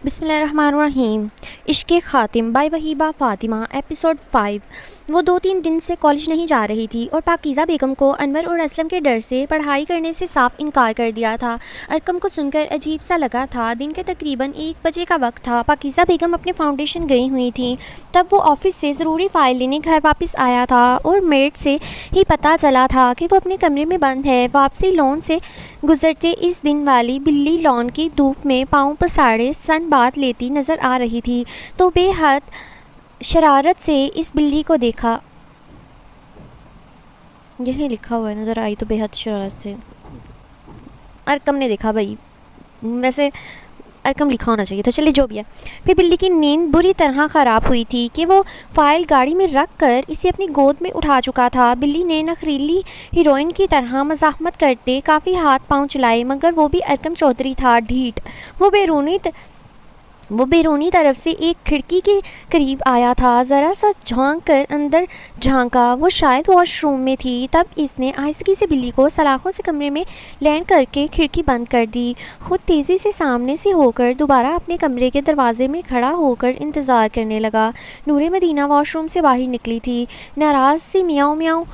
بسم اللہ الرحمن الرحیم۔ عشق خاتم بائی وہیبہ فاطمہ ایپیسوڈ 5۔ وہ 2-3 دن سے کالج نہیں جا رہی تھی اور پاکیزہ بیگم کو انور اور اسلم کے ڈر سے پڑھائی کرنے سے صاف انکار کر دیا تھا۔ ارقم کو سن کر عجیب سا لگا تھا۔ دن کے تقریباً 1 بجے کا وقت تھا۔ پاکیزہ بیگم اپنے فاؤنڈیشن گئی ہوئی تھیں۔ تب وہ آفس سے ضروری فائل لینے گھر واپس آیا تھا اور میڈ سے ہی پتہ چلا تھا کہ وہ اپنے کمرے میں بند ہے۔ واپسی لان سے گزرتے اس دن والی بلی لان کی دھوپ میں پاؤں پساڑے سن بات لیتی نظر آ رہی تھی تو بے حد شرارت سے اس بلی کو دیکھا۔ یہی لکھا ہوا ہے، نظر آئی تو بے حد شرارت سے ارقم نے دیکھا۔ بھائی ویسے ارقم لکھا ہونا چاہیے تھا، چلے جو بھی ہے۔ پھر بلی کی نیند بری طرح خراب ہوئی تھی کہ وہ فائل گاڑی میں رکھ کر اسے اپنی گود میں اٹھا چکا تھا۔ بلی نے نخریلی ہیروئن کی طرح مزاحمت کرتے کافی ہاتھ پاؤں چلائے مگر وہ بھی ارقم چودھری تھا ڈھیٹ۔ وہ بیرونی طرف سے ایک کھڑکی کے قریب آیا تھا، ذرا سا جھانک کر اندر جھانکا۔ وہ شاید واش روم میں تھی۔ تب اس نے آہستگی سے بلی کو سلاخوں سے کمرے میں لینڈ کر کے کھڑکی بند کر دی۔ خود تیزی سے سامنے سے ہو کر دوبارہ اپنے کمرے کے دروازے میں کھڑا ہو کر انتظار کرنے لگا۔ نور مدینہ واش روم سے باہر نکلی تھی، ناراض سی میاؤں میاؤں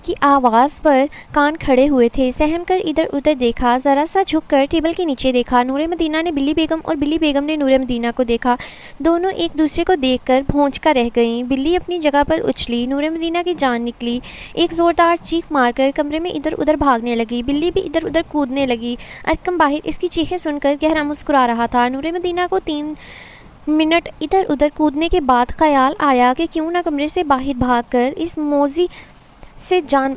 کی آواز پر کان کھڑے ہوئے تھے۔ سہم کر ادھر ادھر دیکھا، ذرا سا جھک کر ٹیبل کے نیچے دیکھا۔ نور مدینہ نے بلی بیگم اور بلی بیگم نے نور مدینہ کو دیکھا۔ دونوں ایک دوسرے کو دیکھ کر بھونچ کر رہ گئیں۔ بلی اپنی جگہ پر اچھلی، نور مدینہ کی جان نکلی۔ ایک زوردار چیخ مار کر کمرے میں ادھر ادھر بھاگنے لگی۔ بلی بھی ادھر ادھر کودنے لگی۔ ارقم باہر اس کی چیخیں سن کر گہرا مسکرا رہا تھا۔ نور مدینہ کو 3 منٹ ادھر ادھر کودنے کے بعد خیال آیا کہ کیوں نہ کمرے سے باہر بھاگ کر اس موذی سے جان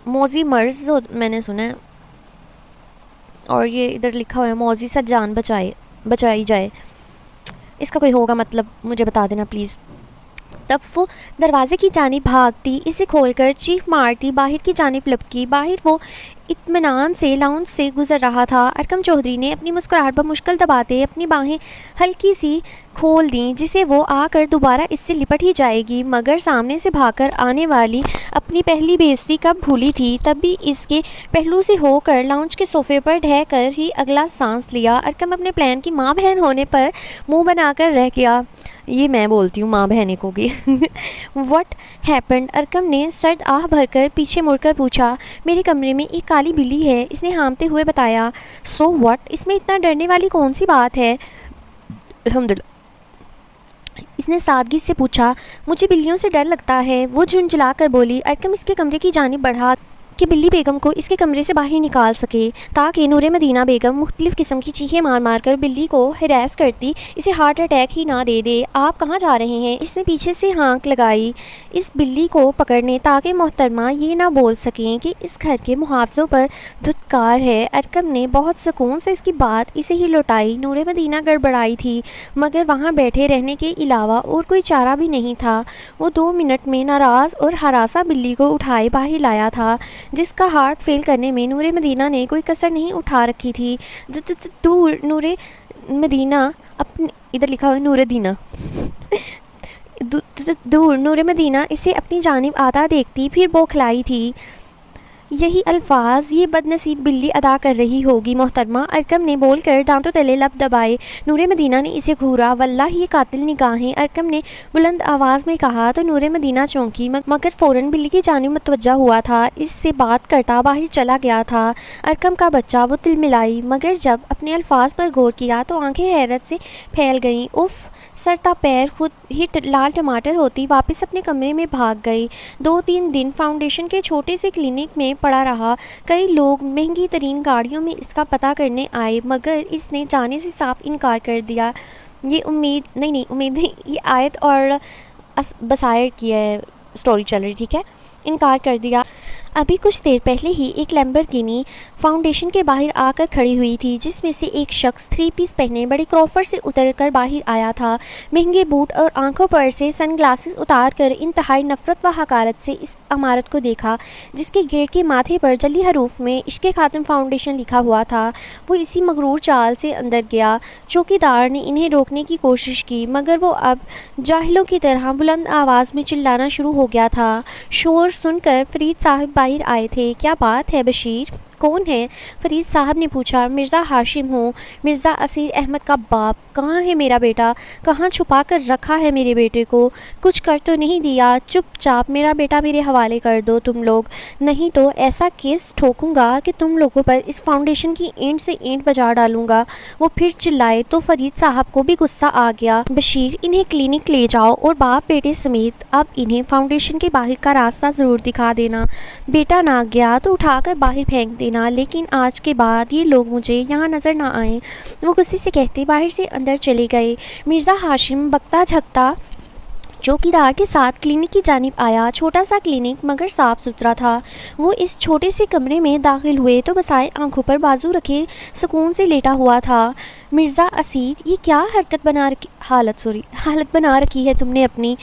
موذی مرض میں نے سنا ہے، اور یہ ادھر لکھا ہوا ہے موذی سے جان بچائی جائے۔ اس کا کوئی ہوگا مطلب مجھے بتا دینا پلیز۔ تب وہ دروازے کی جانب بھاگتی، اسے کھول کر چیخ مارتی باہر کی جانب لپکی۔ باہر وہ اطمینان سے لاؤنج سے گزر رہا تھا۔ ارقم چودھری نے اپنی مسکراہٹ بمشکل دباتے اپنی باہیں ہلکی سی کھول دیں، جسے وہ آ کر دوبارہ اس سے لپٹ ہی جائے گی، مگر سامنے سے بھاگ کر آنے والی اپنی پہلی بے عزتی کب بھولی تھی۔ تب بھی اس کے پہلو سے ہو کر لاؤنج کے صوفے پر ڈھہ کر ہی اگلا سانس لیا۔ ارقم اپنے پلان کی ماں بہن ہونے پر منہ بنا کر رہ گیا۔ یہ میں بولتی ہوں ماں بہنیں کو گی۔ What happened? ارقم نے سرد آہ بھر کر پیچھے مڑ کر پوچھا۔ میرے کمرے میں ایک کالی بلی ہے، اس نے ہامتے ہوئے بتایا۔ So what? اس میں اتنا ڈرنے والی کون سی بات ہے؟ الحمدللہ، اس نے سادگی سے پوچھا۔ مجھے بلیوں سے ڈر لگتا ہے، وہ جھنجھلا کر بولی۔ ارقم اس کے کمرے کی جانب بڑھا کہ بلی بیگم کو اس کے کمرے سے باہر نکال سکے تاکہ نور مدینہ بیگم مختلف قسم کی چیخیں مار مار کر بلی کو ہراس کرتی اسے ہارٹ اٹیک ہی نہ دے دے۔ آپ کہاں جا رہے ہیں؟ اس نے پیچھے سے ہانک لگائی اس بلی کو پکڑنے تاکہ محترمہ یہ نہ بول سکیں کہ اس گھر کے محافظوں پر دھتکار ہے۔ ارقم نے بہت سکون سے اس کی بات اسے ہی لوٹائی۔ نور مدینہ گڑبڑائی تھی مگر وہاں بیٹھے رہنے کے علاوہ اور کوئی چارہ بھی نہیں تھا۔ وہ 2 منٹ میں ناراض اور ہراساں بلی کو اٹھائے باہر لایا تھا، جس کا ہارٹ فیل کرنے میں نور مدینہ نے کوئی کسر نہیں اٹھا رکھی تھی۔ دور نور مدینہ اپنی ادھر لکھا ہوا ہے نور دینہ دور نور مدینہ اسے اپنی جانب آتا دیکھتی پھر بوکھلائی تھی۔ یہی الفاظ یہ بد نصیب بلی ادا کر رہی ہوگی محترمہ، ارقم نے بول کر دانتوں تلے لب دبائے۔ نور مدینہ نے اسے گھورا۔ واللہ یہ قاتل نگاہیں، ارقم نے بلند آواز میں کہا تو نور مدینہ چونکی مگر فوراً بلی کی جانب متوجہ ہوا تھا، اس سے بات کرتا باہر چلا گیا تھا۔ ارقم کا بچہ، وہ تلملائی مگر جب اپنے الفاظ پر غور کیا تو آنکھیں حیرت سے پھیل گئیں۔ اف! سر تا پیر خود ہی لال ٹماٹر ہوتی واپس اپنے کمرے میں بھاگ گئی۔ 2-3 دن فاؤنڈیشن کے چھوٹے سے کلینک میں پڑا رہا۔ کئی لوگ مہنگی ترین گاڑیوں میں اس کا پتہ کرنے آئے مگر اس نے جانے سے صاف انکار کر دیا۔ یہ امید نہیں، یہ آیت اور بصائر کی ہے سٹوری چل رہی، ٹھیک ہے، انکار کر دیا۔ ابھی کچھ دیر پہلے ہی ایک لیمبرگینی فاؤنڈیشن کے باہر آ کر کھڑی ہوئی تھی، جس میں سے ایک شخص 3 پیس پہنے بڑے کروفر سے اتر کر باہر آیا تھا۔ مہنگے بوٹ اور آنکھوں پر سے سن گلاسز اتار کر انتہائی نفرت و حقارت سے اس عمارت کو دیکھا، جس کے گیٹ کے ماتھے پر جلی حروف میں عشق خاتم فاؤنڈیشن لکھا ہوا تھا۔ وہ اسی مغرور چال سے اندر گیا۔ چوکیدار نے انہیں روکنے کی کوشش کی مگر وہ اب جاہلوں کی طرح بلند آواز میں چلانا شروع ہو گیا تھا۔ شور سن کر فرید صاحب باہر آئے تھے۔ کیا بات ہے بشیر؟ کون ہے؟ فرید صاحب نے پوچھا۔ مرزا ہاشم ہوں، مرزا اسیر احمد کا باپ۔ کہاں ہے میرا بیٹا؟ کہاں چھپا کر رکھا ہے میرے بیٹے کو؟ کچھ کر تو نہیں دیا؟ چپ چاپ میرا بیٹا میرے حوالے کر دو تم لوگ، نہیں تو ایسا کیس ٹھوکوں گا کہ تم لوگوں پر اس فاؤنڈیشن کی اینٹ سے اینٹ بجا ڈالوں گا۔ وہ پھر چلائے تو فرید صاحب کو بھی غصہ آ گیا۔ بشیر، انہیں کلینک لے جاؤ اور باپ بیٹے سمیت اب انہیں فاؤنڈیشن کے باہر کا راستہ ضرور دکھا دینا۔ بیٹا نہ گیا تو اٹھا کر باہر پھینک دینا، لیکن آج کے بعد یہ لوگ مجھے یہاں نظر نہ آئیں۔ وہ غصے سے کہتے باہر سے اندر چلے گئے۔ مرزا ہاشم بکتا جھکتا چوکیدار کے ساتھ کلینک کی جانب آیا۔ چھوٹا سا کلینک مگر صاف ستھرا تھا۔ وہ اس چھوٹے سے کمرے میں داخل ہوئے تو بصائر آنکھوں پر بازو رکھے سکون سے لیٹا ہوا تھا۔ مرزا اسیر، یہ کیا حالت بنا رکھی ہے تم نے اپنی؟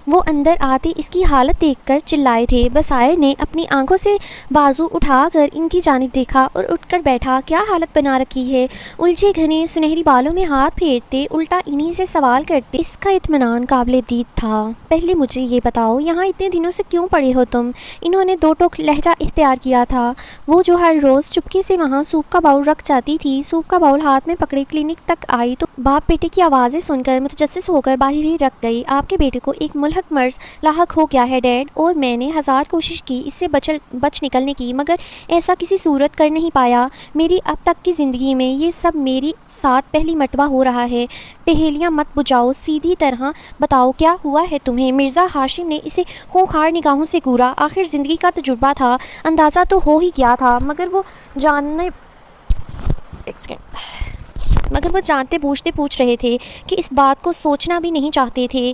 وہ اندر آتے اس کی حالت دیکھ کر چلائے تھے۔ بصائر نے اپنی آنکھوں سے بازو اٹھا کر ان کی جانب دیکھا اور اٹھ کر بیٹھا۔ کیا حالت بنا رکھی ہے؟ الجھے گھنے سنہری بالوں میں ہاتھ پھیرتے الٹا انہی سے سوال کرتے۔ اس کا اطمینان قابل دید تھا۔ پہلے مجھے یہ بتاؤ یہاں اتنے دنوں سے کیوں پڑے ہو تم؟ انہوں نے دو ٹوک لہجہ اختیار کیا تھا۔ وہ جو ہر روز چپکے سے وہاں سوپ کا باؤل رکھ جاتی تھی، سوپ کا باؤل ہاتھ میں پکڑے کلینک تک آئی تو باپ بیٹے کی آوازیں سن کر متجسس ہو کر باہر ہی رکھ گئی۔ آپ کے بیٹے کو ایک ملحق مرض لاحق ہو گیا ہے ڈیڈ، اور میں نے ہزار کوشش کی اس سے بچ نکلنے کی، مگر ایسا کسی صورت کر نہیں پایا۔ میری اب تک کی زندگی میں یہ سب میری ساتھ پہلی مرتبہ ہو رہا ہے۔ پہیلیاں مت بجھاؤ، سیدھی طرح بتاؤ کیا ہوا ہے تمہیں؟ مرزا ہاشم نے اسے خونخوار نگاہوں سے گھورا۔ آخر زندگی کا تجربہ تھا، اندازہ تو ہو ہی گیا تھا، مگر وہ جانتے بوجھتے پوچھ رہے تھے کہ اس بات کو سوچنا بھی نہیں چاہتے تھے۔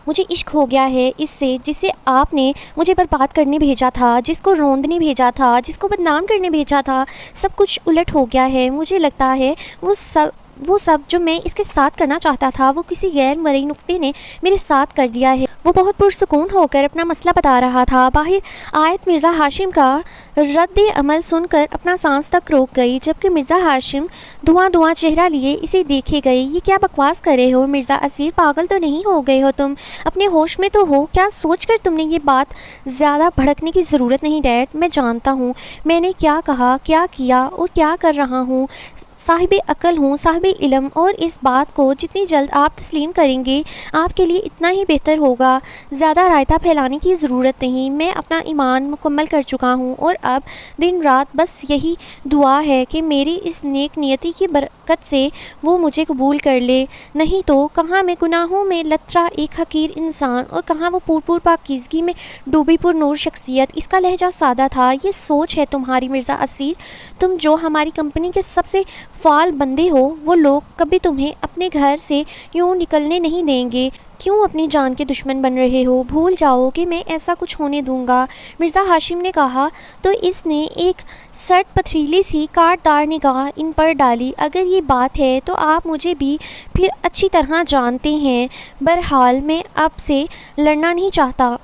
مجھے عشق ہو گیا ہے اس سے جسے آپ نے مجھے برباد کرنے بھیجا تھا، جس کو روندنے بھیجا تھا، جس کو بدنام کرنے بھیجا تھا۔ سب کچھ الٹ ہو گیا ہے۔ مجھے لگتا ہے وہ سب جو میں اس کے ساتھ کرنا چاہتا تھا وہ کسی غیر مرئی نقطے نے میرے ساتھ کر دیا ہے۔ وہ بہت پرسکون ہو کر اپنا مسئلہ بتا رہا تھا۔ باہر آیت مرزا ہاشم کا رد عمل سن کر اپنا سانس تک روک گئی، جبکہ مرزا ہاشم دھواں چہرہ لیے اسے دیکھے گئے۔ یہ کیا بکواس کر رہے ہو مرزا اسیر؟ پاگل تو نہیں ہو گئے ہو تم؟ اپنے ہوش میں تو ہو؟ کیا سوچ کر تم نے یہ بات؟ زیادہ بھڑکنے کی ضرورت نہیں ڈیڈ، میں جانتا ہوں میں نے کیا کہا، کیا کیا اور کیا کر رہا ہوں۔ صاحب عقل ہوں، صاحب علم، اور اس بات کو جتنی جلد آپ تسلیم کریں گے آپ کے لیے اتنا ہی بہتر ہوگا۔ زیادہ رائتا پھیلانے کی ضرورت نہیں، میں اپنا ایمان مکمل کر چکا ہوں، اور اب دن رات بس یہی دعا ہے کہ میری اس نیک نیتی کی برکت سے وہ مجھے قبول کر لے، نہیں تو کہاں میں گناہوں میں لتھڑا ایک حقیر انسان، اور کہاں وہ پور پاکیزگی میں ڈوبی پر نور شخصیت۔ اس کا لہجہ سادہ تھا۔ یہ سوچ ہے تمہاری مرزا اسیر؟ تم جو ہماری کمپنی کے سب سے فعال بندے ہو، وہ لوگ کبھی تمہیں اپنے گھر سے یوں نکلنے نہیں دیں گے۔ کیوں اپنی جان کے دشمن بن رہے ہو؟ بھول جاؤ کہ میں ایسا کچھ ہونے دوں گا، مرزا ہاشم نے کہا تو اس نے ایک سرد پتھریلی سی کاٹدار نگاہ ان پر ڈالی۔ اگر یہ بات ہے تو آپ مجھے بھی پھر اچھی طرح جانتے ہیں۔ بہرحال میں اب سے لڑنا نہیں چاہتا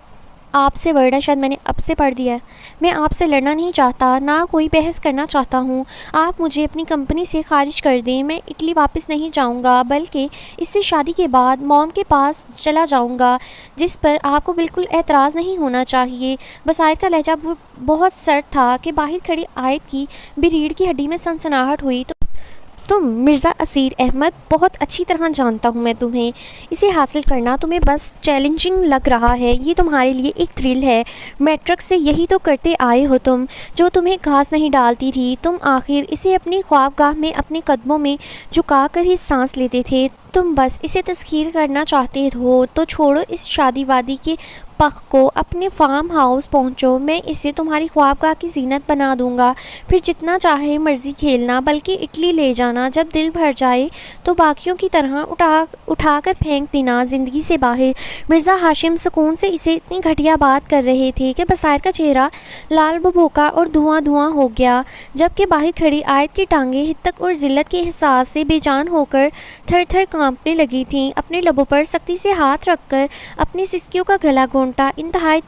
آپ سے، ورنہ شاید میں نے اب سے پڑھ دیا ہے۔ میں آپ سے لڑنا نہیں چاہتا، نہ کوئی بحث کرنا چاہتا ہوں۔ آپ مجھے اپنی کمپنی سے خارج کر دیں، میں اٹلی واپس نہیں جاؤں گا، بلکہ اس سے شادی کے بعد موم کے پاس چلا جاؤں گا، جس پر آپ کو بالکل اعتراض نہیں ہونا چاہیے۔ بصائر کا لہجہ بہت سرد تھا کہ باہر کھڑی آیت کی بھی ریڑھ کی ہڈی میں سنسناہٹ ہوئی۔ تم مرزا اسیر احمد، بہت اچھی طرح جانتا ہوں میں تمہیں۔ اسے حاصل کرنا تمہیں بس چیلنجنگ لگ رہا ہے، یہ تمہارے لیے ایک تھرل ہے۔ میٹرک سے یہی تو کرتے آئے ہو تم، جو تمہیں گھاس نہیں ڈالتی تھی۔ تم آخر اسے اپنی خوابگاہ میں اپنے قدموں میں جھکا کر ہی سانس لیتے تھے۔ تم بس اسے تسخیر کرنا چاہتے ہو تو چھوڑو اس شادی وادی کے پخ کو، اپنے فارم ہاؤس پہنچو، میں اسے تمہاری خوابگاہ کی زینت بنا دوں گا، پھر جتنا چاہے مرضی کھیلنا، بلکہ اٹلی لے جانا۔ جب دل بھر جائے تو باقیوں کی طرح اٹھا کر پھینک دینا زندگی سے باہر۔ مرزا ہاشم سکون سے اسے اتنی گھٹیا بات کر رہے تھے کہ بصائر کا چہرہ لال بھبوکا اور دھواں ہو گیا، جبکہ باہر کھڑی آیت کی ٹانگیں ہتک اور ذلت کے احساس سے بے جان ہو کر تھر تھر کانپنے لگی تھیں۔ اپنے لبوں پر سختی سے ہاتھ رکھ کر اپنی سسکیوں کا گلا گھونٹا، انتہائی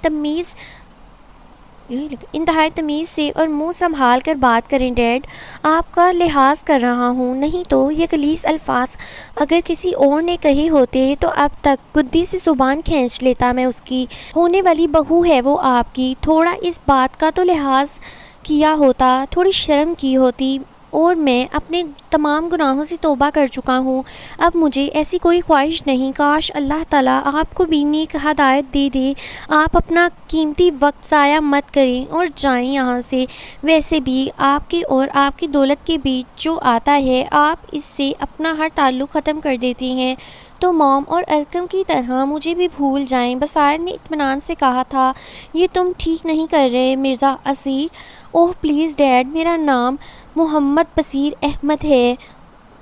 تمیز سے اور منہ سنبھال کر بات کریں ڈیڈ، آپ کا لحاظ کر رہا ہوں، نہیں تو یہ غلیظ الفاظ اگر کسی اور نے کہے ہوتے تو اب تک گدی سے زبان کھینچ لیتا میں اس کی۔ ہونے والی بہو ہے وہ آپ کی، تھوڑا اس بات کا تو لحاظ کیا ہوتا، تھوڑی شرم کی ہوتی، اور میں اپنے تمام گناہوں سے توبہ کر چکا ہوں۔ اب مجھے ایسی کوئی خواہش نہیں۔ کاش اللہ تعالیٰ آپ کو بھی نیک ہدایت دے دے۔ آپ اپنا قیمتی وقت ضائع مت کریں اور جائیں یہاں سے۔ ویسے بھی آپ کے اور آپ کی دولت کے بیچ جو آتا ہے، آپ اس سے اپنا ہر تعلق ختم کر دیتی ہیں، تو موم اور ارقم کی طرح مجھے بھی بھول جائیں۔ بصائر نے اطمینان سے کہا تھا، یہ تم ٹھیک نہیں کر رہے مرزا اسیر۔ اوہ پلیز ڈیڈ، میرا نام محمد بصیر احمد ہے۔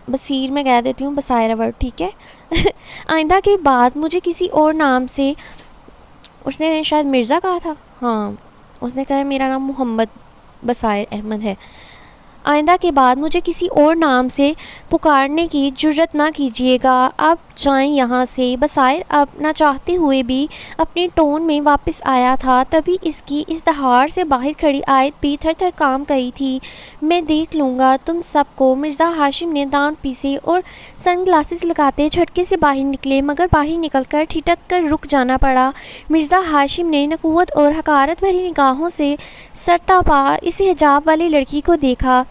بصیر میں کہہ دیتی ہوں، بصائر ورڈ ٹھیک ہے۔ آئندہ کے بعد مجھے کسی اور نام سے، اس نے شاید مرزا کہا تھا، ہاں اس نے کہا میرا نام محمد بصائر احمد ہے، آئندہ کے بعد مجھے کسی اور نام سے پکارنے کی جرت نہ کیجیے گا۔ اب جائیں یہاں سے۔ بصائر اب نہ چاہتے ہوئے بھی اپنی ٹون میں واپس آیا تھا۔ تبھی اس کی اس دہاڑ سے باہر کھڑی آیت بھی تھر تھر کانپ گئی تھی۔ میں دیکھ لوں گا تم سب کو۔ مرزا ہاشم نے دانت پیسے اور سن گلاسز لگاتے جھٹکے سے باہر نکلے، مگر باہر نکل کر ٹھٹک کر رک جانا پڑا۔ مرزا ہاشم نے نخوت اور حقارت بھری نگاہوں سے سرتاپا اس حجاب والی لڑکی کو دیکھا۔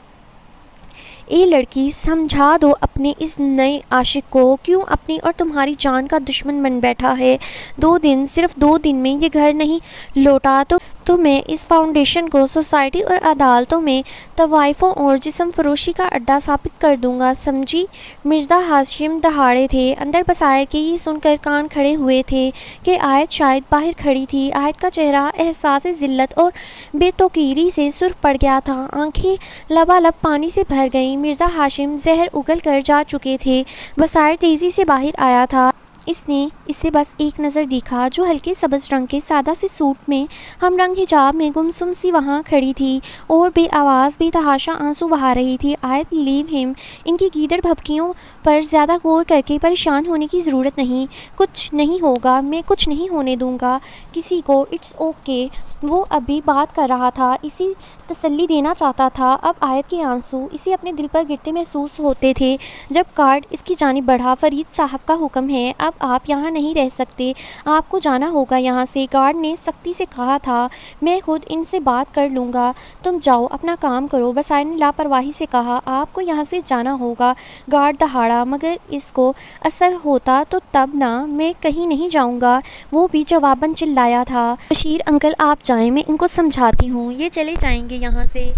اے لڑکی، سمجھا دو اپنے اس نئے عاشق کو، کیوں اپنی اور تمہاری جان کا دشمن بن بیٹھا ہے۔ صرف 2 دن میں یہ گھر نہیں لوٹا تو میں اس فاؤنڈیشن کو سوسائٹی اور عدالتوں میں طوائفوں اور جسم فروشی کا اڈا ثابت کر دوں گا، سمجھی۔ مرزا ہاشم دہاڑے تھے اندر۔ بصائر کے یہ سن کر کان کھڑے ہوئے تھے کہ آیت شاید باہر کھڑی تھی۔ آیت کا چہرہ احساس ذلت اور بے توقیری سے سرخ پڑ گیا تھا، آنکھیں لبالب پانی سے بھر گئیں۔ مرزا ہاشم زہر اگل کر جا چکے تھے۔ بصائر تیزی سے باہر آیا تھا۔ اس نے اسے بس ایک نظر دیکھا، جو ہلکے سبز رنگ کے سادہ سے سوٹ میں ہم رنگ حجاب میں گمسم سی وہاں کھڑی تھی اور بے آواز بے تحاشا آنسو بہا رہی تھی۔ آیت، لیو ہم، ان کی گیدڑ بھبکیوں پر زیادہ غور کر کے پریشان ہونے کی ضرورت نہیں۔ کچھ نہیں ہوگا، میں کچھ نہیں ہونے دوں گا کسی کو، اٹس اوکے۔ وہ ابھی بات کر رہا تھا، اسی تسلی دینا چاہتا تھا۔ اب آیت کے آنسو اسے اپنے دل پر گرتے محسوس ہوتے تھے جب گارڈ اس کی جانب بڑھا۔ فرید صاحب کا حکم ہے، اب آپ یہاں نہیں رہ سکتے، آپ کو جانا ہوگا یہاں سے۔ گارڈ نے سختی سے کہا تھا، میں خود ان سے بات کر لوں گا، تم جاؤ اپنا کام کرو۔ بصائر نے لاپرواہی سے کہا، آپ کو یہاں سے جانا ہوگا۔ گارڈ دہاڑا، مگر اس کو اثر ہوتا تو تب نہ، میں کہیں نہیں جاؤں گا، وہ بھی جواباً چلایا تھا۔ بشیر انکل آپ جائیں، میں ان کو سمجھاتی ہوں، یہ چلے جائیں گے یہاں سے۔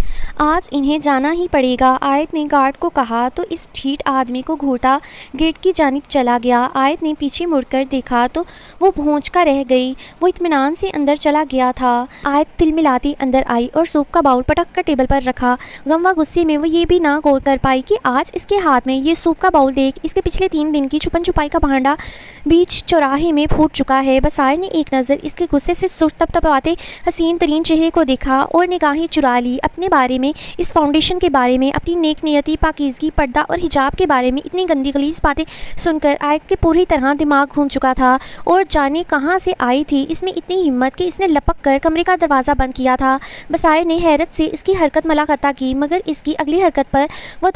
آج انہیں جانا ہی پڑے گا، آیت نے گارڈ کو کہا تو اس ڈھیٹ آدمی کو گھورتا گیٹ کی جانب چلا گیا۔ آیت نے پیچھے مڑ کر دیکھا تو وہ بھونچ کر رہ گئی۔ وہ اطمینان سے اندر چلا گیا تھا۔ آیت تل ملاتی اندر آئی اور سوپ کا باؤل پٹک کر ٹیبل پر رکھا۔ غم و غصے میں وہ یہ بھی نہ غور کر پائی کہ آج اس کے ہاتھ میں یہ سوپ کا باؤل دیکھ اس کے پچھلے 3 دن کی چھپن چھپائی کا بھانڈا بیچ چوراہے میں پھوٹ چکا ہے۔ بصائر نے ایک نظر اس کے غصے سے سرخ تپتپاتے حسین ترین چہرے کو دیکھا اور نگاہیں چرا لی۔ اپنے بارے میں، اس فاؤنڈیشن کے بارے میں، اپنی نیک نیتی، پاکیزگی، پردہ اور حجاب کے بارے میں اتنی گندی غلیظ باتیں سن کر آیت کے پوری طرح دماغ گھوم چکا تھا، اور جانے کہاں سے آئی تھی اس میں اتنی ہمت کہ اس نے لپک کر کمرے کا دروازہ بند کیا تھا۔ بصائر نے حیرت سے اس کی حرکت ملاحظہ کی، مگر اس کی اگلی حرکت پر وہ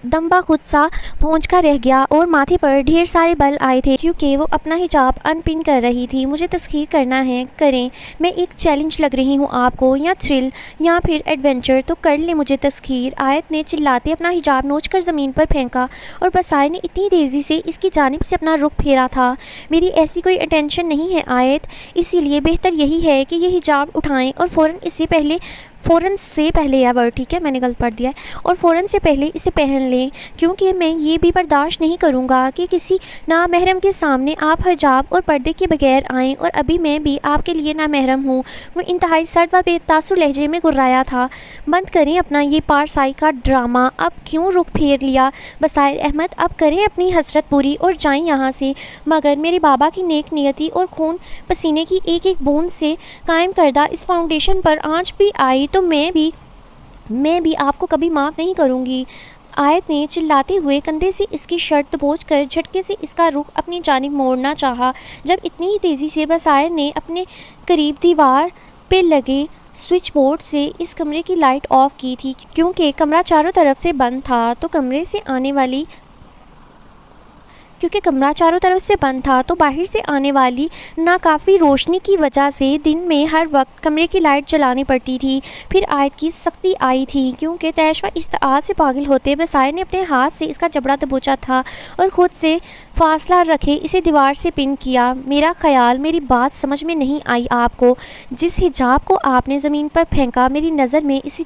دم بخود سا پہنچ کر رہ گیا اور ماتھے پر ڈھیر سارے بل آئے تھے کیونکہ وہ اپنا حجاب ان پن کر رہی تھی۔ مجھے تسخیر کرنا ہے، کریں، میں ایک چیلنج لگ رہی ہوں آپ کو، یا تھرل یا پھر ایڈونچر، تو کر لیں مجھے تسخیر۔ آیت نے چلاتے اپنا حجاب نوچ کر زمین پر پھینکا اور بصائر نے اتنی تیزی سے اس کی جانب سے اپنا رخ پھیرا تھا۔ میری ایسی کوئی انٹینشن نہیں ہے آیت، اسی لیے بہتر یہی ہے کہ یہ حجاب اٹھائیں اور فوراً سے پہلے یا ورڈ ٹھیک ہے، میں نے غلط پڑھ دیا ہے، اور فوراً سے پہلے اسے پہن لیں، کیونکہ میں یہ بھی برداشت نہیں کروں گا کہ کسی نامحرم کے سامنے آپ حجاب اور پردے کے بغیر آئیں، اور ابھی میں بھی آپ کے لیے نامحرم ہوں۔ وہ انتہائی سرد و بے تاثر لہجے میں گرایا تھا۔ بند کریں اپنا یہ پارسائی کا ڈرامہ، اب کیوں رخ پھیر لیا بصائر احمد، اب کریں اپنی حسرت پوری اور جائیں یہاں سے، مگر میرے بابا کی نیک نیتی اور خون پسینے کی ایک ایک بوند سے قائم کردہ اس فاؤنڈیشن پر آنچ بھی آئی تو میں بھی آپ کو کبھی معاف نہیں کروں گی۔ آیت نے چلاتے ہوئے کندھے سے اس کی شرٹ دبوچ کر جھٹکے سے اس کا رخ اپنی جانب موڑنا چاہا، جب اتنی ہی تیزی سے بصائر نے اپنے قریب دیوار پہ لگے سوئچ بورڈ سے اس کمرے کی لائٹ آف کی تھی۔ کیونکہ کمرہ چاروں طرف سے بند تھا تو کمرے سے آنے والی کیونکہ کمرہ چاروں طرف سے بند تھا تو باہر سے آنے والی ناکافی روشنی کی وجہ سے دن میں ہر وقت کمرے کی لائٹ جلانی پڑتی تھی۔ پھر آیت کی سختی آئی تھی کیونکہ تیشوا اشتعال سے پاگل ہوتے بصائر نے اپنے ہاتھ سے اس کا جبڑا دبوچا تھا اور خود سے فاصلہ رکھے اسے دیوار سے پن کیا۔ میرا خیال میری بات سمجھ میں نہیں آئی آپ کو؟ جس حجاب کو آپ نے زمین پر پھینکا، میری نظر میں اس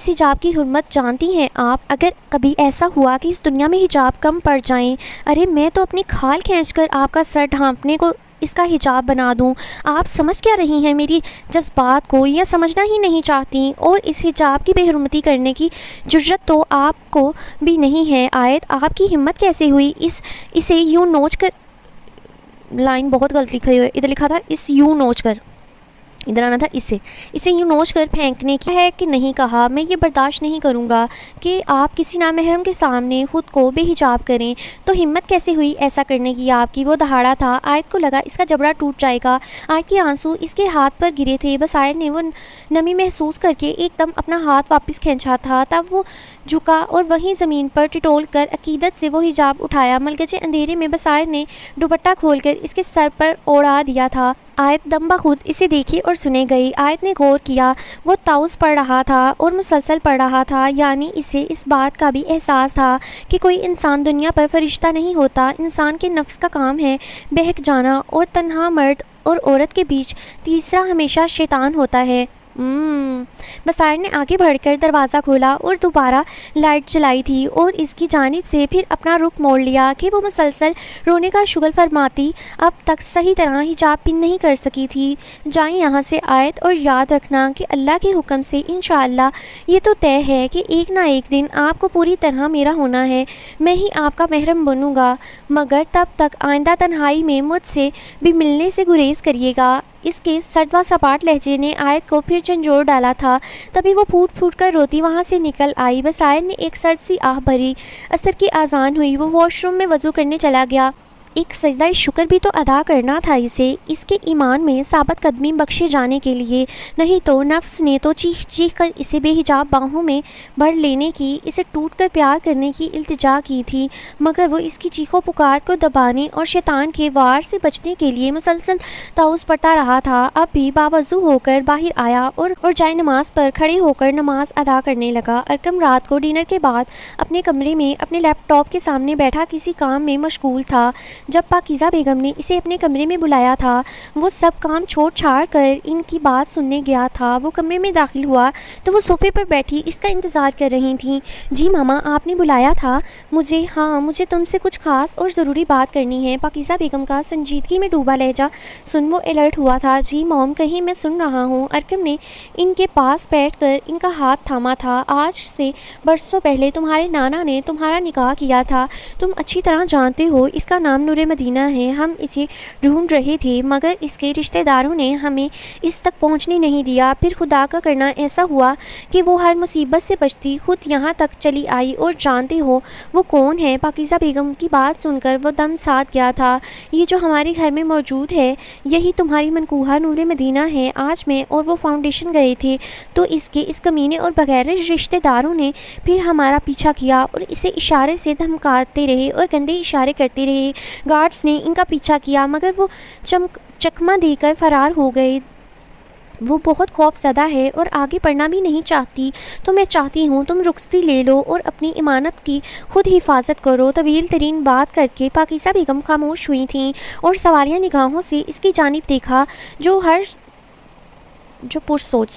حجاب کی حرمت جانتی ہیں آپ؟ اگر کبھی ایسا ہوا کہ اس دنیا میں حجاب کم پڑ جائیں، ارے میں تو اپنی کھال کھینچ کر آپ کا سر ڈھانپنے کو اس کا حجاب بنا دوں۔ آپ سمجھ کیا رہی ہیں میری جذبات کو، یا سمجھنا ہی نہیں چاہتی؟ اور اس حجاب کی بے حرمتی کرنے کی جرأت تو آپ کو بھی نہیں ہے آیت، آپ کی ہمت کیسے ہوئی اسے یوں نوچ کر، لائن بہت غلط لکھی ہوئی، ادھر لکھا تھا اس یوں نوچ کر، ادھر آنا تھا اسے یوں نوچ کر پھینکنے کی ہے کہ نہیں کہا؟ میں یہ برداشت نہیں کروں گا کہ آپ کسی نامحرم کے سامنے خود کو بے حجاب کریں۔ تو ہمت کیسے ہوئی ایسا کرنے کی آپ کی؟ وہ دہاڑا تھا، آیت کو لگا اس کا جبڑا ٹوٹ جائے گا۔ آیت کے آنسو اس کے ہاتھ پر گرے تھے، بصائر نے وہ نمی محسوس کر کے ایک دم اپنا ہاتھ واپس کھینچا تھا، تب وہ جھکا اور وہیں زمین پر ٹٹول کر عقیدت سے وہ حجاب اٹھایا۔ ملگجے اندھیرے میں بصائر نے دوپٹہ کھول کر اس کے سر پر اوڑھا دیا تھا۔ آیت دم بخود اسے دیکھے اور سنے گئی۔ آیت نے غور کیا، وہ طاؤس پڑھ رہا تھا اور مسلسل پڑھ رہا تھا، یعنی اسے اس بات کا بھی احساس تھا کہ کوئی انسان دنیا پر فرشتہ نہیں ہوتا، انسان کے نفس کا کام ہے بہک جانا، اور تنہا مرد اور عورت کے بیچ تیسرا ہمیشہ شیطان ہوتا ہے۔ بصائر نے آگے بڑھ کر دروازہ کھولا اور دوبارہ لائٹ جلائی تھی اور اس کی جانب سے پھر اپنا رخ موڑ لیا کہ وہ مسلسل رونے کا شغل فرماتی اب تک صحیح طرح حجاب پن نہیں کر سکی تھی۔ جائیں یہاں سے آیت، اور یاد رکھنا کہ اللہ کے حکم سے انشاءاللہ یہ تو طے ہے کہ ایک نہ ایک دن آپ کو پوری طرح میرا ہونا ہے، میں ہی آپ کا محرم بنوں گا، مگر تب تک آئندہ تنہائی میں مجھ سے بھی ملنے سے گریز کریے گا۔ اس کے سرد و سپاٹ لہجے نے آیت کو پھر جھنجھوڑ ڈالا تھا، تبھی وہ پھوٹ پھوٹ کر روتی وہاں سے نکل آئی۔ بصائر نے ایک سرد سی آہ بھری، عصر کی اذان ہوئی، وہ واش روم میں وضو کرنے چلا گیا۔ ایک سجدہ شکر بھی تو ادا کرنا تھا اسے، اس کے ایمان میں ثابت قدمی بخشے جانے کے لیے، نہیں تو نفس نے تو چیخ چیخ کر اسے بے حجاب باہوں میں بھر لینے کی، اسے ٹوٹ کر پیار کرنے کی التجا کی تھی، مگر وہ اس کی چیخوں پکار کو دبانے اور شیطان کے وار سے بچنے کے لیے مسلسل طاؤس پڑھتا رہا تھا۔ اب بھی باوضو ہو کر باہر آیا اور جائے نماز پر کھڑے ہو کر نماز ادا کرنے لگا۔ ارقم رات کو ڈنر کے بعد اپنے کمرے میں اپنے لیپ ٹاپ کے سامنے بیٹھا کسی کام میں مشغول تھا۔ جب پاکیزہ بیگم نے اسے اپنے کمرے میں بلایا تھا، وہ سب کام چھوڑ چھاڑ کر ان کی بات سننے گیا تھا۔ وہ کمرے میں داخل ہوا تو وہ صوفے پر بیٹھی اس کا انتظار کر رہی تھیں۔ جی ماما، آپ نے بلایا تھا مجھے؟ ہاں، مجھے تم سے کچھ خاص اور ضروری بات کرنی ہے۔ پاکیزہ بیگم کا سنجیدگی میں ڈوبا لہجہ سن وہ الرٹ ہوا تھا۔ جی موم، کہیں میں سن رہا ہوں۔ ارقم نے ان کے پاس بیٹھ کر ان کا ہاتھ تھاما تھا۔ آج سے برسوں پہلے تمہارے نانا نے تمہارا نکاح کیا تھا، تم اچھی طرح جانتے ہو، اس کا نام نور مدینہ ہے۔ ہم اسے ڈھونڈ رہے تھے مگر اس کے رشتہ داروں نے ہمیں اس تک پہنچنے نہیں دیا، پھر خدا کا کرنا ایسا ہوا کہ وہ ہر مصیبت سے بچتی خود یہاں تک چلی آئی، اور جانتے ہو وہ کون ہے؟ پاکیزہ بیگم کی بات سن کر وہ دم ساتھ گیا تھا۔ یہ جو ہمارے گھر میں موجود ہے یہی تمہاری منکوحہ نور مدینہ ہے۔ آج میں اور وہ فاؤنڈیشن گئے تھے تو اس کمینے اور بغیر رشتہ داروں نے پھر ہمارا پیچھا کیا اور اسے اشارے سے دھمکاتے رہے اور گندے اشارے کرتے رہے۔ گارڈز نے ان کا پیچھا کیا مگر وہ چکمہ دے کر فرار ہو گئے۔ وہ بہت خوف زدہ ہے اور آگے پڑھنا بھی نہیں چاہتی، تو میں چاہتی ہوں تم رخصتی لے لو اور اپنی امانت کی خود حفاظت کرو۔ طویل ترین بات کر کے پاکیزہ بیگم خاموش ہوئی تھیں اور سوالیہ نگاہوں سے اس کی جانب دیکھا جو پرسوچ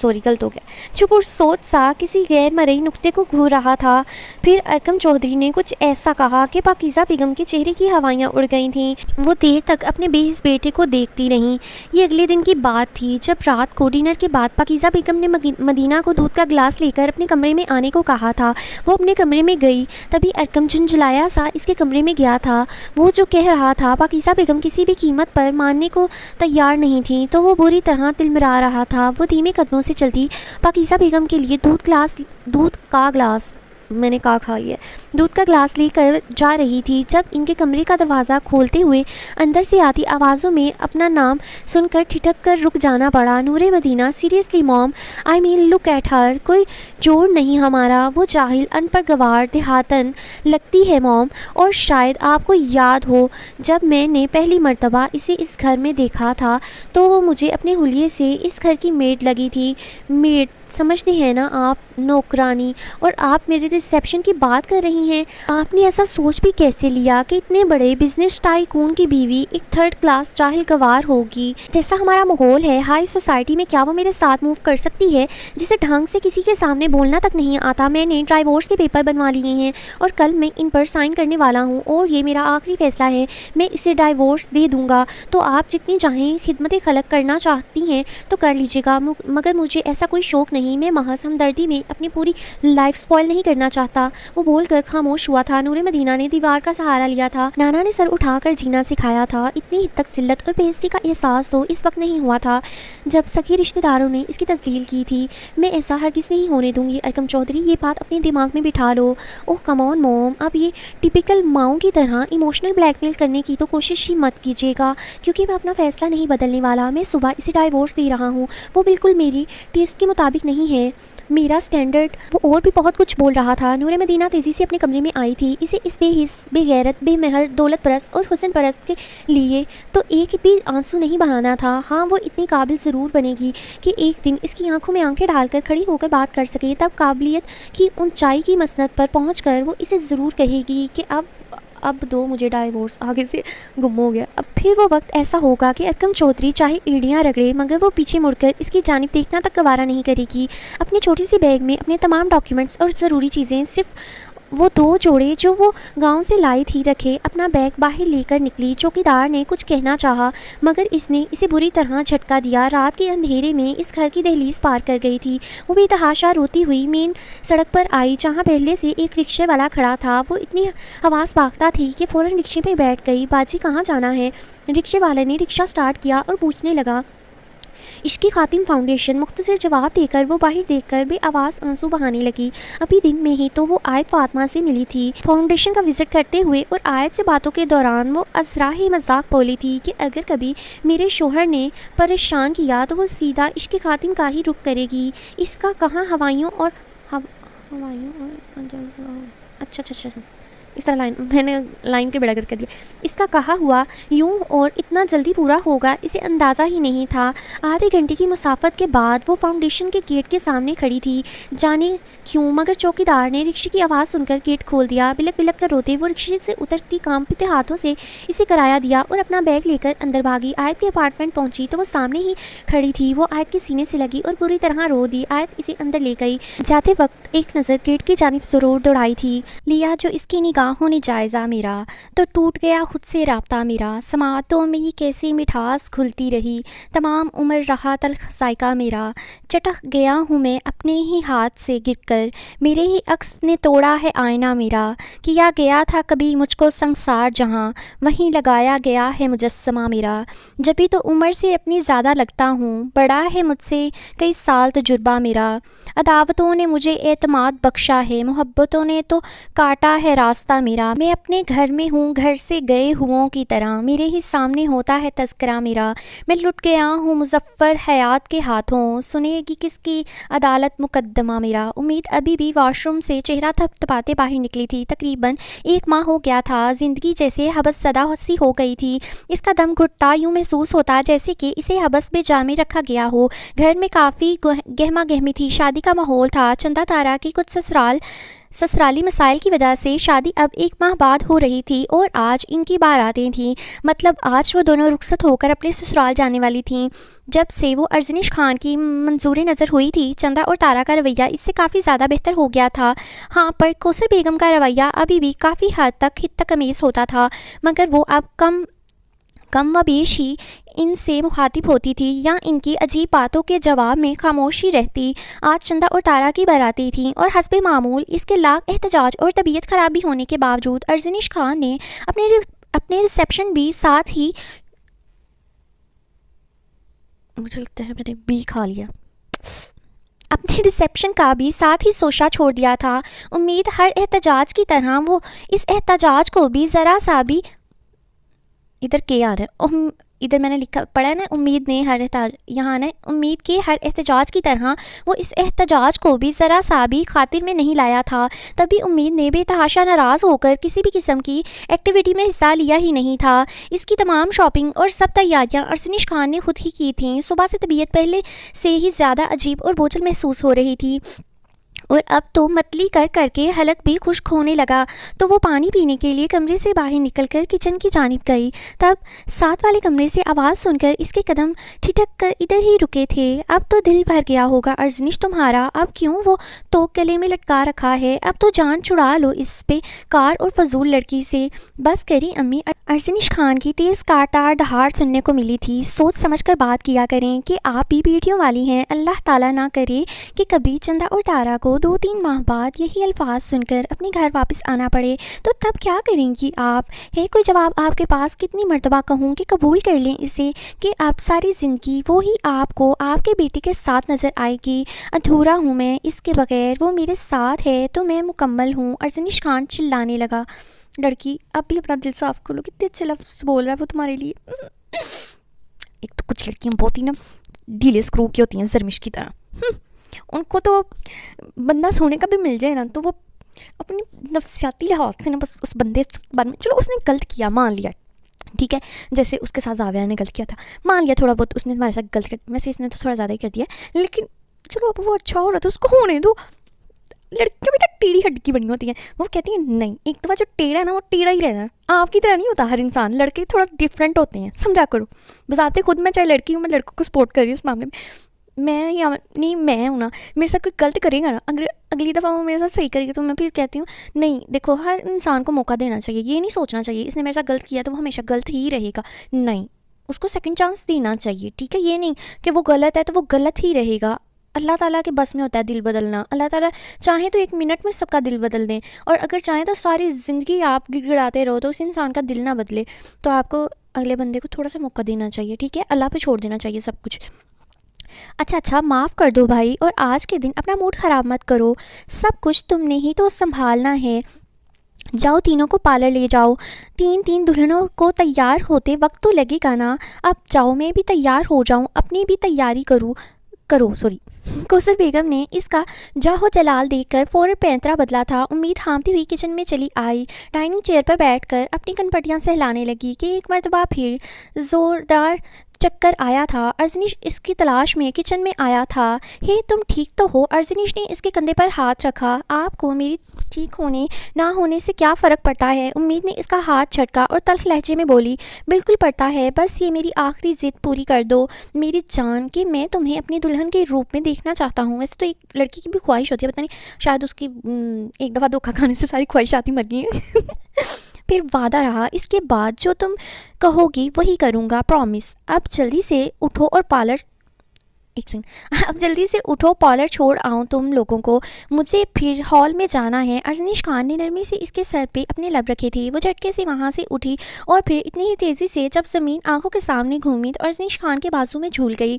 سا کسی غیر مرئی نقطے کو گھور رہا تھا۔ پھر ارقم چودھری نے کچھ ایسا کہا کہ پاکیزہ بیگم کے چہرے کی ہوائیاں اڑ گئی تھیں۔ وہ دیر تک اپنے بے حس بیٹے کو دیکھتی رہیں۔ یہ اگلے دن کی بات تھی جب رات کو ڈنر کے بعد پاکیزہ بیگم نے مدینہ کو دودھ کا گلاس لے کر اپنے کمرے میں آنے کو کہا تھا۔ وہ اپنے کمرے میں گئی، تبھی ارقم جھنجھلایا سا اس کے کمرے میں گیا تھا۔ وہ جو کہہ رہا تھا پاکیزہ بیگم کسی بھی قیمت پر ماننے کو تیار نہیں تھی، تو وہ بری طرح تلمرا رہا تھا۔ وہ دھیمے قدموں سے چلتی پاکیزہ بیگم کے لیے دودھ کا گلاس میں نے کھا لیا۔ دودھ کا گلاس لے کر جا رہی تھی جب ان کے کمرے کا دروازہ کھولتے ہوئے اندر سے آتی آوازوں میں اپنا نام سن کر ٹھٹک کر رک جانا پڑا۔ نور مدینہ seriously mom, I main look at her, کوئی جوڑ نہیں ہمارا، وہ جاہل ان پڑھ گوار دیہاتن لگتی ہے موم، اور شاید آپ کو یاد ہو جب میں نے پہلی مرتبہ اسے اس گھر میں دیکھا تھا تو وہ مجھے اپنے حلیے سے اس گھر کی میڈ لگی تھی۔ میڈ سمجھتے ہیں نا آپ، نوکرانی، اور آپ میرے ریسیپشن کی بات کر رہی ہیں۔ آپ نے ایسا سوچ بھی کیسے لیا کہ اتنے بڑے بزنس ٹائکون کی بیوی ایک تھرڈ کلاس جاہل گوار ہوگی؟ جیسا ہمارا ماحول ہے ہائی سوسائٹی میں، کیا وہ میرے ساتھ موو کر سکتی ہے جسے ڈھنگ سے کسی کے سامنے بولنا تک نہیں آتا؟ میں نے ڈائیورس کے پیپر بنوا لیے ہیں اور کل میں ان پر سائن کرنے والا ہوں، اور یہ میرا آخری فیصلہ ہے، میں اسے ڈائیورس دے دوں گا۔ تو آپ جتنی چاہیں خدمت خلق کرنا چاہتی ہیں تو کر لیجیے گا، مگر مجھے ایسا کوئی شوق نہیں، میں محض ہمدردی میں اپنی پوری لائف سپوائل نہیں کرنا چاہتا۔ وہ بول کر خاموش ہوا تھا۔ نور مدینہ نے دیوار کا سہارا لیا تھا۔ نانا نے سر اٹھا کر جینا سکھایا تھا۔ اتنی حد تک ذلت اور بےعزتی کا احساس تو اس وقت نہیں ہوا تھا جب سکی رشتہ داروں نے اس کی تذلیل کی تھی۔ میں ایسا ہرگز نہیں ہونے دوں گی ارکم چودھری، یہ بات اپنے دماغ میں بٹھا لو۔ اوہ کم آن موم، اب یہ ٹپیکل ماؤں کی طرح ایموشنل بلیک میل کرنے کی تو کوشش ہی مت کیجیے گا، کیونکہ میں اپنا فیصلہ نہیں بدلنے والا۔ میں صبح اسے ڈائیورس دے رہا ہوں، وہ بالکل میری ٹیسٹ کے مطابق نہیں ہے، میرا سٹینڈرڈ۔ وہ اور بھی بہت کچھ بول رہا تھا۔ نور مدینہ تیزی سے اپنے کمرے میں آئی تھی۔ اسے اس بے حس، بے غیرت، بے مہر، دولت پرست اور حسن پرست کے لیے تو ایک بھی آنسو نہیں بہانا تھا۔ ہاں وہ اتنی قابل ضرور بنے گی کہ ایک دن اس کی آنکھوں میں آنکھیں ڈال کر کھڑی ہو کر بات کر سکے، تب قابلیت کی اونچائی کی مسند پر پہنچ کر وہ اسے ضرور کہے گی کہ اب دو مجھے ڈائیورس، آگے سے گم ہو گیا۔ اب پھر وہ وقت ایسا ہوگا کہ ارکم چودھری چاہے ایڑیاں رگڑے مگر وہ پیچھے مڑ کر اس کی جانب دیکھنا تک گوارا نہیں کرے گی۔ اپنی چھوٹی سی بیگ میں اپنے تمام ڈاکیومنٹس اور ضروری چیزیں، صرف وہ 2 جوڑے جو وہ گاؤں سے لائی تھی رکھے، اپنا بیگ باہر لے کر نکلی۔ چوکیدار نے کچھ کہنا چاہا مگر اس نے اسے بری طرح جھٹکا دیا۔ رات کے اندھیرے میں اس گھر کی دہلیز پار کر گئی تھی۔ وہ بے تحاشا روتی ہوئی مین سڑک پر آئی جہاں پہلے سے ایک رکشے والا کھڑا تھا۔ وہ اتنی حواس باختہ تھی کہ فوراً رکشے میں بیٹھ گئی۔ باجی کہاں جانا ہے؟ رکشے والے نے رکشہ سٹارٹ کیا اور پوچھنے لگا۔ عشقی خاتم فاؤنڈیشن۔ مختصر جواب دے کر وہ باہر دیکھ کر بے آواز آنسو بہانے لگی۔ ابھی دن میں ہی تو وہ آیت فاطمہ سے ملی تھی۔ فاؤنڈیشن کا وزٹ کرتے ہوئے اور آیت سے باتوں کے دوران وہ ازراہ مذاق بولی تھی کہ اگر کبھی میرے شوہر نے پریشان کیا تو وہ سیدھا عشق خاتم کا ہی رخ کرے گی۔ اس کا کہاں ہوائیوں اور اچھا اس طرح میں نے لائن کے بڑا کر دیا۔ اس کا کہا ہوا یوں اور اتنا جلدی پورا ہوگا اسے اندازہ ہی نہیں تھا۔ آدھے گھنٹے کی مسافت کے بعد وہ فاؤنڈیشن کے گیٹ کے سامنے کھڑی تھی۔ جانے کیوں مگر چوکیدار نے رکشے کی آواز سن کر گیٹ کھول دیا۔ بلک بلک کر روتے وہ رکشے سے اترتی کانپتے ہاتھوں سے اسے کرایہ دیا اور اپنا بیگ لے کر اندر بھاگی۔ آیت کے اپارٹمنٹ پہنچی تو وہ سامنے ہی کھڑی تھی۔ وہ آیت کے سینے سے لگی اور بری طرح رو دی۔ آیت اسے اندر لے گئی۔ جاتے وقت ایک نظر گیٹ کی جانب ضرور دوڑائی تھی۔ لیا جو اس کی نگاہوں نے جائزہ میرا تو ٹوٹ گیا خود سے رابطہ میرا۔ سماعتوں میں یہ کیسی مٹھاس گھلتی رہی، تمام عمر رہا تلخ ذائقہ میرا۔ چٹک گیا ہوں میں اپنے ہی ہاتھ سے گر کر، میرے ہی عکس نے توڑا ہے آئینہ میرا۔ کیا گیا تھا کبھی مجھ کو سنسار جہاں، وہیں لگایا گیا ہے مجسمہ میرا۔ جبھی تو عمر سے اپنی زیادہ لگتا ہوں، بڑا ہے مجھ سے کئی سال تجربہ میرا۔ عداوتوں نے مجھے اعتماد بخشا ہے، محبتوں نے تو کاٹا ہے راستہ میرا۔ میں اپنے گھر میں ہوں گھر سے گئے ہوں کی طرح، میرے ہی سامنے ہوتا ہے تذکرہ میرا۔ میں لٹ گیا ہوں مظفر حیات کے ہاتھوں، سنے گی کس کی عدالت مقدمہ میرا۔ امید ابھی بھی واش روم سے چہرہ تھپتھپاتے باہر نکلی تھی۔ تقریباً 1 ماہ ہو گیا تھا۔ زندگی جیسے حبس زدہ سی ہو گئی تھی۔ اس کا دم گھٹتا، یوں محسوس ہوتا جیسے کہ اسے حبس میں جا میں رکھا گیا ہو۔ گھر میں کافی گہما گہمی تھی، شادی کا ماحول تھا۔ چندہ تارا کی کچھ سسرالی مسائل کی وجہ سے شادی اب 1 ماہ بعد ہو رہی تھی اور آج ان کی باراتیں تھیں، مطلب آج وہ دونوں رخصت ہو کر اپنے سسرال جانے والی تھیں۔ جب سے وہ ارزنش خان کی منظور نظر ہوئی تھی، چندہ اور تارا کا رویہ اس سے کافی زیادہ بہتر ہو گیا تھا۔ ہاں پر کوثر بیگم کا رویہ ابھی بھی کافی حد تک خطہ ہوتا تھا، مگر وہ اب کم و بیش ہی ان سے مخاطب ہوتی تھی یا ان کی عجیب باتوں کے جواب میں خاموش ہی رہتی۔ آج چندہ اور تارا کی باراتیں تھیں اور حسب معمول اس کے لاکھ احتجاج اور طبیعت خرابی ہونے کے باوجود ارزنش خان نے اپنے ریسیپشن بھی ساتھ ہی، مجھے لگتا ہے میں نے بی کھا لیا، اپنے ریسیپشن کا بھی ساتھ ہی سوچا چھوڑ دیا تھا۔ امید ہر احتجاج کی طرح وہ اس احتجاج کو بھی ذرا سا بھی ادھر کے آ رہا ہے، ادھر میں نے لکھا پڑھا ہے نا، امید نے ہر یہاں نا امید کے ہر احتجاج کی طرح وہ اس احتجاج کو بھی ذرا سا بھی خاطر میں نہیں لایا تھا۔ تبھی امید نے بے تحاشا ناراض ہو کر کسی بھی قسم کی ایکٹیویٹی میں حصہ لیا ہی نہیں تھا۔ اس کی تمام شاپنگ اور سب تیاریاں ارسنش خان نے خود ہی کی تھیں۔ صبح سے طبیعت پہلے سے ہی زیادہ عجیب اور بوجھل محسوس ہو رہی تھی، اور اب تو متلی کر کر کے حلق بھی خشک ہونے لگا، تو وہ پانی پینے کے لیے کمرے سے باہر نکل کر کچن کی جانب گئی۔ تب ساتھ والے کمرے سے آواز سن کر اس کے قدم ٹھٹک کر ادھر ہی رکے تھے۔ اب تو دل بھر گیا ہوگا ارزنش تمہارا، اب کیوں وہ تو گلے میں لٹکا رکھا ہے، اب تو جان چھڑا لو اس پہ کار اور فضول لڑکی سے۔ بس کری امی، ارزنش خان کی تیز کارتار دہاڑ سننے کو ملی تھی۔ سوچ سمجھ کر بات کیا کریں کہ آپ بھی بیٹیوں والی ہیں، اللہ تعالیٰ نہ کرے کہ کبھی چندہ اور تارا کو 2-3 ماہ بعد یہی الفاظ سن کر اپنے گھر واپس آنا پڑے تو تب کیا کریں گی آپ؟ ہے کوئی جواب آپ کے پاس؟ کتنی مرتبہ کہوں کہ قبول کر لیں اسے، کہ اب ساری زندگی وہی آپ کو آپ کے بیٹے کے ساتھ نظر آئے گی۔ ادھورا ہوں میں اس کے بغیر، وہ میرے ساتھ ہے تو میں مکمل ہوں۔ ارزنش خان چلانے لگا، لڑکی اب بھی اپنا دل صاف کر لو، کتنے اچھے لفظ بول رہا ہے وہ تمہارے لیے۔ ایک تو کچھ لڑکیاں بہت ہی نا ڈھیلے اسکرو کی ہوتی ہیں، زرمش کی طرح، ان کو تو بندہ سونے کا بھی مل جائے نا تو وہ اپنی نفسیاتی لحاظ سے نا بس اس بندے بارے میں، چلو اس نے غلط کیا مان لیا، ٹھیک ہے، جیسے اس کے ساتھ زاویہ نے غلط کیا تھا، مان لیا تھوڑا بہت اس نے ہمارے ساتھ غلط کیا، ویسے اس نے تو تھوڑا زیادہ ہی کر دیا، لیکن چلو اب وہ اچھا ہو رہا تھا، اس کو ہونے دو۔ لڑکیاں بیٹا ٹیڑھی ہڈی کی بنی ہوتی ہیں، وہ کہتی ہیں نہیں، ایک دفعہ جو ٹیڑھا ہے نا وہ ٹیڑھا ہی رہنا ہے، آپ کی طرح نہیں ہوتا ہر انسان، لڑکے تھوڑا ڈفرینٹ ہوتے ہیں، سمجھا کرو۔ بذات خود میں چاہے لڑکی ہوں، میں لڑکوں کو سپورٹ کر رہی ہوں اس معاملے میں یا نہیں، میں ہوں نا، میرے ساتھ کوئی غلط کرے گا نا، اگلی دفعہ وہ میرے ساتھ صحیح کرے گی تو میں پھر کہتی ہوں نہیں دیکھو، ہر انسان کو موقع دینا چاہیے، یہ نہیں سوچنا چاہیے اس نے میرے ساتھ غلط کیا تو وہ ہمیشہ غلط ہی رہے گا، نہیں، اس کو سیکنڈ چانس دینا چاہیے، ٹھیک ہے، یہ نہیں کہ وہ غلط ہے تو وہ غلط ہی رہے گا۔ اللہ تعالیٰ کے بس میں ہوتا ہے دل بدلنا، اللہ تعالیٰ چاہیں تو 1 منٹ میں سب کا دل بدل دیں، اور اگر چاہیں تو ساری زندگی آپ گڑگڑاتے رہو تو اس انسان کا دل نہ بدلے، تو آپ کو اگلے بندے کو تھوڑا سا موقع دینا چاہیے، ٹھیک ہے، اللہ پہ چھوڑ دینا چاہیے سب کچھ۔ اچھا معاف کر دو بھائی، اور آج کے دن اپنا موڈ خراب مت کرو، سب کچھ تم نے ہی تو سنبھالنا ہے، جاؤ تینوں کو پارلر لے جاؤ، 3 دلہنوں کو تیار ہوتے وقت تو لگے گا نا، اب جاؤ میں بھی تیار ہو جاؤں، اپنی بھی تیاری کرو کوثر بیگم نے اس کا جاہو جلال دیکھ کر فوراً پینترا بدلا تھا۔ امید ہامتی ہوئی کچن میں چلی آئی، ڈائننگ چیئر پر بیٹھ کر اپنی کنپٹیاں سہلانے لگی کہ ایک مرتبہ پھر زوردار چکر آیا تھا۔ ارزنش اس کی تلاش میں کچن میں آیا تھا۔ ہے تم ٹھیک تو ہو؟ ارزنش نے اس کے کندھے پر ہاتھ رکھا۔ آپ کو میری ٹھیک ہونے نہ ہونے سے کیا فرق پڑتا ہے؟ امید نے اس کا ہاتھ جھٹکا اور تلخ لہجے میں بولی، بالکل پڑتا ہے، بس یہ میری آخری ضد پوری کر دو میری جان، کہ میں تمہیں اپنی دلہن کے روپ میں دیکھنا چاہتا ہوں۔ ویسے تو ایک لڑکی کی بھی خواہش ہوتی ہے، پتہ نہیں شاید اس کی ایک دفعہ دھوکہ کھانے سے ساری خواہشات ہی مر گئی ہیں۔ پھر وعدہ رہا، اس کے بعد جو تم کہو گی وہی کروں گا، پرومس۔ اب جلدی سے اٹھو اور پارلر چھوڑ آؤں تم لوگوں کو، مجھے پھر ہال میں جانا ہے۔ ارزنش خان نے نرمی سے اس کے سر پہ اپنے لب رکھے تھے، وہ جھٹکے سے وہاں سے اٹھی اور پھر اتنی ہی تیزی سے جب زمین آنکھوں کے سامنے گھومی تو ارزنش خان کے بازو میں جھول گئی۔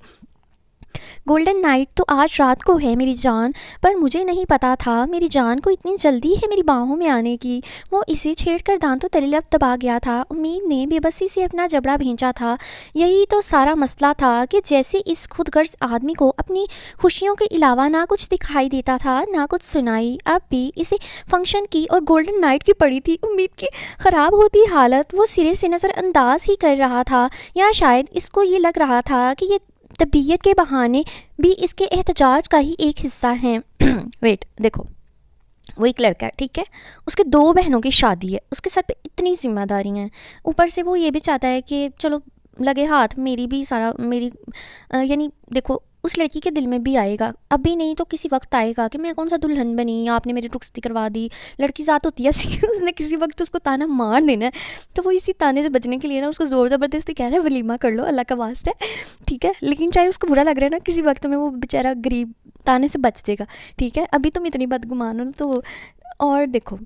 گولڈن نائٹ تو آج رات کو ہے میری جان، پر مجھے نہیں پتا تھا میری جان کو اتنی جلدی ہے میری باہوں میں آنے کی۔ وہ اسے چھیڑ کر دانتوں تلے لب دبا گیا تھا۔ امید نے بے بسی سے اپنا جبڑا بھینچا تھا۔ یہی تو سارا مسئلہ تھا کہ جیسے اس خود غرض آدمی کو اپنی خوشیوں کے علاوہ نہ کچھ دکھائی دیتا تھا نہ کچھ سنائی۔ اب بھی اسے فنکشن کی اور گولڈن نائٹ کی پڑی تھی۔ امید کی خراب ہوتی حالت وہ سرے سے نظر انداز ہی کر رہا تھا، یا شاید اس کو یہ لگ رہا تھا کہ یہ طبیعت کے بہانے بھی اس کے احتجاج کا ہی ایک حصہ ہیں۔ ویٹ دیکھو، وہ ایک لڑکا ہے، ٹھیک ہے، اس کے 2 بہنوں کی شادی ہے، اس کے سر پہ اتنی ذمہ داری ہیں، اوپر سے وہ یہ بھی چاہتا ہے کہ چلو لگے ہاتھ میری بھی سارا یعنی دیکھو اس لڑکی کے دل میں بھی آئے گا، ابھی نہیں تو کسی وقت آئے گا کہ میں کون سا دلہن بنی، آپ نے میری رخصتی کروا دی۔ لڑکی ذات ہوتی ہے اس نے کسی وقت اس کو تانا مار دینا ہے، تو وہ اسی تانے سے بچنے کے لیے نا اس کو زور زبردستی کہہ رہا ہے ولیمہ کر لو اللہ کا واسطہ ہے، ٹھیک ہے، لیکن چاہے اس کو برا لگ رہا ہے نا، کسی وقت میں وہ بیچارہ غریب تانے سے بچ جائے گا، ٹھیک ہے، ابھی تم اتنی بدگمان ہو تو۔ اور دیکھو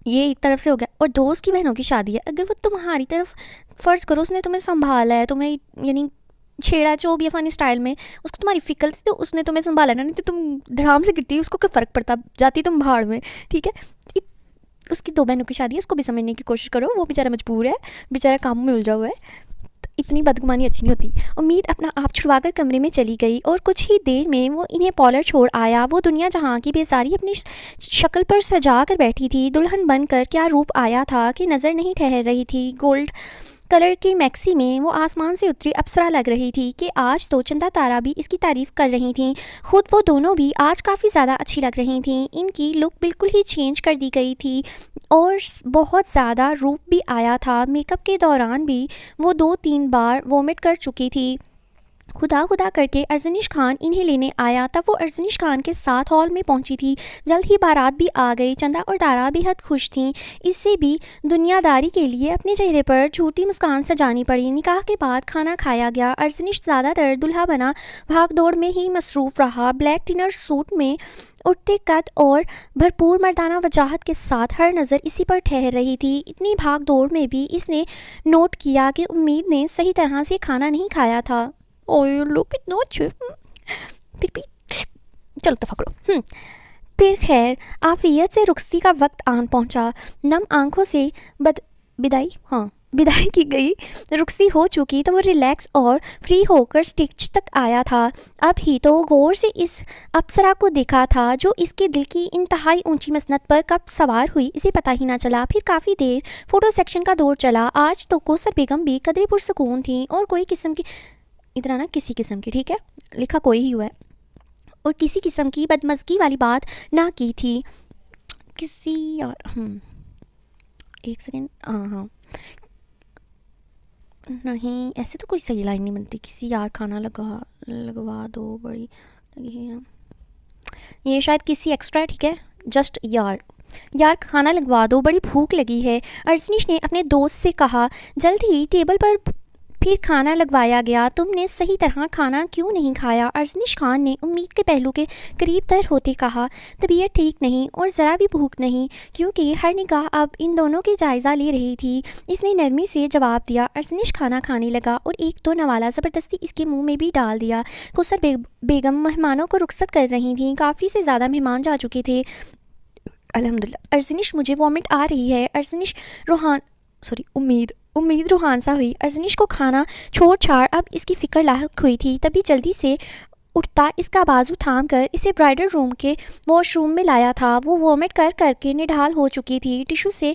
یہ ایک طرف سے ہو گیا، اور دوست کی بہنوں کی شادی ہے، اگر وہ تمہاری طرف فرض کرو اس نے تمہیں سنبھالا ہے، تمہیں یعنی چھیڑا جو بھی فنی اسٹائل میں، اس کو تمہاری فکر تھی تو اس نے تمہیں سنبھالا نا، نہیں تو تم دھڑام سے گرتی، اس کو کیا فرق پڑتا، جاتی تم بھاڑ میں. ٹھیک ہے، اس کی 2 بہنوں کی شادی ہے، اس کو بھی سمجھنے کی کوشش کرو، وہ بیچارہ مجبور ہے، بیچارہ کام میں الجھا ہوا ہے. اتنی بدگمانی اچھی نہیں ہوتی. امید اپنا آپ چھڑوا کر کمرے میں چلی گئی اور کچھ ہی دیر میں وہ انہیں پارلر چھوڑ آیا. وہ دنیا جہاں کی بیزاری اپنی شکل پر سجا کر بیٹھی تھی. دلہن بن کر کیا روپ آیا تھا کہ نظر نہیں ٹھہر رہی تھی. گولڈ کلر کی میکسی میں وہ آسمان سے اتری اپسرا لگ رہی تھی کہ آج تو چندہ تارا بھی اس کی تعریف کر رہی تھیں. خود وہ دونوں بھی آج کافی زیادہ اچھی لگ رہی تھیں. ان کی لک بالکل ہی چینج کر دی گئی تھی اور بہت زیادہ روپ بھی آیا تھا. میک اپ کے دوران بھی وہ 2-3 بار وومٹ کر چکی تھی. خدا خدا کر کے ارزنش خان انہیں لینے آیا. تب وہ ارزنش خان کے ساتھ ہال میں پہنچی تھی. جلد ہی بارات بھی آ گئی. چندہ اور تارا بے حد خوش تھیں. اس سے بھی دنیا داری کے لیے اپنے چہرے پر جھوٹی مسکان سجانی پڑی. نکاح کے بعد کھانا کھایا گیا. ارزنش زیادہ تر دلہا بنا بھاگ دوڑ میں ہی مصروف رہا. بلیک ڈنر سوٹ میں اٹھتے قد اور بھرپور مردانہ وجاہت کے ساتھ ہر نظر اسی پر ٹھہر رہی تھی. اتنی بھاگ دوڑ میں بھی اس نے نوٹ کیا کہ امید نے صحیح طرح سے کھانا نہیں کھایا تھا. اوہ لوگ کتنا اچھے، پھر بھی چلو تفکرو. پھر خیر عافیت سے رخصتی کا وقت آن پہنچا. نم آنکھوں سے بدائی کی گئی. رخصتی ہو چکی تو وہ ریلیکس اور فری ہو کر سٹیج تک آیا تھا. اب ہی تو غور سے اس اپسرا کو دیکھا تھا جو اس کے دل کی انتہائی اونچی مسند پر کب سوار ہوئی اسے پتہ ہی نہ چلا. پھر کافی دیر فوٹو سیکشن کا دور چلا. آج تو کوثر بیگم بھی قدرے پرسکون تھیں اور کوئی قسم کی ادھر آنا کسی قسم کی، ٹھیک ہے لکھا کوئی ہی ہوا ہے، اور کسی قسم کی بدمزگی والی بات نہ کی تھی. کسی یار ایک سیکنڈ، ہاں نہیں ایسے تو کوئی صحیح لائن نہیں بنتی. کسی یار کھانا لگوا دو بڑی، یہ شاید کسی ایکسٹرا، ٹھیک ہے جسٹ یار کھانا لگوا دو، بڑی بھوک لگی ہے. ارزنش نے اپنے دوست سے کہا. جلد ہی ٹیبل پر پھر کھانا لگوایا گیا. تم نے صحیح طرح کھانا کیوں نہیں کھایا؟ ارزنش خان نے امید کے پہلو کے قریب تر ہوتے کہا. طبیعت ٹھیک نہیں اور ذرا بھی بھوک نہیں، کیونکہ ہر نگاہ اب ان دونوں کی جائزہ لے رہی تھی. اس نے نرمی سے جواب دیا. ارزنش کھانا کھانے لگا اور ایک دو نوالا زبردستی اس کے منہ میں بھی ڈال دیا. کوثر بیگم مہمانوں کو رخصت کر رہی تھیں. کافی سے زیادہ مہمان جا چکے تھے. الحمدللہ. ارزنش مجھے وامٹ آ رہی ہے. امید روحان سا ہوئی. ارزنش کو کھانا چھوڑ چھاڑ اب اس کی فکر لاحق ہوئی تھی. تبھی جلدی سے اٹھتا اس کا بازو تھام کر اسے برائڈل روم کے واش روم میں لایا تھا. وہ وامٹ کر کے نڈھال ہو چکی تھی. ٹشو سے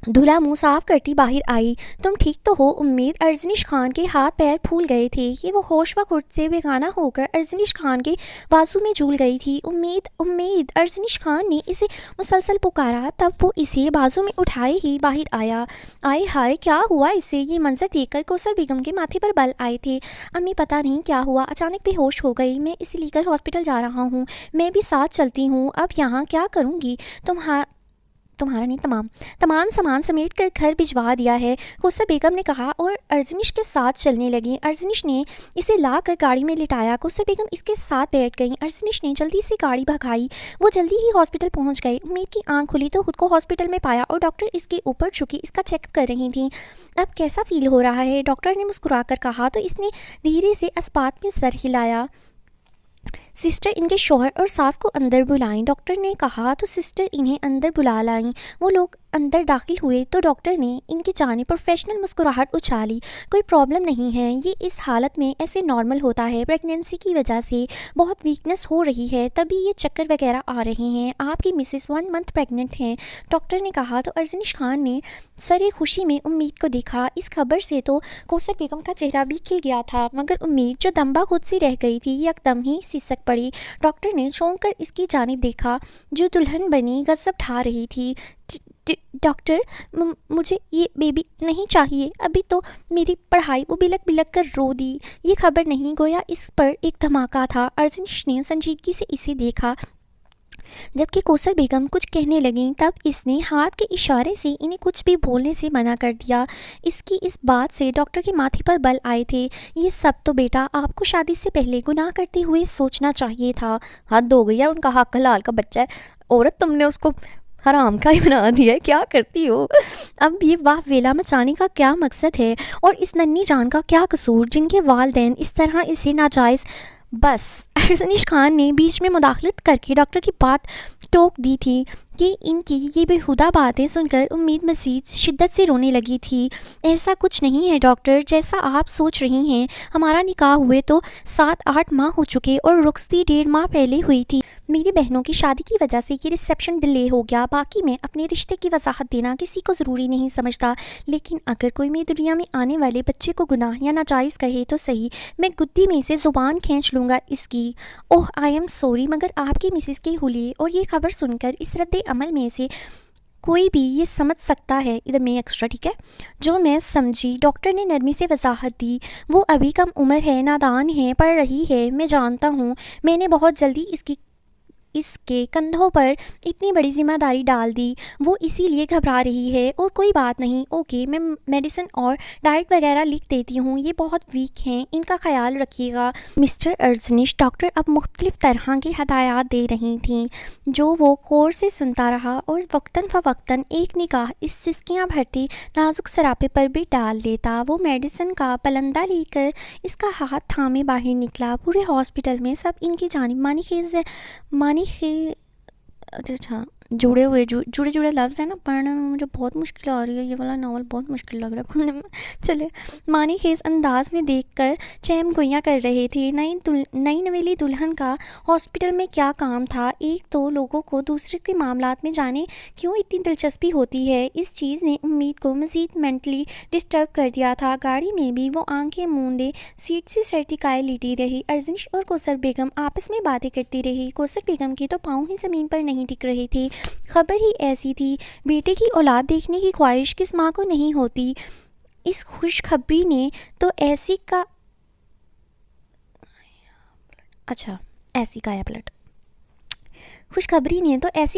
دھلا منہ صاف کرتی باہر آئی. تم ٹھیک تو ہو امید؟ ارزنش خان کے ہاتھ پیر پھول گئے تھے کہ وہ ہوش و خرد سے بیگانہ ہو کر ارزنش خان کے بازو میں جھول گئی تھی. امید ارزنش خان نے اسے مسلسل پکارا. تب وہ اسے بازو میں اٹھائے ہی باہر آیا. آئے ہائے کیا ہوا اسے؟ یہ منظر دیکھ کر کوثر بیگم کے ماتھے پر بل آئے تھے. امی پتہ نہیں کیا ہوا، اچانک بے ہوش ہو گئی. میں اسے لے کر ہاسپٹل جا رہا ہوں. میں بھی ساتھ چلتی ہوں. اب یہاں کیا کروں گی؟ تمہارا نہیں، تمام سامان سمیٹ کر گھر بھجوا دیا ہے، کوثر بیگم نے کہا اور ارزنش کے ساتھ چلنے لگی. ارزنش نے اسے لا کر گاڑی میں لٹایا. کوثر بیگم اس کے ساتھ بیٹھ گئیں. ارزنش نے جلدی سے گاڑی بھگائی. وہ جلدی ہی ہاسپٹل پہنچ گئے. امید کی آنکھ کھلی تو خود کو ہاسپٹل میں پایا اور ڈاکٹر اس کے اوپر جھکی اس کا چیک اپ کر رہی تھیں. اب کیسا فیل ہو رہا ہے؟ ڈاکٹر نے مسکرا کر کہا تو اس نے دھیرے سے اسپات میں سر ہلایا. سسٹر ان کے شوہر اور ساس کو اندر بلائیں، ڈاکٹر نے کہا تو سسٹر انہیں اندر بلا لائیں. وہ لوگ اندر داخل ہوئے تو ڈاکٹر نے ان کی جانب پروفیشنل مسکراہٹ اچھالی. کوئی پرابلم نہیں ہے، یہ اس حالت میں ایسے نارمل ہوتا ہے. پریگنینسی کی وجہ سے بہت ویکنس ہو رہی ہے، تبھی یہ چکر وغیرہ آ رہے ہیں. آپ کی مسز 1 منتھ پریگننٹ ہیں، ڈاکٹر نے کہا تو ارزنش خان نے سرے خوشی میں امید کو دیکھا. اس خبر سے تو کوثر بیگم کا چہرہ بھی کھل گیا تھا، مگر امید جو دمبا خود سی رہ گئی تھی یکدم ہی سسک پڑی. ڈاکٹر نے چونک کر اس کی جانب دیکھا جو دلہن بنی غصب ڈھا رہی تھی. ڈاکٹر مجھے یہ بیبی نہیں چاہیے، ابھی تو میری پڑھائی. وہ بلک بلک کر رو دی. یہ خبر نہیں گویا اس پر ایک دھماکہ تھا. ارزنش نے سنجیدگی سے اسے دیکھا. جبکہ کوثر بیگم کچھ کہنے لگیں تب اس نے ہاتھ کے اشارے سے انہیں کچھ بھی بولنے سے منع کر دیا. اس کی اس بات سے ڈاکٹر کے ماتھے پر بل آئے تھے. یہ سب تو بیٹا آپ کو شادی سے پہلے گناہ کرتے ہوئے سوچنا چاہیے تھا. حد ہو گئی ہے، ان کا حق حلال کا بچہ ہے. عورت تم نے اس کو حرام کا ہی بنا دیا ہے، کیا کرتی ہو؟ اب یہ واہ ویلا مچانے کا کیا مقصد ہے، اور اس ننھی جان کا کیا قصور جن کے والدین اس طرح اسے ناجائز؟ بس ارسنش خان نے بیچ میں مداخلت کر کے ڈاکٹر کی بات ٹوک دی تھی کہ ان کی یہ بےہودہ باتیں سن کر امید مزید شدت سے رونے لگی تھی۔ ایسا کچھ نہیں ہے ڈاکٹر جیسا آپ سوچ رہی ہیں، ہمارا نکاح ہوئے تو 7-8 ماہ ہو چکے اور رخصتی 1.5 ماہ پہلے ہوئی تھی۔ میری بہنوں کی شادی کی وجہ سے یہ ریسیپشن ڈیلے ہو گیا، باقی میں اپنے رشتے کی وضاحت دینا کسی کو ضروری نہیں سمجھتا، لیکن اگر کوئی میری دنیا میں آنے والے بچے کو گناہ یا ناجائز کہے تو صحیح، میں گدی میں سے زبان کھینچ لوں گا اس کی۔ اوہ آئی ایم سوری، مگر آپ کی مسز کے حلیے اور یہ خبر سن کر اس رد عمل میں سے کوئی بھی یہ سمجھ سکتا ہے، ادھر میں ایکسٹرا ٹھیک ہے، جو میں سمجھی۔ ڈاکٹر نے نرمی سے وضاحت دی، وہ ابھی کم عمر ہے، نادان ہے، پڑھ رہی ہے، میں جانتا ہوں، میں نے بہت جلدی اس کے کندھوں پر اتنی بڑی ذمہ داری ڈال دی، وہ اسی لیے گھبرا رہی ہے، اور کوئی بات نہیں، اوکے، میں میڈیسن اور ڈائٹ وغیرہ لکھ دیتی ہوں، یہ بہت ویک ہیں، ان کا خیال رکھیے گا مسٹر ارزنش۔ ڈاکٹر اب مختلف طرح کی ہدایات دے رہی تھیں جو وہ غور سے سنتا رہا، اور وقتاً فوقتاً ایک نگاہ اس سسکیاں بھرتے نازک سراپے پر بھی ڈال دیتا۔ وہ میڈیسن کا پلندہ لے کر اس کا ہاتھ تھامے باہر نکلا۔ پورے ہاسپٹل میں سب ان کی جانب اچھا جڑے لفظ ہیں نا، پڑھنے میں مجھے بہت مشکل آ رہی ہے، یہ والا ناول بہت مشکل لگ رہا ہے پڑھنے میں۔ چلے معنی خیز انداز میں دیکھ کر چیم گوئیاں کر رہے تھے۔ نئی نویلی دلہن کا ہاسپٹل میں کیا کام تھا؟ ایک تو لوگوں کو دوسرے کے معاملات میں جانے کیوں اتنی دلچسپی ہوتی ہے، اس چیز نے امید کو مزید مینٹلی ڈسٹرب کر دیا تھا۔ گاڑی میں بھی وہ آنکھیں موندے سیٹ سے سر ٹکائے لیٹی رہی۔ ارزنش اور کوثر بیگم آپس میں باتیں کرتی رہی۔ کوثر بیگم کے تو پاؤں ہی زمین پر نہیں ٹک رہے تھے، خبر ہی ایسی تھی، بیٹے کی اولاد دیکھنے کی خواہش کس ماں کو نہیں ہوتی۔ اس خوشخبری نے تو ایسی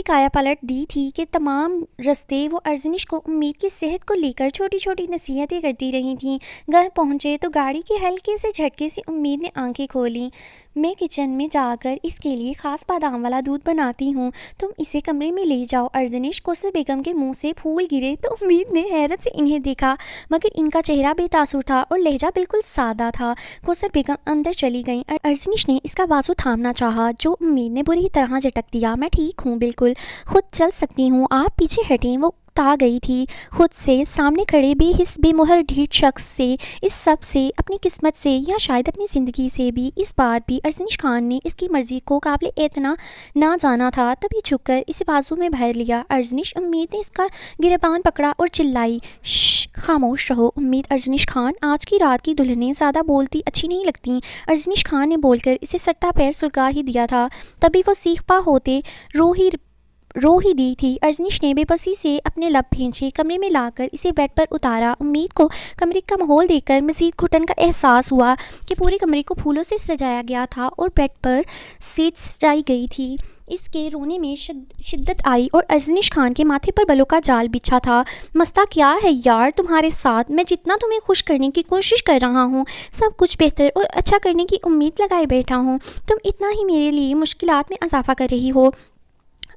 کایا پلٹ دی تھی کہ تمام رستے وہ ارزنش کو امید کی صحت کو لے کر چھوٹی چھوٹی نصیحتیں کرتی رہی تھیں۔ گھر پہنچے تو گاڑی کے ہلکے سے جھٹکے سے امید نے آنکھیں کھولیں۔ میں کچن میں جا کر اس کے لیے خاص بادام والا دودھ بناتی ہوں، تم اسے کمرے میں لے جاؤ۔ ارزنش کوثر بیگم کے منہ سے پھول گرے تو امید نے حیرت سے انہیں دیکھا، مگر ان کا چہرہ بے تاثر تھا اور لہجہ بالکل سادہ تھا۔ کوثر بیگم اندر چلی گئیں۔ ارزنش نے اس کا بازو تھامنا چاہا جو امید نے بری طرح جھٹک دیا۔ میں ٹھیک ہوں، بالکل خود چل سکتی ہوں، آپ پیچھے ہٹیں۔ وہ تا گئی تھی خود سے سامنے کھڑے بے حس بے مہر ڈھیٹ شخص سے۔ اس سب سے، اپنی قسمت سے، یا شاید اپنی زندگی سے بھی، اس بار بھی ارزنش خان نے اس کی مرضی کو قابل اعتنا نہ جانا تھا، تبھی جھک کر اسے بازو میں بھر لیا۔ ارزنش، امید نے اس کا گریبان پکڑا اور چلائی، شش، خاموش رہو امید۔ ارزنش خان، آج کی رات کی دلہنیں زیادہ بولتی اچھی نہیں لگتیں، ارزنش خان نے بول کر اسے سٹا پیر سلگا ہی دیا تھا، تبھی وہ سیخ پا ہوتے رو ہی دی تھی۔ ارزنش نے بے بسی سے اپنے لب بھینچے، کمرے میں لا کر اسے بیڈ پر اتارا۔ امید کو کمرے کا ماحول دیکھ کر مزید گھٹن کا احساس ہوا کہ پورے کمرے کو پھولوں سے سجایا گیا تھا اور بیڈ پر سیج سجائی گئی تھی۔ اس کے رونے میں شدت آئی اور ارزنش خان کے ماتھے پر بلوں کا جال بچھا تھا۔ مسئلہ کیا ہے یار تمہارے ساتھ؟ میں جتنا تمہیں خوش کرنے کی کوشش کر رہا ہوں، سب کچھ بہتر اور اچھا کرنے کی امید لگائے بیٹھا ہوں، تم اتنا ہی میرے لیے مشکلات میں اضافہ کر رہی ہو۔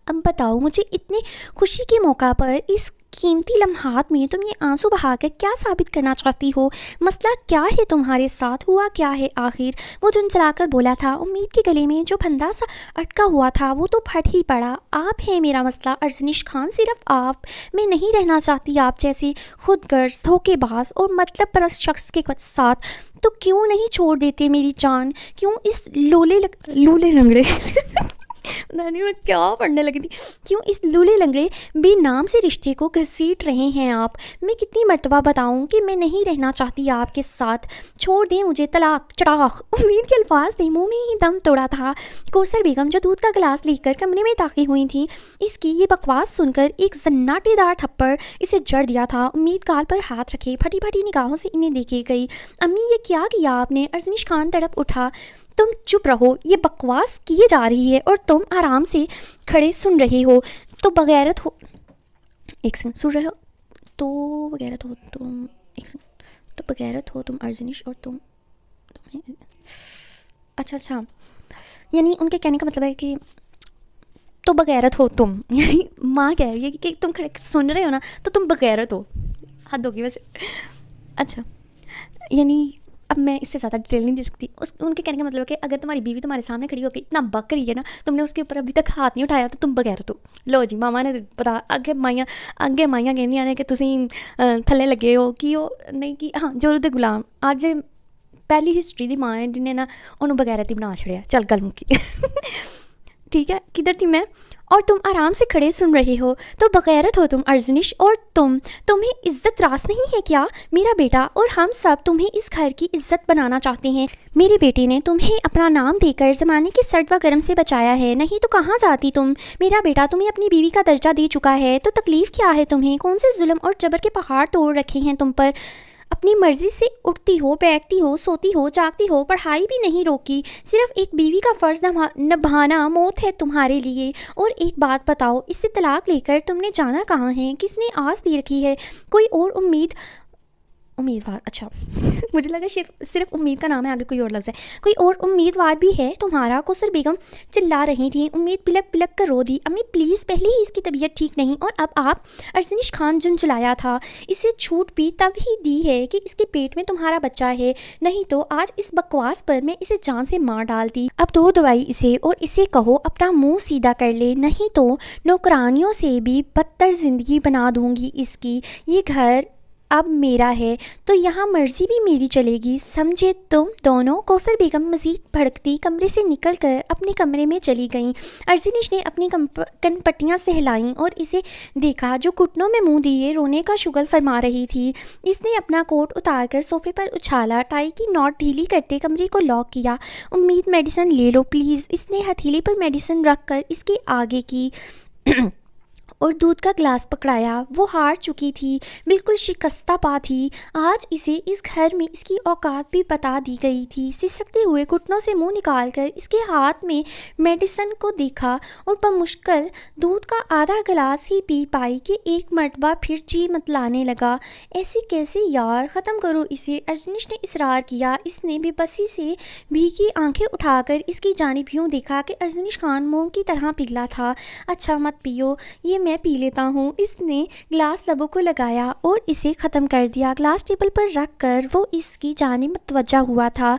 اب بتاؤ مجھے، اتنے خوشی کے موقع پر اس قیمتی لمحات میں تم یہ آنسو بہا کر کیا ثابت کرنا چاہتی ہو؟ مسئلہ کیا ہے تمہارے ساتھ؟ ہوا کیا ہے آخر؟ وہ جھنجھلا کر بولا تھا۔ امید کے گلے میں جو پھندا سا اٹکا ہوا تھا وہ تو پھٹ ہی پڑا۔ آپ ہیں میرا مسئلہ ارزنش خان، صرف آپ۔ میں نہیں رہنا چاہتی آپ جیسے خود غرض، دھوکے باز اور مطلب پرست شخص کے ساتھ۔ تو کیوں نہیں چھوڑ دیتے میری جان؟ کیوں اس لولے لنگڑے میں کیا پڑھنے لگی تھی، کیوں اس لولے لنگڑے بے نام سے رشتے کو گھسیٹ رہے ہیں آپ؟ میں کتنی مرتبہ بتاؤں کہ میں نہیں رہنا چاہتی آپ کے ساتھ، چھوڑ دیں مجھے، طلاق چڑاخ۔ امید کے الفاظ نے منہ میں ہی دم توڑا تھا۔ کوثر بیگم جو دودھ کا گلاس لے کر کمرے میں داخل ہوئی تھی، اس کی یہ بکواس سن کر ایک زناٹے دار تھپڑ اسے جڑ دیا تھا۔ امید گال پر ہاتھ رکھے پھٹی پھٹی نگاہوں سے انہیں دیکھے گئی۔ امی یہ کیا کیا آپ نے؟ ارزنش خان تڑپ اٹھا۔ تم چپ رہو، یہ بکواس کیے جا رہی ہے اور تم آرام سے کھڑے سن رہے ہو تو بغیرت ہو۔ ایک سن رہے ہو تو بغیرت ہو تم، ایک سن تو بغیرت ہو تم ارزنش، اور تم اچھا یعنی ان کے کہنے کا مطلب ہے کہ تو بغیرت ہو تم. یعنی ماں کہہ رہی ہے کہ تم کھڑے سن رہے ہو نا تو تم بغیرت ہو. حد ہوگی ویسے. اچھا یعنی اب میں اس سے زیادہ ڈیٹیل نہیں دے سکتی. ان کے کہنے کا مطلب ہے کہ اگر تمہاری بیوی تمہارے سامنے کھڑی ہو کے اتنا بک رہی ہے نا, تم نے اس کے اوپر ابھی تک ہاتھ نہیں اٹھایا تو تم بغیرت ہو. لو جی ماما نے پتا اگے مائیاں کہندیاں نے کہ تسی تھلے لگے ہو کی ہو نہیں کی. ہاں جورد غلام اج پہلی ہسٹری دی ماں ہے جنہیں نا انہوں بغیرت ہی بنا چھڑیا. چل گل مکی. ٹھیک ہے, کدھر تھی میں؟ اور تم آرام سے کھڑے سن رہے ہو تو بغیرت ہو تم ارزنش. اور تمہیں عزت راس نہیں ہے کیا؟ میرا بیٹا اور ہم سب تمہیں اس گھر کی عزت بنانا چاہتے ہیں. میرے بیٹے نے تمہیں اپنا نام دے کر زمانے کے سرد و گرم سے بچایا ہے, نہیں تو کہاں جاتی تم؟ میرا بیٹا تمہیں اپنی بیوی کا درجہ دے چکا ہے تو تکلیف کیا ہے تمہیں؟ کون سے ظلم اور جبر کے پہاڑ توڑ رکھے ہیں تم پر؟ اپنی مرضی سے اٹھتی ہو, بیٹھتی ہو, سوتی ہو, جاگتی ہو, پڑھائی بھی نہیں روکی. صرف ایک بیوی کا فرض نبھانا موت ہے تمہارے لیے. اور ایک بات بتاؤ, اس سے طلاق لے کر تم نے جانا کہاں ہے؟ کس نے آس دی رکھی ہے؟ کوئی اور امیدوار اچھا مجھے لگا صرف امید کا نام ہے, آگے کوئی اور لفظ ہے. کوئی اور امیدوار بھی ہے تمہارا؟ کوثر بیگم چلا رہی تھیں. امید پلک پلک کر رو دی. امی پلیز, پہلے ہی اس کی طبیعت ٹھیک نہیں اور اب آپ. ارسنش خان جن چلایا تھا. اسے چھوٹ بھی تب ہی دی ہے کہ اس کے پیٹ میں تمہارا بچہ ہے, نہیں تو آج اس بکواس پر میں اسے جان سے مار ڈالتی. اب دو دوائی اسے اور اسے کہو اپنا منہ سیدھا کر لے, نہیں تو نوکرانیوں سے بھی بدتر زندگی بنا دوں گی اس کی. یہ گھر اب میرا ہے تو یہاں مرضی بھی میری چلے گی, سمجھے تم دونوں؟ کوثر بیگم مزید بھڑکتی کمرے سے نکل کر اپنے کمرے میں چلی گئیں. ارزنش نے اپنی کن پٹیاں سہلائیں اور اسے دیکھا جو گھٹنوں میں منہ دیے رونے کا شغل فرما رہی تھی. اس نے اپنا کوٹ اتار کر صوفے پر اچھالا, ٹائی کی نوٹ ڈھیلی کرتے کمرے کو لاک کیا. امید میڈیسن لے لو پلیز. اس نے ہتھیلی پر میڈیسن رکھ کر اس کے آگے کی اور دودھ کا گلاس پکڑایا. وہ ہار چکی تھی, بالکل شکستہ پا تھی. آج اسے اس گھر میں اس کی اوقات بھی بتا دی گئی تھی. سسکتے ہوئے گھٹنوں سے منہ نکال کر اس کے ہاتھ میں میڈیسن کو دیکھا اور بمشکل دودھ کا آدھا گلاس ہی پی پائی کہ ایک مرتبہ پھر جی متلانے لگا. ایسے کیسے یار, ختم کرو اسے, ارزنش نے اصرار کیا. اس نے بے بسی سے بھیگی آنکھیں اٹھا کر اس کی جانب یوں دیکھا کہ ارزنش خان مونگ کی طرح پگھلا تھا. اچھا مت پیو, یہ میں پی لیتا ہوں. اس نے گلاس لبوں کو لگایا اور اسے ختم کر دیا. گلاس ٹیبل پر رکھ کر وہ اس کی جانب متوجہ ہوا تھا.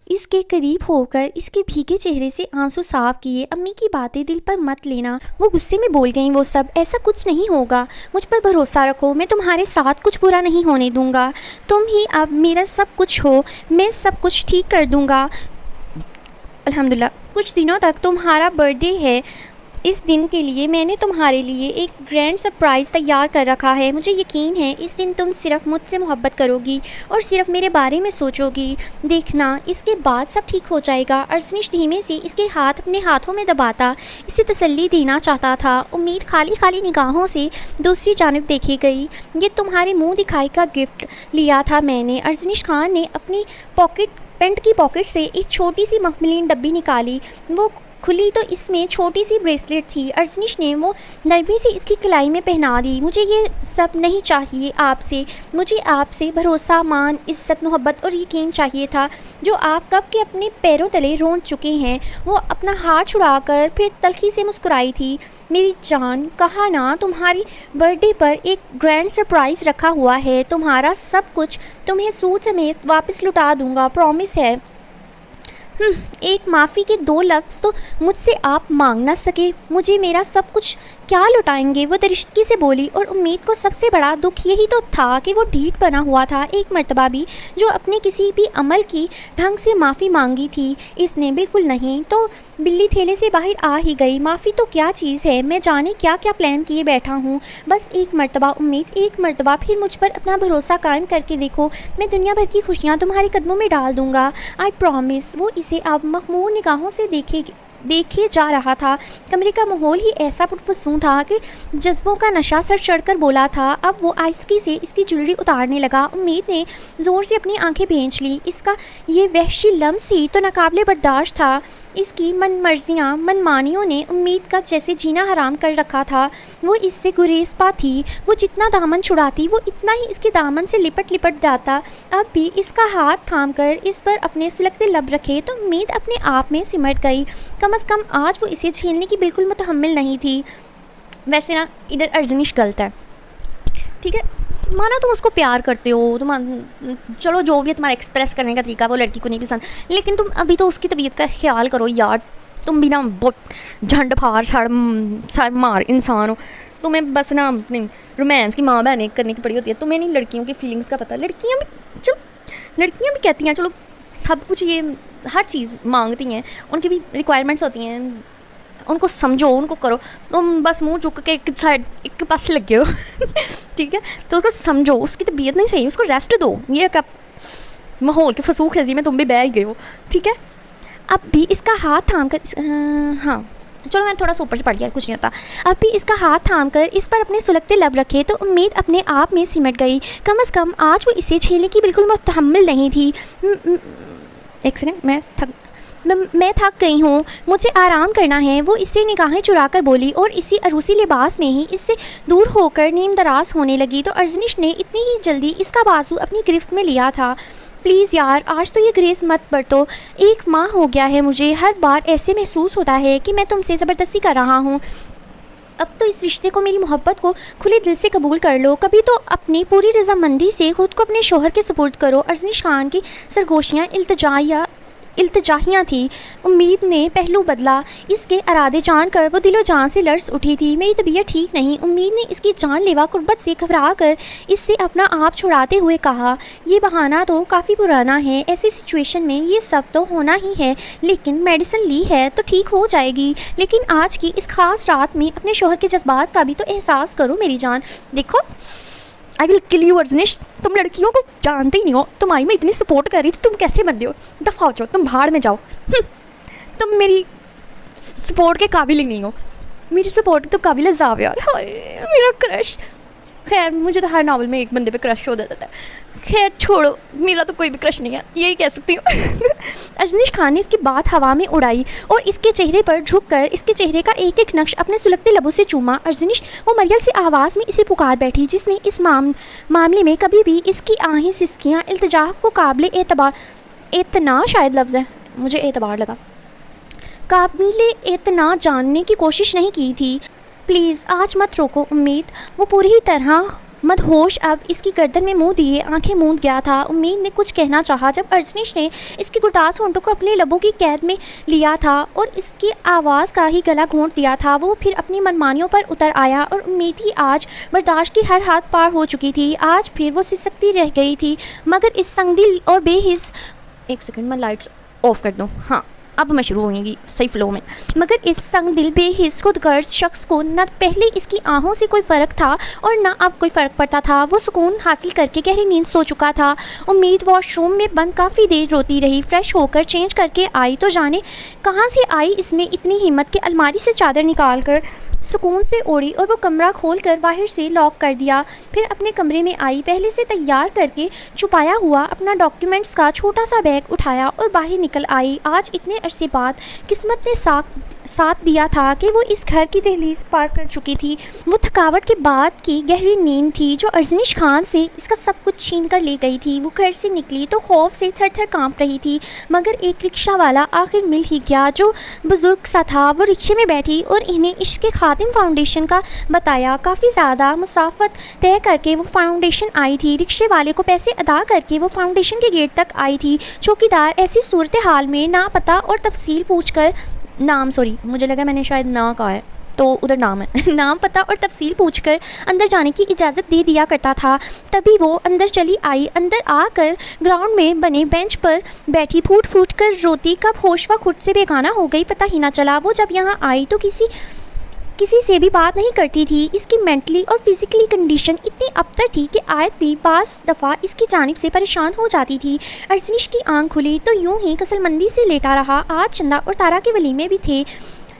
اس کے قریب ہو کر اس کے بھیگے چہرے سے آنسو صاف کیے. امی کی باتیں دل پر مت لینا, وہ غصے میں بول گئیں. وہ سب ایسا کچھ نہیں ہوگا, مجھ پر بھروسہ رکھو, میں تمہارے ساتھ کچھ برا نہیں ہونے دوں گا. تم ہی اب میرا سب کچھ ہو, میں سب کچھ ٹھیک کر دوں گا الحمدللہ. کچھ دنوں تک تمہارا برتھ ڈے ہے. اس دن کے لیے میں نے تمہارے لیے ایک گرینڈ سرپرائز تیار کر رکھا ہے. مجھے یقین ہے اس دن تم صرف مجھ سے محبت کرو گی اور صرف میرے بارے میں سوچو گی. دیکھنا اس کے بعد سب ٹھیک ہو جائے گا. ارسنش دھیمے سے اس کے ہاتھ اپنے ہاتھوں میں دباتا اسے تسلی دینا چاہتا تھا. امید خالی نگاہوں سے دوسری جانب دیکھی گئی. یہ تمہارے منہ دکھائی کا گفٹ لیا تھا میں نے. ارسنش خان نے اپنی پینٹ کی پاکٹ سے ایک چھوٹی سی مخملین ڈبی نکالی. وہ کھلی تو اس میں چھوٹی سی بریسلیٹ تھی. ارسنش نے وہ نرمی سے اس کی کلائی میں پہنا دی. مجھے یہ سب نہیں چاہیے آپ سے, مجھے آپ سے بھروسہ, مان, عزت, محبت اور یقین چاہیے تھا جو آپ کب کے اپنے پیروں تلے رونٹ چکے ہیں. وہ اپنا ہاتھ چھڑا کر پھر تلخی سے مسکرائی تھی. میری جان, کہا نا تمہاری برتھ ڈے پر ایک گرینڈ سرپرائز رکھا ہوا ہے. تمہارا سب کچھ تمہیں سود سمیت واپس لوٹا دوں گا, پرومس ہے. ایک معافی کے 2 لفظ تو مجھ سے آپ مانگ نہ سکے. مجھے میرا سب کچھ کیا لوٹائیں گے؟ وہ درشتگی سے بولی. اور امید کو سب سے بڑا دکھ یہی تو تھا کہ وہ ڈھیٹ بنا ہوا تھا. ایک مرتبہ بھی جو اپنے کسی بھی عمل کی ڈھنگ سے معافی مانگی تھی اس نے, بالکل نہیں. تو بلی تھیلے سے باہر آ ہی گئی. معافی تو کیا چیز ہے, میں جانے کیا کیا پلان کیے بیٹھا ہوں. بس ایک مرتبہ امید, ایک مرتبہ پھر مجھ پر اپنا بھروسہ قائم کر کے دیکھو. میں دنیا بھر کی خوشیاں تمہارے قدموں میں ڈال دوں گا, آئی پرومس. وہ اسے اب مخمور نگاہوں سے دیکھے جا رہا تھا. کمرے کا ماحول ہی ایسا پرفسون تھا کہ جذبوں کا نشہ سر چڑھ کر بولا تھا. اب وہ آہستگی سے اس کی جویلری اتارنے لگا. امید نے زور سے اپنی آنکھیں بھینچ لی. اس کا یہ وحشی لمس ہی تو ناقابل برداشت تھا. اس کی من مرضیاں, من مانیوں نے امید کا جیسے جینا حرام کر رکھا تھا. وہ اس سے گریز پا تھی. وہ جتنا دامن چھڑاتی وہ اتنا ہی اس کے دامن سے لپٹ جاتا. اب بھی اس کا ہاتھ تھام کر اس پر اپنے سلگتے لب رکھے تو امید اپنے آپ میں سمٹ گئی. کمر از کم آج وہ اسے چھیلنے کی بالکل متحمل نہیں تھی. ویسے نا ادھر ارجنش غلط ہے, ٹھیک ہے, مانا تم اس کو پیار کرتے ہو, تم چلو جو بھی تمہارا ایکسپریس کرنے کا طریقہ وہ لڑکی کو نہیں پسند, لیکن تم ابھی تو اس کی طبیعت کا خیال کرو یار. تم بھی نا بہت جھنڈ پھاڑ سر مار انسان ہو, تمہیں بس نا رومانس کی ماں بہنیں کرنے کی پڑی ہوتی ہے, تمہیں نہیں لڑکیوں کی فیلنگس کا پتہ. لڑکیاں بھی کہتی ہیں چلو سب کچھ یہ ہر چیز مانگتی ہیں, ان کی بھی ریکوائرمنٹس ہوتی ہیں, ان کو سمجھو, ان کو کرو. تم بس منہ چک کے ایک سائڈ ایک کے پاس لگے ہو ٹھیک ہے, تو اس کو سمجھو, اس کی طبیعت نہیں صحیح, اس کو ریسٹ دو. یہ کہ ماحول کے فسوخ ہزی میں تم بھی بہ ہی گئے ہو, ٹھیک ہے. اب بھی اس کا ہاتھ تھام کر ہاں چلو میں تھوڑا سا اوپر سے پڑھ گیا, کچھ نہیں ہوتا. اب بھی اس کا ہاتھ تھام کر اس پر اپنے سلگتے لب رکھے تو امید اپنے آپ میں سمٹ گئی. کم از کم آج وہ اسے چھیلنے کی بالکل متحمل نہیں تھی. ایک سیکنڈ, میں تھک گئی ہوں, مجھے آرام کرنا ہے, وہ اس سے نگاہیں چرا کر بولی اور اسی عروسی لباس میں ہی اس سے دور ہو کر نیم دراز ہونے لگی. تو ارجنش نے اتنی ہی جلدی اس کا بازو اپنی گرفت میں لیا تھا. پلیز یار آج تو یہ گریز مت برتو, 1 ماہ ہو گیا ہے مجھے, ہر بار ایسے محسوس ہوتا ہے کہ میں تم سے زبردستی کر رہا ہوں. اب تو اس رشتے کو, میری محبت کو کھلے دل سے قبول کر لو. کبھی تو اپنی پوری رضامندی سے خود کو اپنے شوہر کے سپرد کرو. ارجنش خان کی سرگوشیاں التجاہیاں تھیں. امید نے پہلو بدلا, اس کے ارادے جان کر وہ دل و جان سے لرز اٹھی تھی. میری طبیعت ٹھیک نہیں, امید نے اس کی جان لیوا قربت سے گھبرا کر اس سے اپنا آپ چھڑاتے ہوئے کہا. یہ بہانہ تو کافی پرانا ہے, ایسی سچویشن میں یہ سب تو ہونا ہی ہے, لیکن میڈیسن لی ہے تو ٹھیک ہو جائے گی. لیکن آج کی اس خاص رات میں اپنے شوہر کے جذبات کا بھی تو احساس کرو میری جان. دیکھو آئی ول کل یو ارجنش, تم لڑکیوں کو جانتے ہی نہیں ہو, تمہاری میں اتنی سپورٹ کر رہی تھی, تم کیسے بندے ہو, دفعہ ہو جاؤ, تم بھاڑ میں جاؤ. تم میری سپورٹ کے قابل ہی نہیں ہو, میری سپورٹ تو قابل عذاب یار. میرا کرش, خیر مجھے تو ہر ناول میں ایک بندے پہ کرش ہو جاتا ہے. خیر چھوڑو, میرا تو کوئی بھی کرش نہیں ہے, یہی کہہ سکتی ہوں. ارجنش خان نے اس کی بات ہوا میں اڑائی اور اس کے چہرے پر جھک کر اس کے چہرے کا ایک ایک نقش اپنے سلگتے لبوں سے چوما. ارجنش وہ مریل سی آواز میں اسے پکار بیٹھی جس نے اس معاملے میں کبھی بھی اس کی آہیں سسکیاں التجا کو قابل اعتنا شاید لفظ ہے, مجھے اعتبار لگا, قابل اعتنا جاننے کی کوشش نہیں کی تھی. پلیز آج مت روکو امید. وہ پوری ہی طرح مدہوش اب اس کی گردن میں منہ دیے آنکھیں موند گیا تھا. امید نے کچھ کہنا چاہا جب ارجنش نے اس کی گرداز ہونٹوں کو اپنے لبوں کی قید میں لیا تھا اور اس کی آواز کا ہی گلا گھونٹ دیا تھا. وہ پھر اپنی منمانیوں پر اتر آیا اور امید کی آج برداشت کی ہر حد پار ہو چکی تھی. آج پھر وہ سسکتی رہ گئی تھی, مگر اس سنگ دل اور بے حس, ایک سیکنڈ میں لائٹس آف کر دوں, ہاں اب میں شروع ہوئیں گی صحیح فلو میں. مگر اس سنگ دل بے حس خود غرض شخص کو نہ پہلے اس کی آہوں سے کوئی فرق تھا اور نہ اب کوئی فرق پڑتا تھا. وہ سکون حاصل کر کے گہری نیند سو چکا تھا. امید واش روم میں بند کافی دیر روتی رہی. فریش ہو کر چینج کر کے آئی تو جانے کہاں سے آئی اس میں اتنی ہمت کہ الماری سے چادر نکال کر سکون سے اوڑھی اور وہ کمرہ کھول کر باہر سے لاک کر دیا. پھر اپنے کمرے میں آئی, پہلے سے تیار کر کے چھپایا ہوا اپنا ڈاکیومنٹس کا چھوٹا سا بیگ اٹھایا اور باہر نکل آئی. آج اتنے عرصے بعد قسمت نے ساتھ دیا تھا کہ وہ اس گھر کی دہلیز پار کر چکی تھی. وہ تھکاوٹ کے بعد کی گہری نیند تھی جو ارجنش خان سے اس کا سب کچھ چھین کر لے گئی تھی. وہ گھر سے نکلی تو خوف سے تھر تھر کانپ رہی تھی, مگر ایک رکشہ والا آخر مل ہی گیا جو بزرگ سا تھا. وہ رکشے میں بیٹھی اور انہیں عشق خاتم فاؤنڈیشن کا بتایا. کافی زیادہ مسافت طے کر کے وہ فاؤنڈیشن آئی تھی. رکشے والے کو پیسے ادا کر کے وہ فاؤنڈیشن کے گیٹ تک آئی تھی. چوکیدار ایسی صورتحال میں نہ پتہ اور تفصیل پوچھ کر مجھے لگا میں نے شاید نہ کہا ہے تو ادھر نام ہے نام پتہ اور تفصیل پوچھ کر اندر جانے کی اجازت دے دیا کرتا تھا. تبھی وہ اندر چلی آئی. اندر آ کر گراؤنڈ میں بنے بینچ پر بیٹھی پھوٹ پھوٹ کر روتی. کب ہوش و خود سے بیگانہ ہو گئی پتہ ہی نہ چلا. وہ جب یہاں آئی تو کسی سے بھی بات نہیں کرتی تھی. اس کی مینٹلی اور فزیکلی کنڈیشن اتنی ابتر تھی کہ آیت بھی بعض دفعہ اس کی جانب سے پریشان ہو جاتی تھی. ارجنش کی آنکھ کھلی تو یوں ہی کسل مندی سے لیٹا رہا. آج چندہ اور تارا کے ولیمے بھی تھے.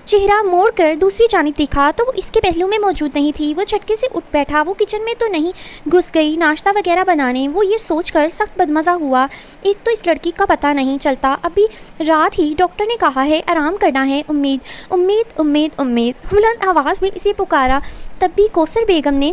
چہرہ موڑ کر دوسری جانب دیکھا تو وہ اس کے پہلو میں موجود نہیں تھی. وہ جھٹکے سے اٹھ بیٹھا. وہ کچن میں تو نہیں گھس گئی ناشتہ وغیرہ بنانے. وہ یہ سوچ کر سخت بدمزہ ہوا, ایک تو اس لڑکی کا پتہ نہیں چلتا, ابھی رات ہی ڈاکٹر نے کہا ہے آرام کرنا ہے. امید بلند آواز میں اسے پکارا. تب بھی کوثر بیگم نے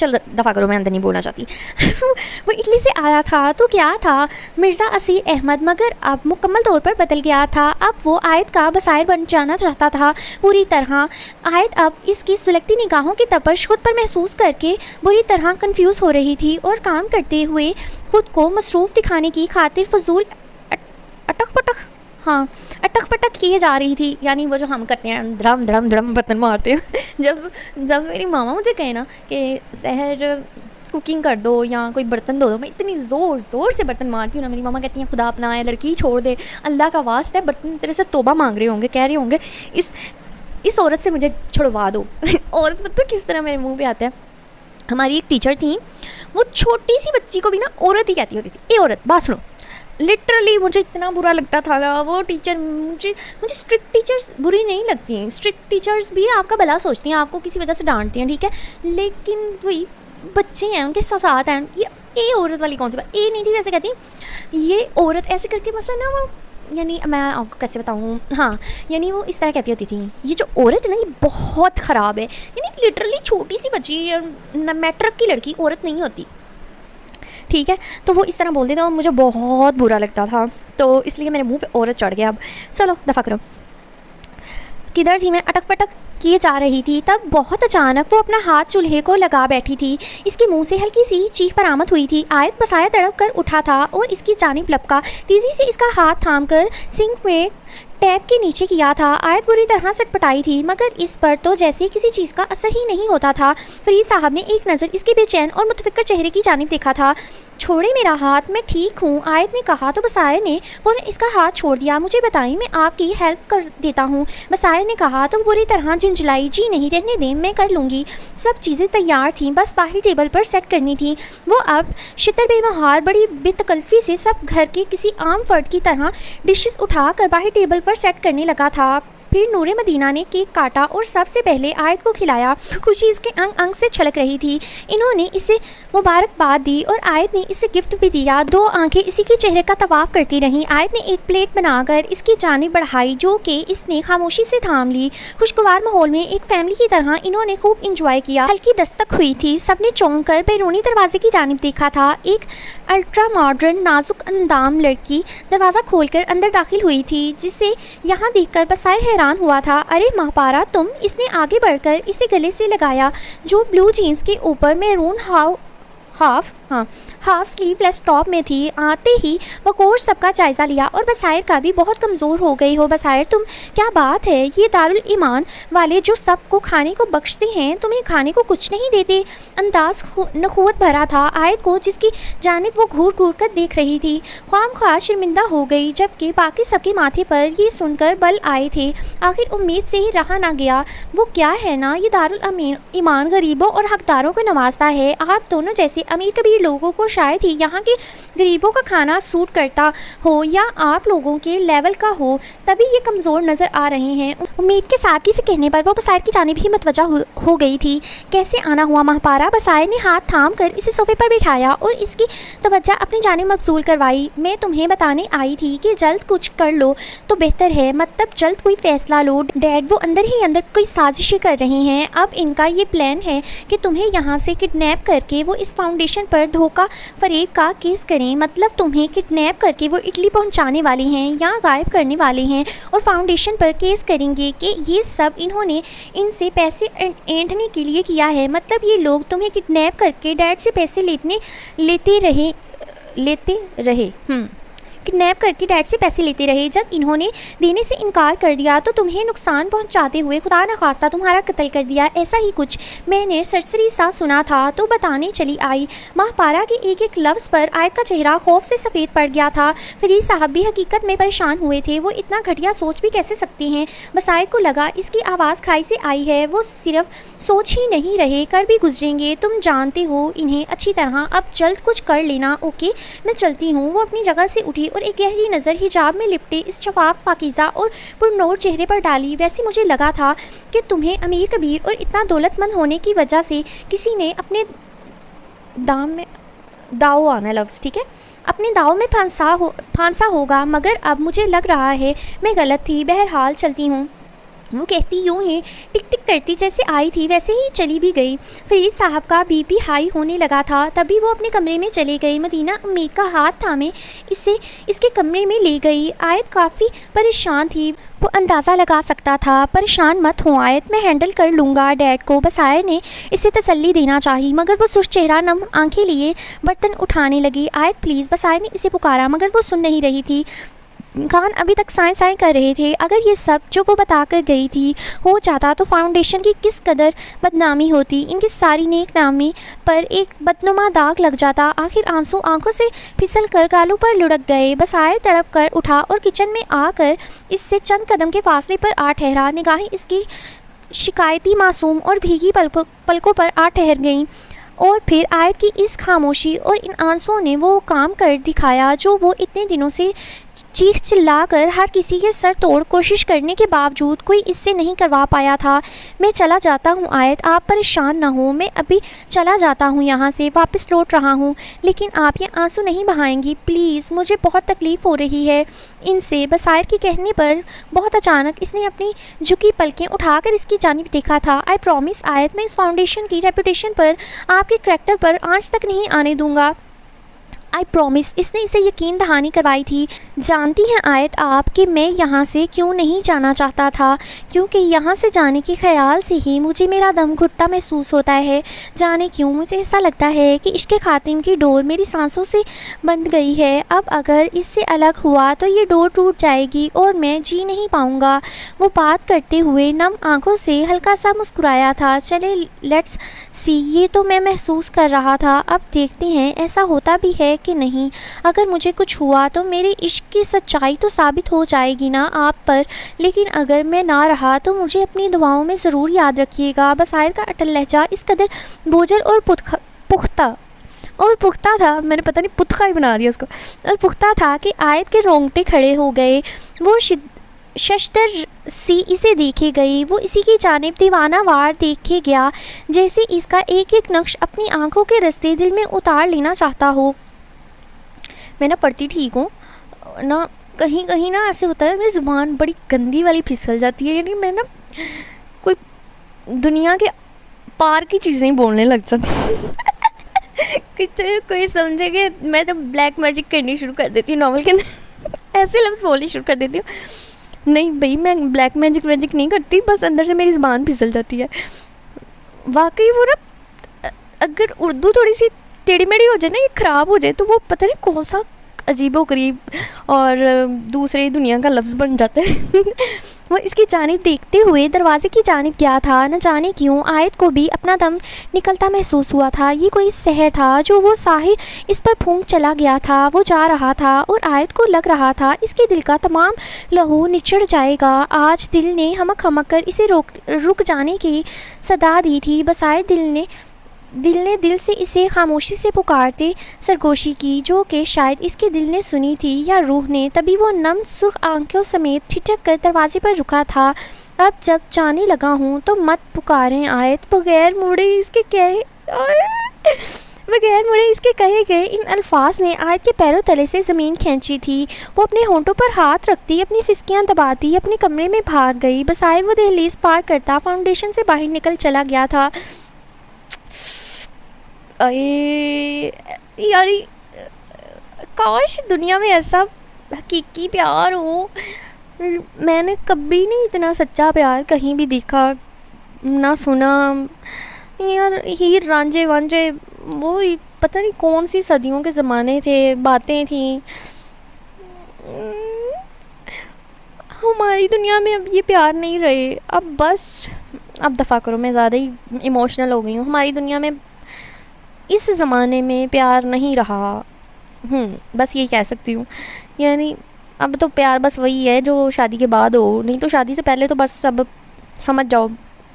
چلو دفعہ کرو، میں اندر نہیں بولنا چاہتی وہ اٹلی سے آیا تھا تو کیا تھا مرزا اسیر احمد، مگر اب مکمل طور پر بدل گیا تھا. اب وہ آیت کا بصائر بن جانا چاہتا تھا پوری طرح. آیت اب اس کی سلگتی نگاہوں کی تپش خود پر محسوس کر کے بری طرح کنفیوز ہو رہی تھی اور کام کرتے ہوئے خود کو مصروف دکھانے کی خاطر فضول اٹک پٹک کیے جا رہی تھی. یعنی وہ جو ہم کرتے ہیں دھڑم دھڑم دھڑم برتن مارتے ہیں جب میری ماما مجھے کہے نا کہ سحر کوکنگ کر دو یا کوئی برتن دھو دو، میں اتنی زور زور سے برتن مارتی ہوں نا. میری ماما کہتی ہیں خدا اپنا ہے، لڑکی چھوڑ دے، اللہ کا واسطہ ہے، برتن تیرے سے توبہ مانگ رہے ہوں گے، کہہ رہے ہوں گے اس عورت سے مجھے چھڑوا دو عورت مطلب کس طرح میرے منہ پہ آتا ہے. ہماری ایک ٹیچر تھیں، وہ چھوٹی سی بچی کو بھی نا عورت ہی کہتی ہوتی تھی. اے عورت، بات سنو. لٹرلی مجھے اتنا برا لگتا تھا نا وہ ٹیچر. مجھے اسٹرکٹ ٹیچرز بری نہیں لگتی ہیں. اسٹرکٹ ٹیچرز بھی آپ کا بھلا سوچتی ہیں، آپ کو کسی وجہ سے ڈانٹتی ہیں، ٹھیک ہے، لیکن وہی بچے ہیں، ان کے احساسات ہیں. یہ اے عورت والی کون سی بات، اے نہیں تھی ویسے کہتی یہ عورت ایسے کر کے مثلا نا وہ، یعنی میں آپ کو کیسے بتاؤں، ہاں یعنی وہ اس طرح کہتی ہوتی تھی یہ جو عورت ہے نا یہ بہت خراب ہے. یعنی لٹرلی چھوٹی سی بچی میٹرک کی لڑکی عورت نہیں ہوتی، ٹھیک ہے. تو وہ اس طرح بولتے تھے اور مجھے بہت برا لگتا تھا، تو اس لیے میرے منہ پہ عورت چڑھ گیا. اب چلو دفعہ کرو. کدھر تھی میں؟ اٹک پٹک کیے جا رہی تھی. تب بہت اچانک وہ اپنا ہاتھ چولہے کو لگا بیٹھی تھی. اس کے منہ سے ہلکی سی چیخ برآمد ہوئی تھی. آیت بسایا تڑپ کر اٹھا تھا اور اس کی جانب لپکا. تیزی سے اس کا ہاتھ تھام کر سنک میں ٹیپ کے نیچے کیا تھا. آیت بری طرح سٹ پٹائی تھی، مگر اس پر تو جیسے کسی چیز کا اثر ہی نہیں ہوتا تھا. فرید صاحب نے ایک نظر اس کے بے چین اور متفکر چہرے کی جانب دیکھا تھا. چھوڑے میرا ہاتھ، میں ٹھیک ہوں، آیت نے کہا تو بصائر نے فوراً اس کا ہاتھ چھوڑ دیا. مجھے بتائیں، میں آپ کی ہیلپ کر دیتا ہوں، بصائر نے کہا تو بری طرح جھنجھلائی. جی نہیں، رہنے دیں، میں کر لوں گی. سب چیزیں تیار تھیں، بس باہر ٹیبل پر سیٹ کرنی تھی. وہ اب شتر بے مہار بڑی بے تکلفی سے سب گھر کے کسی عام فرد کی طرح ڈشز اٹھا کر باہر ٹیبل پر سیٹ کرنے لگا تھا. پھر نور مدینہ نے کیک کاٹا اور سب سے پہلے آیت کو کھلایا. خوشی اس کے انگ انگ سے چھلک رہی تھی. انہوں نے اسے مبارکباد دی اور آیت نے اسے گفٹ بھی دیا. دو آنکھیں اسی کے چہرے کا طواف کرتی رہیں. آیت نے ایک پلیٹ بنا کر اس کی جانب بڑھائی جو کہ اس نے خاموشی سے تھام لی. خوشگوار ماحول میں ایک فیملی کی طرح انہوں نے خوب انجوائے کیا. ہلکی دستک ہوئی تھی. سب نے چونک کر بیرونی دروازے کی جانب دیکھا تھا. ایک الٹرا ماڈرن نازک اندام لڑکی دروازہ کھول کر اندر داخل ہوئی تھی، جسے یہاں دیکھ کر بصائر حیران ہوا تھا. ارے ماہپارا تم! اس نے آگے بڑھ کر اسے گلے سے لگایا جو بلو جینز کے اوپر میرون ہاف سلیو لیس ٹاپ میں تھی. آتے ہی وقور سب کا جائزہ لیا اور بصائر کا بھی بہت کمزور ہو گئی ہو. بصائر تم، کیا بات ہے، یہ دارالایمان والے جو سب کو کھانے کو بخشتے ہیں تمہیں کھانے کو کچھ نہیں دیتے؟ انداز نخوت بھرا تھا. آیت کو جس کی جانب وہ گھور گھور کر دیکھ رہی تھی خواہ خواہ شرمندہ ہو گئی، جبکہ باقی سب کے ماتھے پر یہ سن کر بل آئے تھے. آخر امید سے ہی رہا نہ گیا. وہ کیا ہے نا، یہ دارالایمان غریبوں اور حقداروں کو نوازتا ہے. آپ دونوں جیسے امیر کبیر لوگوں کو شاید ہی یہاں کے غریبوں کا کھانا سوٹ کرتا ہو یا آپ لوگوں کے لیول کا ہو، تبھی یہ کمزور نظر آ رہے ہیں. امید کے ساتھ سے کہنے پر وہ بصائر کی جانب ہی متوجہ ہو گئی تھی. کیسے آنا ہوا ماہپارا؟ بصائر نے ہاتھ تھام کر اسے صوفے پر بٹھایا اور اس کی توجہ اپنی جانب مبذول کروائی. میں تمہیں بتانے آئی تھی کہ جلد کچھ کر لو تو بہتر ہے، مطلب جلد کوئی فیصلہ لو. ڈیڈ وہ اندر ہی اندر کوئی سازشیں کر رہے ہیں. اب ان کا یہ پلان ہے کہ تمہیں یہاں سے کڈنیپ کر کے وہ اس فاؤنڈیشن پر دھوکہ فریب کا کیس کریں. مطلب تمہیں کڈنیپ کر کے وہ اٹلی پہنچانے والے ہیں یا غائب کرنے والے ہیں اور فاؤنڈیشن پر کیس کریں گے کہ یہ سب انہوں نے ان سے پیسے اینٹھنے کے لیے کیا ہے. مطلب یہ لوگ تمہیں کڈنیپ کر کے ڈیڈ سے پیسے لیتے رہے کڈنیپ کر کے ڈیڈ سے پیسے لیتے رہے. جب انہوں نے دینے سے انکار کر دیا تو تمہیں نقصان پہنچاتے ہوئے خدا نخواستہ تمہارا قتل کر دیا. ایسا ہی کچھ میں نے سرسری سا سنا تھا تو بتانے چلی آئی. ماہپارا کے ایک ایک لفظ پر آیت کا چہرہ خوف سے سفید پڑ گیا تھا. فرید صاحب بھی حقیقت میں پریشان ہوئے تھے. وہ اتنا گھٹیا سوچ بھی کیسے سکتے ہیں؟ بصائر کو لگا اس کی آواز کھائی سے آئی ہے. وہ صرف سوچ ہی نہیں رہے، کر بھی گزریں گے. تم جانتے ہو انہیں اچھی طرح. اب جلد کچھ کر لینا. اوکے، میں چلتی ہوں. وہ اپنی جگہ سے اٹھی اور ایک گہری نظر حجاب میں لپٹے اس شفاف پاکیزہ اور پرنور چہرے پر ڈالی. ویسے مجھے لگا تھا کہ تمہیں امیر کبیر اور اتنا دولت مند ہونے کی وجہ سے کسی نے اپنے داؤ آنا لفظ ٹھیک ہے اپنے داؤ میں پھانسا ہوگا، مگر اب مجھے لگ رہا ہے میں غلط تھی. بہرحال چلتی ہوں. وہ کہتی یوں ہی ٹک ٹک کرتی جیسے آئی تھی ویسے ہی چلی بھی گئی۔ فرید صاحب کا بی پی ہائی ہونے لگا تھا، تبھی وہ اپنے کمرے میں چلے گئی۔ مدینہ امید کا ہاتھ تھامے اسے اس کے کمرے میں لے گئی۔ آیت کافی پریشان تھی، وہ اندازہ لگا سکتا تھا۔ پریشان مت ہوں آیت، میں ہینڈل کر لوں گا ڈیڈ کو، بصائر نے اسے تسلی دینا چاہی، مگر وہ سرخ چہرہ نم آنکھیں لیے برتن اٹھانے لگی۔ آیت پلیز، بصائر نے اسے پکارا، مگر وہ سن نہیں رہی تھی۔ کان ابھی تک سائیں سائیں کر رہے تھے۔ اگر یہ سب جو وہ بتا کر گئی تھی ہو جاتا تو فاؤنڈیشن کی کس قدر بدنامی ہوتی، ان کی ساری نیک نامی پر ایک بدنما داغ لگ جاتا۔ آخر آنسو آنکھوں سے پھسل کر گالوں پر لڑک گئے۔ بصائر تڑپ کر اٹھا اور کچن میں آ کر اس سے چند قدم کے فاصلے پر آ ٹھہرا۔ نگاہیں اس کی شکایتی معصوم اور بھیگی پلکوں پر آ ٹھہر گئیں، اور پھر آیت کی اس خاموشی اور ان آنسوؤں نے وہ کام کر دکھایا جو وہ اتنے دنوں سے چیخ چلا کر ہر کسی کے سر توڑ کوشش کرنے کے باوجود کوئی اس سے نہیں کروا پایا تھا۔ میں چلا جاتا ہوں آیت، آپ پریشان نہ ہوں، میں ابھی چلا جاتا ہوں، یہاں سے واپس لوٹ رہا ہوں، لیکن آپ یہ آنسو نہیں بہائیں گی پلیز، مجھے بہت تکلیف ہو رہی ہے ان سے۔ بصائر کے کہنے پر بہت اچانک اس نے اپنی جھکی پلکیں اٹھا کر اس کی جانب دیکھا تھا۔ آئی پرومس آیت، میں اس فاؤنڈیشن کی ریپوٹیشن پر، آپ کے کریکٹر پر آنچ تک نہیں آنے دوں گا۔ آئی پرومس، اس نے اسے یقین دہانی کروائی تھی۔ جانتی ہیں آیت آپ کہ میں یہاں سے کیوں نہیں جانا چاہتا تھا، کیونکہ یہاں سے جانے کے خیال سے ہی مجھے میرا دم گھٹتا محسوس ہوتا ہے۔ جانے کیوں مجھے ایسا لگتا ہے کہ عشق خاتم کی ڈور میری سانسوں سے بندھ گئی ہے، اب اگر اس سے الگ ہوا تو یہ ڈور ٹوٹ جائے گی اور میں جی نہیں پاؤں گا۔ وہ بات کرتے ہوئے نم آنکھوں سے ہلکا سا مسکرایا تھا۔ چلے لیٹس سی، یہ تو میں محسوس کر رہا تھا، اب دیکھتے ہیں ایسا ہوتا بھی ہے کہ نہیں۔ اگر مجھے کچھ ہوا تو میرے عشق کی سچائی تو ثابت ہو جائے گی نا آپ پر، لیکن اگر میں نہ رہا تو مجھے اپنی دعاؤں میں ضرور یاد رکھیے گا۔ بصائر کا اٹل لہجہ اس قدر بوجھل اور پختہ تھا، میں نے پتہ نہیں پتخا ہی بنا دیا اس کو، اور پختہ تھا کہ آیت کے رونگٹے کھڑے ہو گئے۔ وہ ششدر سی اسے دیکھے گئی، وہ اسی کی جانب دیوانہ وار دیکھے گیا، جیسے اس کا ایک ایک نقش اپنی آنکھوں کے رستے دل میں اتار لینا چاہتا ہو۔ میں نہ پڑھتی ٹھیک ہوں نہ، کہیں کہیں نہ ایسے ہوتا ہے میری زبان بڑی گندی والی پھسل جاتی ہے، یعنی میں نا کوئی دنیا کے پار کی چیزیں بولنے لگ جاتی ہوں۔ کوئی سمجھے کہ میں تو بلیک میجک کرنی شروع کر دیتی ہوں ناول کے اندر، ایسے لفظ بولنے شروع کر دیتی ہوں۔ نہیں بھائی، میں بلیک میجک نہیں کرتی، بس اندر سے میری زبان پھسل جاتی ہے۔ واقعی وہ نا، اگر اردو تھوڑی سی ٹیڑھی میڑھی ہو جائے نا، یہ خراب ہو جائے تو وہ پتہ نہیں کون سا عجیب و غریب اور دوسرے دنیا کا لفظ بن جاتا ہے۔ وہ اس کی جانب دیکھتے ہوئے دروازے کی جانب گیا تھا۔ نہ جانے کیوں آیت کو بھی اپنا دم نکلتا محسوس ہوا تھا۔ یہ کوئی سحر تھا جو وہ ساحر اس پر پھونک چلا گیا تھا۔ وہ جا رہا تھا اور آیت کو لگ رہا تھا اس کے دل کا تمام لہو نچڑ جائے گا۔ آج دل نے ہمک کر اسے رک جانے کی صدا دی تھی۔ بصائر دل نے دل سے اسے خاموشی سے پکارتے سرگوشی کی، جو کہ شاید اس کے دل نے سنی تھی یا روح نے۔ تبھی وہ نم سرخ آنکھوں سمیت ٹھٹک کر دروازے پر رکا تھا۔ اب جب جانے لگا ہوں تو مت پکاریں آیت، بغیر مڑے اس کے کہے گئے ان الفاظ نے آیت کے پیروں تلے سے زمین کھینچی تھی۔ وہ اپنے ہونٹوں پر ہاتھ رکھتی، اپنی سسکیاں دباتی اپنے کمرے میں بھاگ گئی۔ بصائر وہ دہلیز پار کرتا فاؤنڈیشن سے باہر نکل چلا گیا تھا۔ یاری کاش دنیا میں ایسا حقیقی پیار ہو۔ میں نے کبھی نہیں اتنا سچا پیار کہیں بھی دیکھا نہ سنا یار۔ ہیر رانجھے وانجھے وہ پتہ نہیں کون سی صدیوں کے زمانے تھے، باتیں تھیں۔ ہماری دنیا میں اب یہ پیار نہیں رہے، اب بس اب دفع کرو، میں زیادہ ہی ایموشنل ہو گئی ہوں۔ ہماری دنیا میں اس زمانے میں پیار نہیں رہا، بس یہی کہہ سکتی ہوں۔ یعنی اب تو پیار بس وہی ہے جو شادی کے بعد ہو، نہیں تو شادی سے پہلے تو بس سب سمجھ جاؤ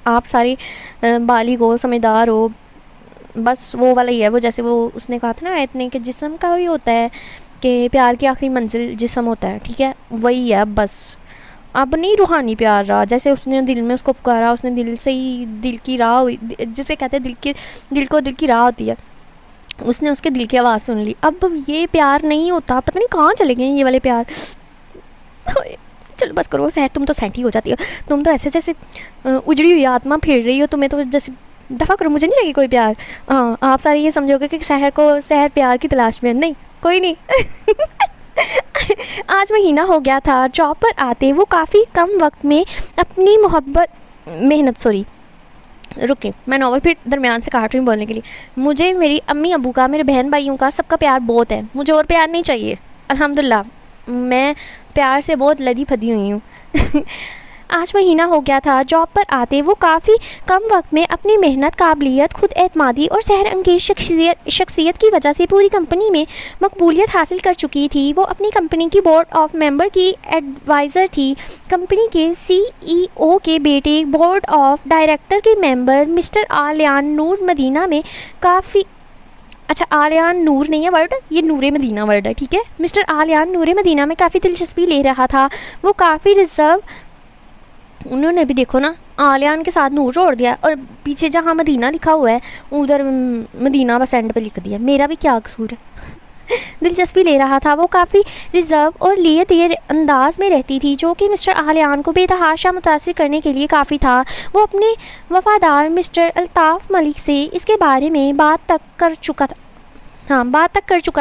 آپ سارے بالغ ہو، سمجھدار ہو، بس وہ والا ہی ہے۔ وہ جیسے وہ اس نے کہا تھا نا آیت نے کہ جسم کا ہی ہوتا ہے کہ پیار کی آخری منزل جسم ہوتا ہے، ٹھیک ہے، وہی ہے بس۔ اب نہیں روحانی پیار رہا، جیسے اس نے دل میں اس کو پکارا، اس نے دل سے ہی دل کی راہ ہوئی، جسے کہتے ہیں دل کی راہ ہوتی ہے، اس نے اس کے دل کی آواز سن لی۔ اب یہ پیار نہیں ہوتا، پتہ نہیں کہاں چلے گئے یہ والے پیار۔ چلو بس کرو سحر, تم تو سینٹی ہو جاتی ہو, تم تو ایسے جیسے اجڑی ہوئی آتما پھیر رہی ہو, تمہیں تو جیسے دفعہ کرو, مجھے نہیں لگی کوئی پیار. ہاں آپ سارے یہ سمجھو گے کہ سحر پیار کی تلاش میں, نہیں کوئی نہیں. آج مہینہ ہو گیا تھا جاب پر آتے, وہ کافی کم وقت میں اپنی محنت رکے, میں ناول پھر درمیان سے کاٹ رہی ہوں بولنے کے لیے. مجھے میری امی ابو کا, میرے بہن بھائیوں کا, سب کا پیار بہت ہے, مجھے اور پیار نہیں چاہیے. الحمدللہ میں پیار سے بہت لدی پھدی ہوئی ہوں. آج مہینہ ہو گیا تھا جاب پر آتے, وہ کافی کم وقت میں اپنی محنت, قابلیت, خود اعتمادی اور سحر انگیز شخصیت کی وجہ سے پوری کمپنی میں مقبولیت حاصل کر چکی تھی. وہ اپنی کمپنی کی بورڈ آف ممبر کی ایڈوائزر تھی. کمپنی کے CEO کے بیٹے بورڈ آف ڈائریکٹر کے ممبر مسٹر آلیان نور مدینہ میں کافی آلیان نور نہیں ہے ورڈ, یہ نور مدینہ ورڈ ہے, ٹھیک ہے. مسٹر آلیان نور مدینہ میں کافی دلچسپی لے رہا تھا. وہ کافی ریزرو, انہوں نے بھی دیکھو نا آلیان کے ساتھ نور جوڑ دیا, اور پیچھے جہاں مدینہ لکھا ہوا ہے ادھر مدینہ بس اینڈ پہ لکھ دیا. میرا بھی کیا قصور ہے. دلچسپی لے رہا تھا. وہ کافی ریزرو اور لیے دیر انداز میں رہتی تھی, جو کہ مسٹر آلیان کو بے تحاشا متاثر کرنے کے لیے کافی تھا. وہ اپنے وفادار مسٹر الطاف ملک سے اس کے بارے میں بات تک کر چکا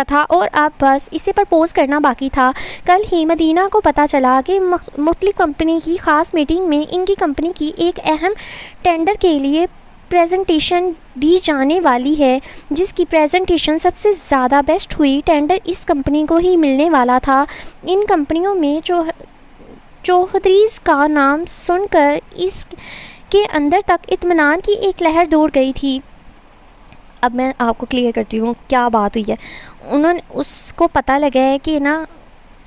تھا اور اب بس اسے پرپوز کرنا باقی تھا. کل ہی مدینہ کو پتہ چلا کہ مختلف کمپنی کی خاص میٹنگ میں ان کی کمپنی کی ایک اہم ٹینڈر کے لیے پریزنٹیشن دی جانے والی ہے, جس کی پریزنٹیشن سب سے زیادہ بیسٹ ہوئی. ٹینڈر اس کمپنی کو ہی ملنے والا تھا. ان کمپنیوں میں چوہدریز کا نام سن کر اس کے اندر تک اطمینان کی ایک لہر دوڑ گئی تھی. اب میں آپ کو کلیئر کرتی ہوں کیا بات ہوئی ہے. اس کو پتہ لگا ہے کہ نا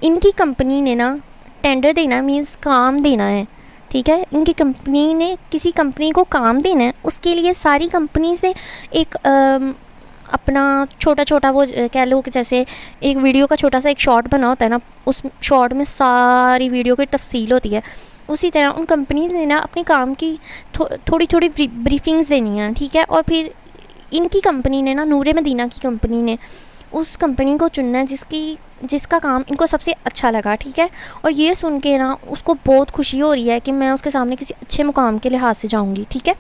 ان کی کمپنی نے نا ٹینڈر دینا مینس کام دینا ہے, ٹھیک ہے. ان کی کمپنی نے کسی کمپنی کو کام دینا ہے, اس کے لیے ساری کمپنی سے ایک اپنا چھوٹا وہ کہہ لو کہ جیسے ایک ویڈیو کا چھوٹا سا ایک شارٹ بنا ہوتا ہے نا, اس شارٹ میں ساری ویڈیو کی تفصیل ہوتی ہے. اسی طرح ان کمپنیز نے نا اپنے کام کی تھوڑی بریفنگز دینی ہیں, ٹھیک ہے. اور پھر ان کی کمپنی نے نا, نور مدینہ کی کمپنی نے اس کمپنی کو چننا ہے جس کا کام ان کو سب سے اچھا لگا, ٹھیک ہے. اور یہ سن کے نا اس کو بہت خوشی ہو رہی ہے کہ میں اس کے سامنے کسی اچھے مقام کے لحاظ سے جاؤں گی, ٹھیک ہے.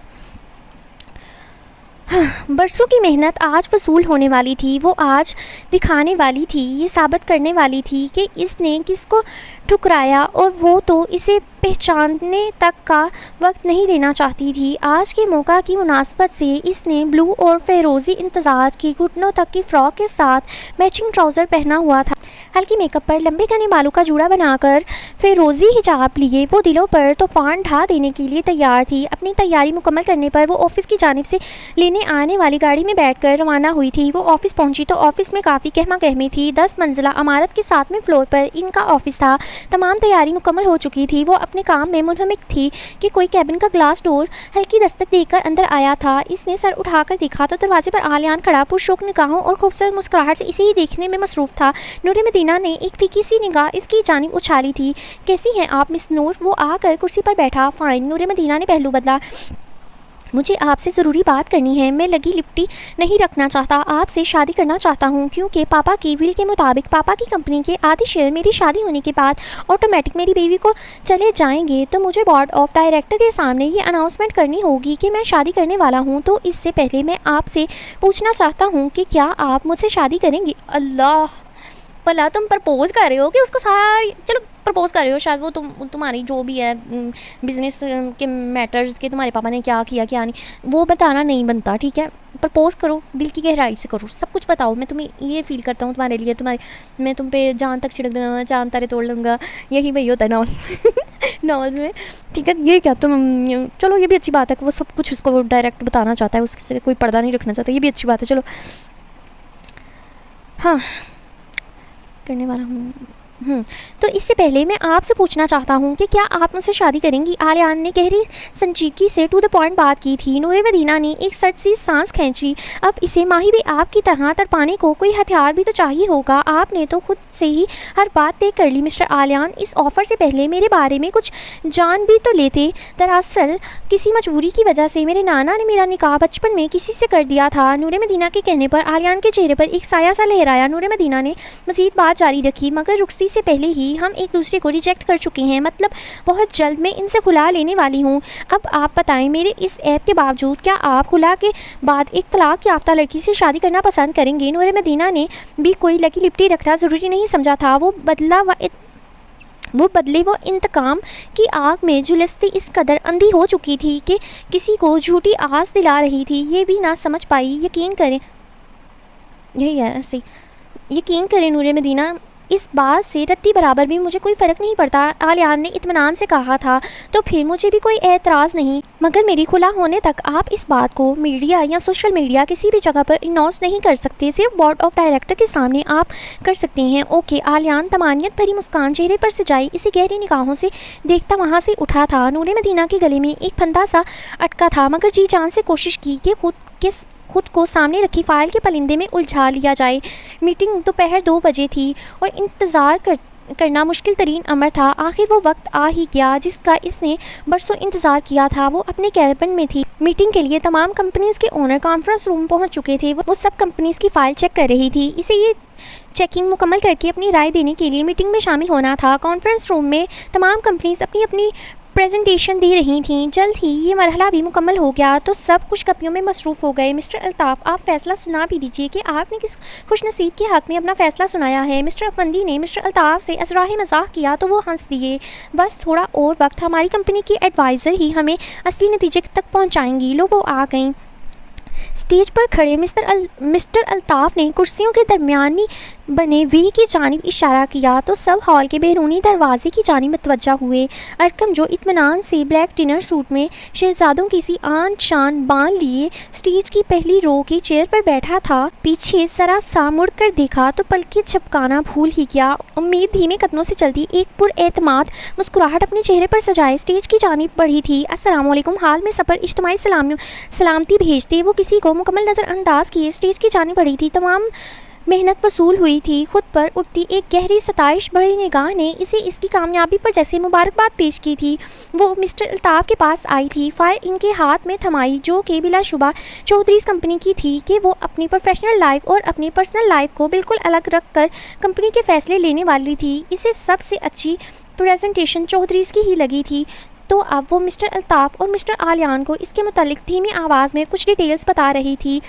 برسوں کی محنت آج وصول ہونے والی تھی. وہ آج دکھانے والی تھی, یہ ثابت کرنے والی تھی کہ اس نے کس کو ٹھکرایا, اور وہ تو اسے پہچاننے تک کا وقت نہیں دینا چاہتی تھی. آج کے موقع کی مناسبت سے اس نے بلو اور فیروزی امتزاج کی گھٹنوں تک کی فراک کے ساتھ میچنگ ٹراؤزر پہنا ہوا تھا. ہلکی میک اپ پر لمبے گھنے بالوں کا جوڑا بنا کر فیروزی حجاب لیے وہ دلوں پر طوفان ڈھا دینے کے لیے تیار تھی. اپنی تیاری مکمل کرنے پر وہ آفس کی جانب سے لینے آنے والی گاڑی میں بیٹھ کر روانہ ہوئی تھی. وہ آفس پہنچی تو آفس میں کافی کہما کہمی تھی. 10 منزلہ عمارت کے 7ویں فلور پر ان کا آفس تھا. تمام تیاری مکمل ہو چکی تھی. وہ اپنے کام میں منہمک تھی کہ کوئی کیبن کا گلاس ڈور ہلکی دستک دے کر اندر آیا تھا. اس نے سر اٹھا کر دیکھا تو دروازے پر آلیان کھڑا پرشوق نگاہوں اور خوبصورت مسکراہٹ سے اسے ہی دیکھنے میں مصروف تھا. نور مدینہ نے ایک پھیکی سی نگاہ اس کی جانب اچھالی تھی. کیسی ہیں آپ مس نور؟ وہ آ کر کرسی پر بیٹھا. فائن. نور مدینہ نے پہلو بدلا. مجھے آپ سے ضروری بات کرنی ہے. میں لگی لپٹی نہیں رکھنا چاہتا, آپ سے شادی کرنا چاہتا ہوں, کیونکہ پاپا کی ویل کے مطابق پاپا کی کمپنی کے آدھی شیئر میری شادی ہونے کے بعد آٹومیٹک میری بیوی کو چلے جائیں گے. تو مجھے بورڈ آف ڈائریکٹر کے سامنے یہ اناؤنسمنٹ کرنی ہوگی کہ میں شادی کرنے والا ہوں. تو اس سے پہلے میں آپ سے پوچھنا چاہتا ہوں کہ کیا آپ مجھ سے شادی کریں گی؟ اللہ بھلا تم پرپوز کر رہے ہو کہ اس کو ساری, چلو پرپوز کر رہے ہو, شاید وہ تمہاری جو بھی ہے بزنس کے میٹرز کے تمہارے پاپا نے کیا کیا کیا نہیں وہ بتانا نہیں بنتا, ٹھیک ہے. پرپوز کرو, دل کی گہرائی سے کرو, سب کچھ بتاؤ. میں تمہیں یہ فیل کرتا ہوں تمہارے لیے, میں تم پہ جان تک چھڑک دوں گا, چاند تارے توڑ لوں گا. یہی وہی ہوتا ہے ناولز میں, ٹھیک ہے. یہ کیا تم, چلو یہ بھی اچھی بات ہے کہ وہ سب کچھ اس کو ڈائریکٹ بتانا چاہتا ہے, اس سے کوئی پردہ نہیں رکھنا چاہتا, یہ بھی اچھی بات ہے. چلو ہاں کرنے والا ہوں. تو اس سے پہلے میں آپ سے پوچھنا چاہتا ہوں کہ کیا آپ مجھ سے شادی کریں گی؟ آلیان نے گہری سنجیدگی سے ٹو دا پوائنٹ بات کی تھی. نور مدینہ نے ایک سٹ سی سانس کھینچی. اب اسے ماہی بھی آپ کی طرح تڑپانے کو کوئی ہتھیار بھی تو چاہیے ہوگا. آپ نے تو خود سے ہی ہر بات طے کر لی. مسٹر آلیان, اس آفر سے پہلے میرے بارے میں کچھ جان بھی تو لیتے. دراصل کسی مجبوری کی وجہ سے میرے نانا نے میرا نکاح بچپن میں کسی سے کر دیا تھا. نور مدینہ کے کہنے پر آلیان کے چہرے پر ایک سایہ سا لہرایا. نور مدینہ نے مزید بات جاری رکھی مگر رخصتی شادی سے پہلے ہی ہم ایک دوسرے کو ریجیکٹ کر چکے ہیں، مطلب بہت جلد میں ان سے خلا لینے والی ہوں۔ اب آپ بتائیں، میرے اس ایپ کے باوجود کیا آپ خلا کے بعد ایک طلاق یافتہ لڑکی سے شادی کرنا پسند کریں گے؟ نور مدینہ نے بھی کوئی لکی لپٹی رکھنا ضروری نہیں سمجھا تھا۔ وہ بدلے وہ انتقام کی آگ میں جھلستی اس قدر اندھی ہو چکی تھی کہ کسی کو جھوٹی آس دلا رہی تھی یہ بھی نہ سمجھ پائی۔ یقین کریں نور مدینہ، اس بات سے رتی برابر بھی مجھے کوئی فرق نہیں پڑتا، آلیان نے اطمینان سے کہا تھا، تو پھر مجھے بھی کوئی اعتراض نہیں، مگر میری خلا ہونے تک آپ اس بات کو میڈیا یا سوشل میڈیا کسی بھی جگہ پر اناؤنس نہیں کر سکتے، صرف بورڈ آف ڈائریکٹر کے سامنے آپ کر سکتے ہیں۔ اوکے۔ آلیان طمانینت بھری مسکان چہرے پر سجائی اسے گہری نگاہوں سے دیکھتا وہاں سے اٹھا تھا۔ نور مدینہ کے گلے میں ایک پھندا سا اٹکا تھا، مگر جی جان سے کوشش کی کہ خود کو سامنے رکھی فائل کے پلندے میں الجھا لیا جائے۔ میٹنگ دوپہر 2 بجے تھی اور انتظار کرنا مشکل ترین امر تھا۔ آخر وہ وقت آ ہی گیا جس کا اس نے برسوں انتظار کیا تھا۔ وہ اپنے کیبن میں تھی۔ میٹنگ کے لیے تمام کمپنیز کے اونر کانفرنس روم پہنچ چکے تھے۔ وہ سب کمپنیز کی فائل چیک کر رہی تھی۔ اسے یہ چیکنگ مکمل کر کے اپنی رائے دینے کے لیے میٹنگ میں شامل ہونا تھا۔ کانفرنس روم میں تمام کمپنیز اپنی پریزنٹیشن دے رہی تھیں۔ جلد ہی یہ مرحلہ بھی مکمل ہو گیا تو سب خوش گپیوں میں مصروف ہو گئے۔ مسٹر الطاف، آپ فیصلہ سنا بھی دیجیے کہ آپ نے کس خوش نصیب کے حق میں اپنا فیصلہ سنایا ہے۔ مسٹر افندی نے مسٹر الطاف سے ازراہ مزاح کیا تو وہ ہنس دیے۔ بس تھوڑا اور وقت، ہماری کمپنی کی ایڈوائزر ہی ہمیں اصلی نتیجے تک پہنچائیں گی۔ لوگ آ گئیں۔ اسٹیج پر کھڑے مسٹر الطاف نے کرسیوں کے درمیانی بنے وی کی جانب اشارہ کیا تو سب ہال کے بیرونی دروازے کی جانب متوجہ ہوئے۔ ارکم جو اطمینان سے بلیک ڈنر سوٹ میں شہزادوں کی سی آن شان بان لیے اسٹیج کی پہلی رو کی چیئر پر بیٹھا تھا، پیچھے ذرا سا مڑ کر دیکھا تو پلکیں جھپکانا بھول ہی گیا۔ امید دھیمے قدموں سے چلتی ایک پر اعتماد مسکراہٹ اپنے چہرے پر سجائے اسٹیج کی جانب بڑھی تھی۔ السلام علیکم۔ حال میں سفر اجتماعی سلامتی بھیجتے وہ کسی کو مکمل نظر انداز کیے اسٹیج کی جانب بڑھی تھی۔ تمام محنت وصول ہوئی تھی۔ خود پر اٹھتی ایک گہری ستائش بھری نگاہ نے اسے اس کی کامیابی پر جیسے مبارکباد پیش کی تھی۔ وہ مسٹر الطاف کے پاس آئی تھی، فائل ان کے ہاتھ میں تھمائی، جو کہ بلا شبہ چودھریز کمپنی کی تھی کہ وہ اپنی پروفیشنل لائف اور اپنی پرسنل لائف کو بالکل الگ رکھ کر کمپنی کے فیصلے لینے والی تھی۔ اسے سب سے اچھی پریزنٹیشن چودھریز کی ہی لگی تھی، تو اب وہ مسٹر الطاف اور مسٹر آلیان کو اس کے متعلق دھیمی آواز میں کچھ ڈیٹیلز بتا رہی تھی۔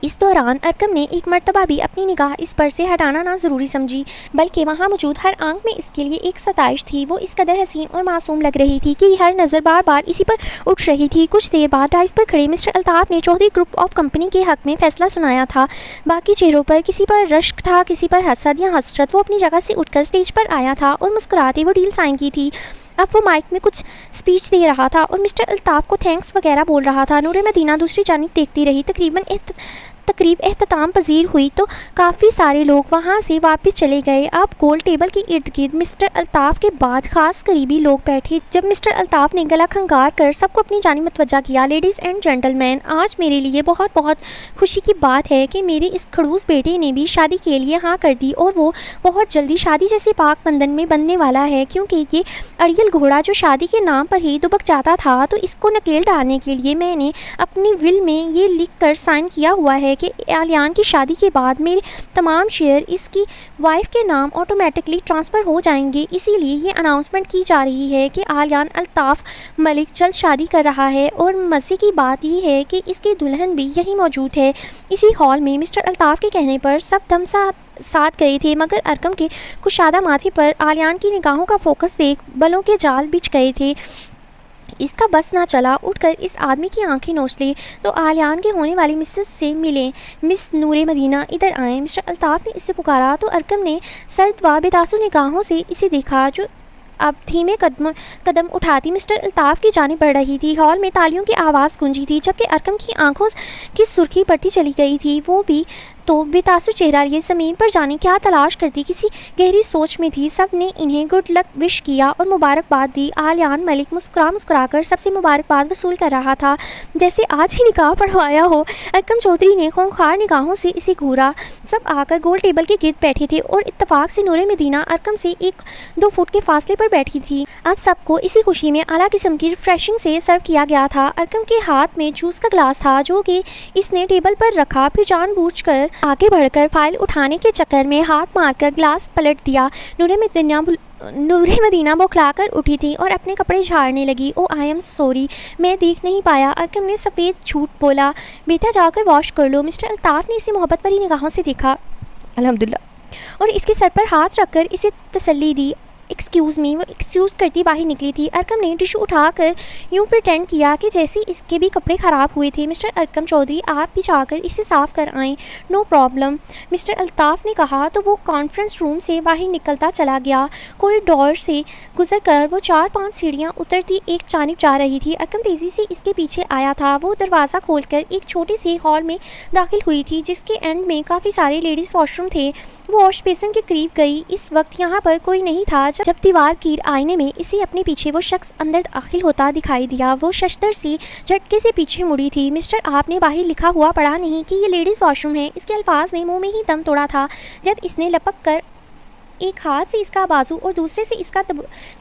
اس دوران ارکم نے ایک مرتبہ بھی اپنی نگاہ اس پر سے ہٹانا نہ ضروری سمجھی، بلکہ وہاں موجود ہر آنکھ میں اس کے لیے ایک ستائش تھی۔ وہ اس قدر حسین اور معصوم لگ رہی تھی کہ ہر نظر بار بار اسی پر اٹھ رہی تھی۔ کچھ دیر بعد ڈائس پر کھڑے مسٹر الطاف نے چودھری گروپ آف کمپنی کے حق میں فیصلہ سنایا تھا۔ باقی چہروں پر کسی پر رشک تھا، کسی پر حسد یا حسرت۔ وہ اپنی جگہ سے اٹھ کر اسٹیج پر آیا تھا اور مسکراتے وہ ڈیل سائن کی تھی۔ اب وہ مائک میں کچھ اسپیچ دے رہا تھا اور مسٹر الطاف کو تھینکس وغیرہ بول رہا تھا۔ نور مدینہ دوسری جانب دیکھتی رہی۔ تقریب اختتام پذیر ہوئی تو کافی سارے لوگ وہاں سے واپس چلے گئے۔ اب گول ٹیبل کے ارد گرد مسٹر الطاف کے بعد خاص قریبی لوگ بیٹھے۔ جب مسٹر الطاف نے گلا کھنگار کر سب کو اپنی جانب متوجہ کیا، لیڈیز اینڈ جینٹل مین، آج میرے لیے بہت بہت خوشی کی بات ہے کہ میرے اس کھڑوس بیٹے نے بھی شادی کے لیے ہاں کر دی، اور وہ بہت جلدی شادی جیسے پاک بندھن میں بندھنے والا ہے، کیونکہ یہ اڑیل گھوڑا جو شادی کے نام پر ہی دبک جاتا تھا، تو اس کو نکیل ڈالنے کے لیے میں نے اپنی ول میں یہ لکھ کر سائن کیا ہوا ہے کہ آلیان کی شادی کے بعد میرے تمام شیئر اس کی وائف کے نام آٹومیٹکلی ٹرانسفر ہو جائیں گے۔ اسی لیے یہ اناؤنسمنٹ کی جا رہی ہے کہ آلیان الطاف ملک جلد شادی کر رہا ہے، اور مزے کی بات یہ ہے کہ اس کی دلہن بھی یہی موجود ہے۔ اسی ہال میں مسٹر الطاف کے کہنے پر سب دم ساتھ گئے تھے، مگر ارکم کے کشادہ ماتھے پر آلیان کی نگاہوں کا فوکس دیکھ بلوں کے جال بچھ گئے تھے۔ اس کا بس نہ چلا، اٹھ کر اس آدمی کی آنکھیں نوچ لی تو آلیان کے ہونے والی مسز سے ملیں۔ مس نور مدینہ ادھر آئیں، مسٹر الطاف نے اسے پکارا تو ارکم نے سرد و بےتاثر نگاہوں سے اسے دیکھا، جو اب دھیمے قدم اٹھاتی مسٹر الطاف کی جانب بڑھ رہی تھی۔ ہال میں تالیوں کی آواز گونجی تھی، جبکہ ارکم کی آنکھوں کی سرخی بڑھتی چلی گئی تھی۔ وہ بھی تو بے تاثر چہرہ لیے زمین پر جانے کیا تلاش کرتی کسی گہری سوچ میں تھی۔ سب نے انہیں گڈ لک وش کیا اور مبارکباد دی۔ آلیان ملک مسکرا کر سب سے مبارکباد وصول کر رہا تھا جیسے آج ہی نکاح پڑھوایا ہو۔ ارکم چودھری نے خونخوار نگاہوں سے اسے گھورا۔ سب آ کر گول ٹیبل کے گرد بیٹھے تھے اور اتفاق سے نور مدینہ ارکم سے 1-2 فٹ کے فاصلے پر بیٹھی تھی۔ اب سب کو اسی خوشی میں اعلیٰ قسم کی ریفریشنگ سے سرو کیا گیا تھا۔ ارکم کے ہاتھ میں جوس کا گلاس تھا جو کہ اس نے ٹیبل پر رکھا، پھر جان بوجھ کر آگے بڑھ کر فائل اٹھانے کے چکر میں ہاتھ مار کر گلاس پلٹ دیا۔ نور مدینہ بوکھلا کر اٹھی تھی اور اپنے کپڑے جھاڑنے لگی۔ او آئی ایم سوری، میں دیکھ نہیں پایا، ارکم نے سفید جھوٹ بولا۔ بیٹا جا کر واش کر لو۔ مسٹر الطاف نے اسے محبت بھری نگاہوں سے دیکھا الحمدللہ اور اس کے سر پر ہاتھ رکھ کر اسے تسلی دی۔ ایکسکیوز می، وہ ایکسکیوز کرتی باہر نکلی تھی۔ ارکم نے ٹشو اٹھا کر یوں پریٹینڈ کیا کہ جیسے اس کے بھی کپڑے خراب ہوئے تھے۔ مسٹر ارکم چودھری، آپ بھی جا کر اسے صاف کر آئیں۔ نو پرابلم، مسٹر الطاف نے کہا تو وہ کانفرنس روم سے باہر نکلتا چلا گیا۔ کوریڈور سے گزر کر وہ 4-5 سیڑھیاں اترتی ایک جانب جا رہی تھی۔ ارکم تیزی سے اس کے پیچھے آیا تھا۔ وہ دروازہ کھول کر ایک چھوٹے سے ہال میں داخل ہوئی تھی جس کے اینڈ میں کافی سارے لیڈیز واش روم تھے۔ وہ واش بیسن کے قریب گئی۔ اس وقت یہاں پر کوئی نہیں تھا۔ جب دیوار کی آئینے میں اسے اپنے پیچھے وہ شخص اندر داخل ہوتا دکھائی دیا۔ وہ ششدر سی جھٹکے سے پیچھے مڑی تھی۔ مسٹر، آپ نے باہر لکھا ہوا پڑھا نہیں کہ یہ لیڈیز واش روم ہے؟ اس کے الفاظ نے منہ میں ہی دم توڑا تھا جب اس نے لپک کر ایک ہاتھ سے اس کا بازو اور دوسرے سے اس کا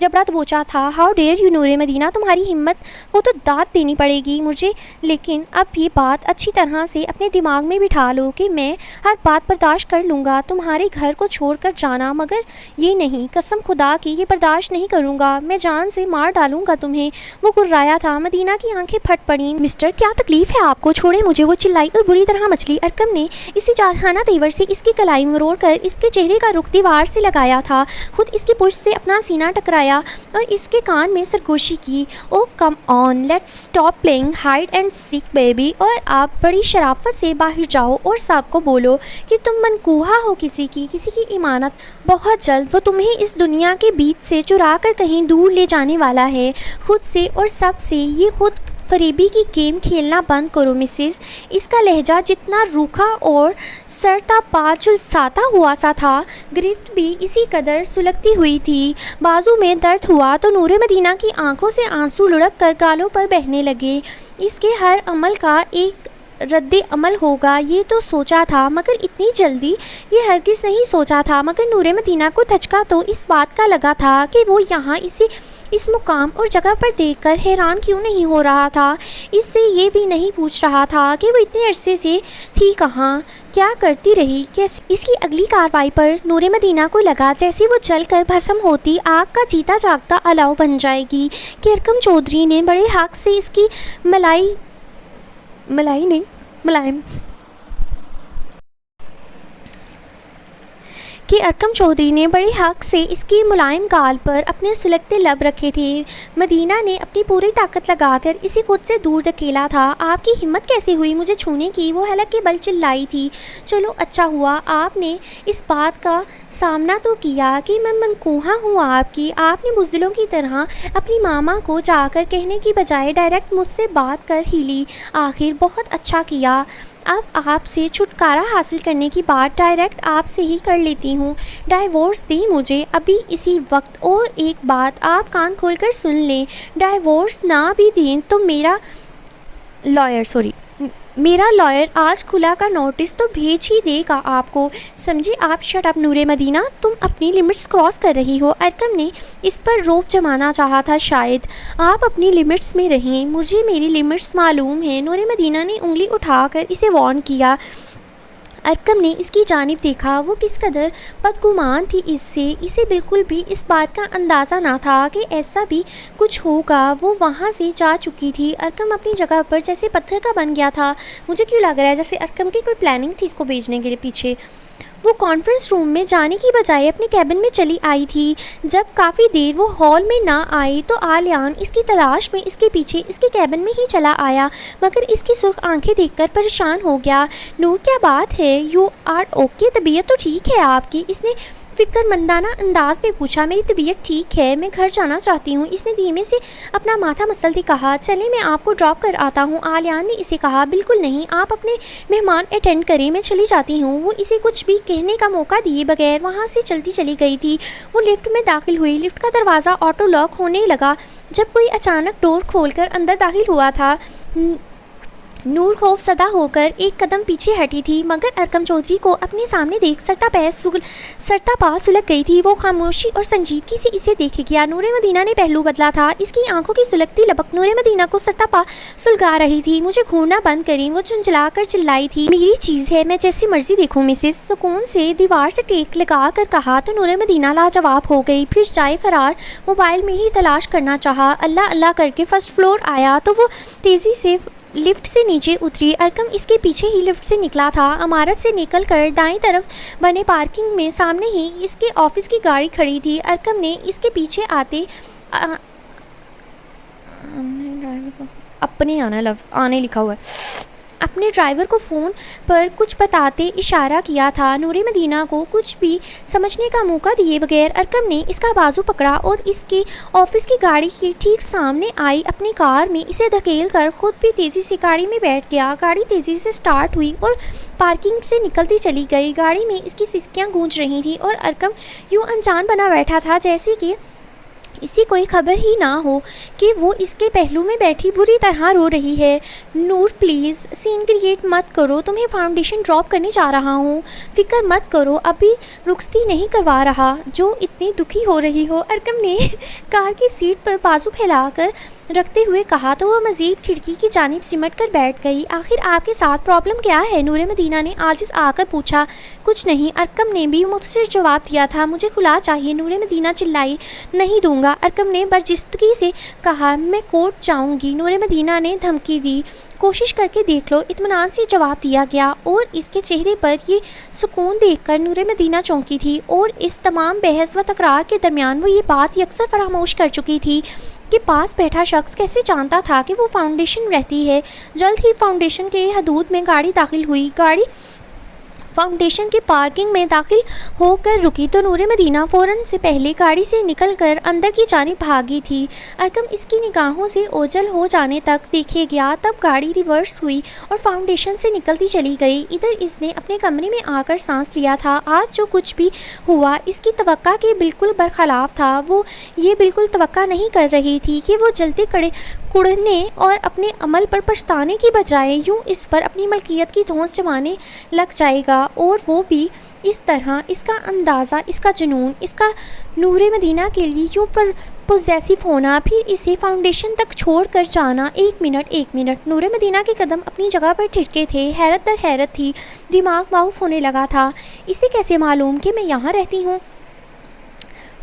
جبڑا دبوچا تھا۔ ہاؤ ڈیئر یو نور مدینہ، تمہاری ہمت کو تو داد دینی پڑے گی مجھے، لیکن اب یہ بات اچھی طرح سے اپنے دماغ میں بٹھا لو کہ میں ہر بات برداشت کر لوں گا، تمہارے گھر کو چھوڑ کر جانا، مگر یہ نہیں، قسم خدا کی یہ برداشت نہیں کروں گا، میں جان سے مار ڈالوں گا تمہیں۔ وہ گرایا تھا۔ مدینہ کی آنکھیں پھٹ پڑیں۔ مسٹر، کیا تکلیف ہے آپ کو؟ چھوڑے مجھے، وہ چلائی اور بری طرح مچلی۔ ارکم نے اسی جارحانہ تیور سے اس کی کلائی مروڑ کر اس کے چہرے کا رخ دیوار سے لگایا تھا، خود اس کی پشت سے اپنا سینہ ٹکرایا اور اس کے کان میں سرگوشی کی۔ Oh come on, let's stop playing hide and seek baby, اور آپ بڑی شرافت سے باہر جاؤ اور سب کو بولو کہ تم منقوہہ ہو کسی کی امانت۔ بہت جلد وہ تمہیں اس دنیا کے بیچ سے چرا کر کہیں دور لے جانے والا ہے۔ خود سے اور سب سے یہ خود فریبی کی گیم کھیلنا بند کرو مسز۔ اس کا لہجہ جتنا روکھا اور سرتا پا جلساتا ہوا سا تھا، گرفت بھی اسی قدر سلگتی ہوئی تھی۔ بازو میں درد ہوا تو نور مدینہ کی آنکھوں سے آنسو لڑک کر گالوں پر بہنے لگے۔ اس کے ہر عمل کا ایک رد عمل ہوگا یہ تو سوچا تھا، مگر اتنی جلدی یہ ہرگز نہیں سوچا تھا۔ مگر نور مدینہ کو دھچکا تو اس بات کا لگا تھا کہ وہ یہاں اسے اس مقام اور جگہ پر دیکھ کر حیران کیوں نہیں ہو رہا تھا۔ اس سے یہ بھی نہیں پوچھ رہا تھا کہ وہ اتنے عرصے سے تھی کہاں، کیا کرتی رہی، کیسے۔ اس کی اگلی کارروائی پر نور مدینہ کو لگا جیسے وہ جل کر بھسم ہوتی آگ کا جیتا جاگتا الاؤ بن جائے گی کہ ارکم چودھری نے بڑے حق سے اس کی ملائم گال پر اپنے سلگتے لب رکھے تھے۔ مدینہ نے اپنی پوری طاقت لگا کر اسے خود سے دور دھکیلا تھا۔ آپ کی ہمت کیسے ہوئی مجھے چھونے کی؟ وہ حلق کے بل چلائی تھی۔ چلو اچھا ہوا آپ نے اس بات کا سامنا تو کیا کہ میں منقوہہ ہوں آپ کی۔ آپ نے بزدلوں کی طرح اپنی ماما کو جا کر کہنے کی بجائے ڈائریکٹ مجھ سے بات کر ہی لی۔ آخر بہت اچھا کیا۔ اب آپ سے چھٹکارا حاصل کرنے کی بات ڈائریکٹ آپ سے ہی کر لیتی ہوں۔ ڈائیورس دیں مجھے ابھی اسی وقت، اور ایک بات آپ کان کھول کر سن لیں، ڈائیورس نہ بھی دیں تو میرا لائر آج کھلا کا نوٹس تو بھیج ہی دے گا آپ کو، سمجھے آپ؟ شٹ اپ نور مدینہ، تم اپنی لمٹس کراس کر رہی ہو۔ ارکم نے اس پر روپ جمانا چاہا تھا شاید۔ آپ اپنی لمٹس میں رہیں، مجھے میری لمٹس معلوم ہیں۔ نور مدینہ نے انگلی اٹھا کر اسے وارن کیا۔ ارکم نے اس کی جانب دیکھا، وہ کس قدر بدگمان تھی اس سے۔ اسے بالکل بھی اس بات کا اندازہ نہ تھا کہ ایسا بھی کچھ ہوگا۔ وہ وہاں سے جا چکی تھی۔ ارکم اپنی جگہ پر جیسے پتھر کا بن گیا تھا۔ مجھے کیوں لگ رہا ہے جیسے ارکم کی کوئی پلاننگ تھی اس کو بھیجنے کے لیے پیچھے۔ وہ کانفرنس روم میں جانے کی بجائے اپنے کیبن میں چلی آئی تھی۔ جب کافی دیر وہ ہال میں نہ آئی تو آلیان اس کی تلاش میں اس کے پیچھے اس کے کیبن میں ہی چلا آیا، مگر اس کی سرخ آنکھیں دیکھ کر پریشان ہو گیا۔ نور کیا بات ہے؟ You are okay? طبیعت تو ٹھیک ہے آپ کی؟ اس نے فکر مندانہ انداز میں پوچھا۔ میری طبیعت ٹھیک ہے، میں گھر جانا چاہتی ہوں، اس نے دھیمے سے اپنا ماتھا مسلتے کہا۔ چلیں میں آپ کو ڈراپ کر آتا ہوں، آلیان نے اسے کہا۔ بالکل نہیں، آپ اپنے مہمان اٹینڈ کریں، میں چلی جاتی ہوں۔ وہ اسے کچھ بھی کہنے کا موقع دیے بغیر وہاں سے چلتی چلی گئی تھی۔ وہ لفٹ میں داخل ہوئی۔ لفٹ کا دروازہ آٹو لاک ہونے لگا جب کوئی اچانک ڈور کھول کر اندر داخل ہوا تھا۔ نور خوف زدہ ہو کر ایک قدم پیچھے ہٹی تھی، مگر ارکم چودھری کو اپنے سامنے دیکھ سرتا پا سلگ گئی تھی۔ وہ خاموشی اور سنجیدگی سے اسے دیکھے گیا۔ نور مدینہ نے پہلو بدلا تھا، اس کی آنکھوں کی سلگتی لپک نور مدینہ کو سرتا پا سلگا رہی تھی۔ مجھے گھورنا بند کریں، وہ چنچلا کر چلائی تھی۔ میری چیز ہے، میں جیسی مرضی دیکھوں مسز، سکون سے دیوار سے ٹیک لگا کر کہا تو نور مدینہ لاجواب ہو گئی۔ پھر جائے فرار موبائل میں ہی تلاش کرنا چاہا۔ اللہ اللہ کر کے فرسٹ فلور آیا تو وہ تیزی سے لفٹ سے نیچے اتری۔ ارکم اس کے پیچھے ہی لفٹ سے نکلا تھا۔ عمارت سے نکل کر دائیں طرف بنے پارکنگ میں سامنے ہی اس کے آفس کی گاڑی کھڑی تھی۔ ارکم نے اس کے پیچھے اپنے ڈرائیور کو فون پر کچھ بتاتے اشارہ کیا تھا۔ نور مدینہ کو کچھ بھی سمجھنے کا موقع دیے بغیر ارکم نے اس کا بازو پکڑا اور اس کے آفس کی گاڑی کے ٹھیک سامنے آئی اپنی کار میں اسے دھکیل کر خود بھی تیزی سے گاڑی میں بیٹھ گیا۔ گاڑی تیزی سے سٹارٹ ہوئی اور پارکنگ سے نکلتی چلی گئی۔ گاڑی میں اس کی سسکیاں گونج رہی تھیں اور ارکم یوں انجان بنا بیٹھا تھا جیسے کہ اسی کوئی خبر ہی نہ ہو کہ وہ اس کے پہلو میں بیٹھی بری طرح رو رہی ہے۔ نور پلیز سین کریٹ مت کرو، تمہیں فاؤنڈیشن ڈراپ کرنے جا رہا ہوں، فکر مت کرو، ابھی رخصتی نہیں کروا رہا جو اتنی دکھی ہو رہی ہو، ارکم نے کار کی سیٹ پر بازو پھیلا کر رکھتے ہوئے کہا تو وہ مزید کھڑکی کی جانب سمٹ کر بیٹھ گئی۔ آخر آپ کے ساتھ پرابلم کیا ہے؟ نور مدینہ نے عاجز آ کر پوچھا۔ کچھ نہیں، ارکم نے بھی مختصر جواب دیا تھا۔ مجھے کھلا چاہیے، نور مدینہ چلائی۔ نہیں دوں گا، ارکم نے برجستگی سے کہا۔ میں کورٹ جاؤں گی، نور مدینہ نے دھمکی دی۔ کوشش کر کے دیکھ لو، اطمینان سے جواب دیا گیا اور اس کے چہرے پر یہ سکون دیکھ کر نور مدینہ چونکی تھی اور اس تمام بحث و تکرار کے درمیان وہ یہ بات یکسر فراموش کر چکی تھی کہ پاس بیٹھا شخص کیسے جانتا تھا کہ وہ فاؤنڈیشن رہتی ہے۔ جلد ہی فاؤنڈیشن کے حدود میں گاڑی داخل ہوئی۔ گاڑی فاؤنڈیشن کے پارکنگ میں داخل ہو کر رکی تو نور مدینہ فوراً سے پہلے گاڑی سے نکل کر اندر کی جانب بھاگی تھی۔ ارکم اس کی نگاہوں سے اوجھل ہو جانے تک دیکھے گیا، تب گاڑی ریورس ہوئی اور فاؤنڈیشن سے نکلتی چلی گئی۔ ادھر اس نے اپنے کمرے میں آ کر سانس لیا تھا۔ آج جو کچھ بھی ہوا اس کی توقع کے بالکل برخلاف تھا۔ وہ یہ بالکل توقع نہیں کر رہی تھی کہ وہ جلتے کڑھنے اور اپنے عمل پر پچھتانے کی بجائے یوں اس پر اپنی ملکیت کی دھونس جمانے لگ جائے گا، اور وہ بھی اس طرح۔ اس کا اندازہ، اس کا جنون، اس کا نور مدینہ کے لیے یوں پر پوزیسو ہونا، پھر اسے فاؤنڈیشن تک چھوڑ کر جانا۔ ایک منٹ نور مدینہ کے قدم اپنی جگہ پر ٹھٹکے تھے۔ حیرت در حیرت تھی، دماغ معاف ہونے لگا تھا۔ اسے کیسے معلوم کہ میں یہاں رہتی ہوں؟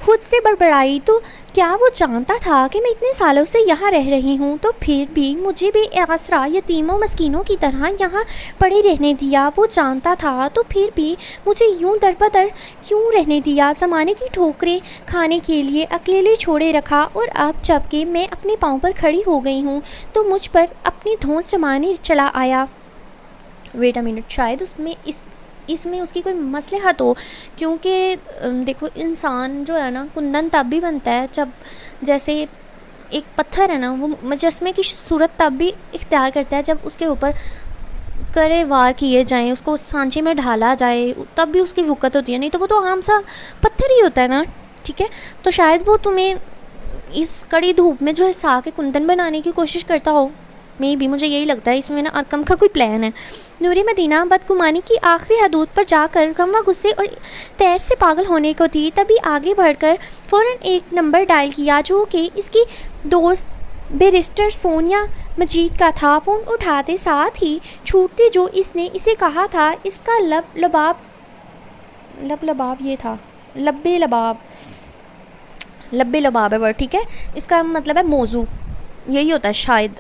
خود سے بڑبڑائی تو کیا وہ جانتا تھا کہ میں اتنے سالوں سے یہاں رہ رہی ہوں؟ تو پھر بھی مجھے بے آسرا یتیموں مسکینوں کی طرح یہاں پڑے رہنے دیا۔ وہ جانتا تھا تو پھر بھی مجھے یوں در بدر کیوں رہنے دیا؟ زمانے کی ٹھوکریں کھانے کے لیے اکیلے چھوڑے رکھا، اور اب جب کہ میں اپنے پاؤں پر کھڑی ہو گئی ہوں تو مجھ پر اپنی دھونس جمانے چلا آیا۔ ویٹ اے منٹ، شاید اس میں اس کی کوئی مصلحت ہو، کیونکہ دیکھو انسان جو ہے نا کندن تب بھی بنتا ہے جب، جیسے ایک پتھر ہے نا وہ مجسمے کی صورت تب بھی اختیار کرتا ہے جب اس کے اوپر کرے وار کیے جائیں، اس کو سانچے میں ڈھالا جائے، تب بھی اس کی وقت ہوتی ہے، نہیں تو وہ تو عام سا پتھر ہی ہوتا ہے نا، ٹھیک ہے؟ تو شاید وہ تمہیں اس کڑی دھوپ میں جو ہے سا کے کندن بنانے کی کوشش کرتا ہو، میں بھی مجھے یہی لگتا ہے اس میں نا ارکم کا کوئی پلان ہے۔ نور مدینہ بدگمانی کی آخری حدود پر جا کر غم و غصے اور تیر سے پاگل ہونے کو تھی، تبھی آگے بڑھ کر فوراً ایک نمبر ڈائل کیا جو کہ اس کی دوست بیرسٹر سونیا مجید کا تھا۔ فون اٹھاتے ساتھ ہی چھوٹتے جو اس نے اسے کہا تھا، اس کا لباب یہ تھا، لبے لباب ہے ورڈ، ٹھیک ہے؟ اس کا مطلب ہے موضوع، یہی ہوتا ہے شاید۔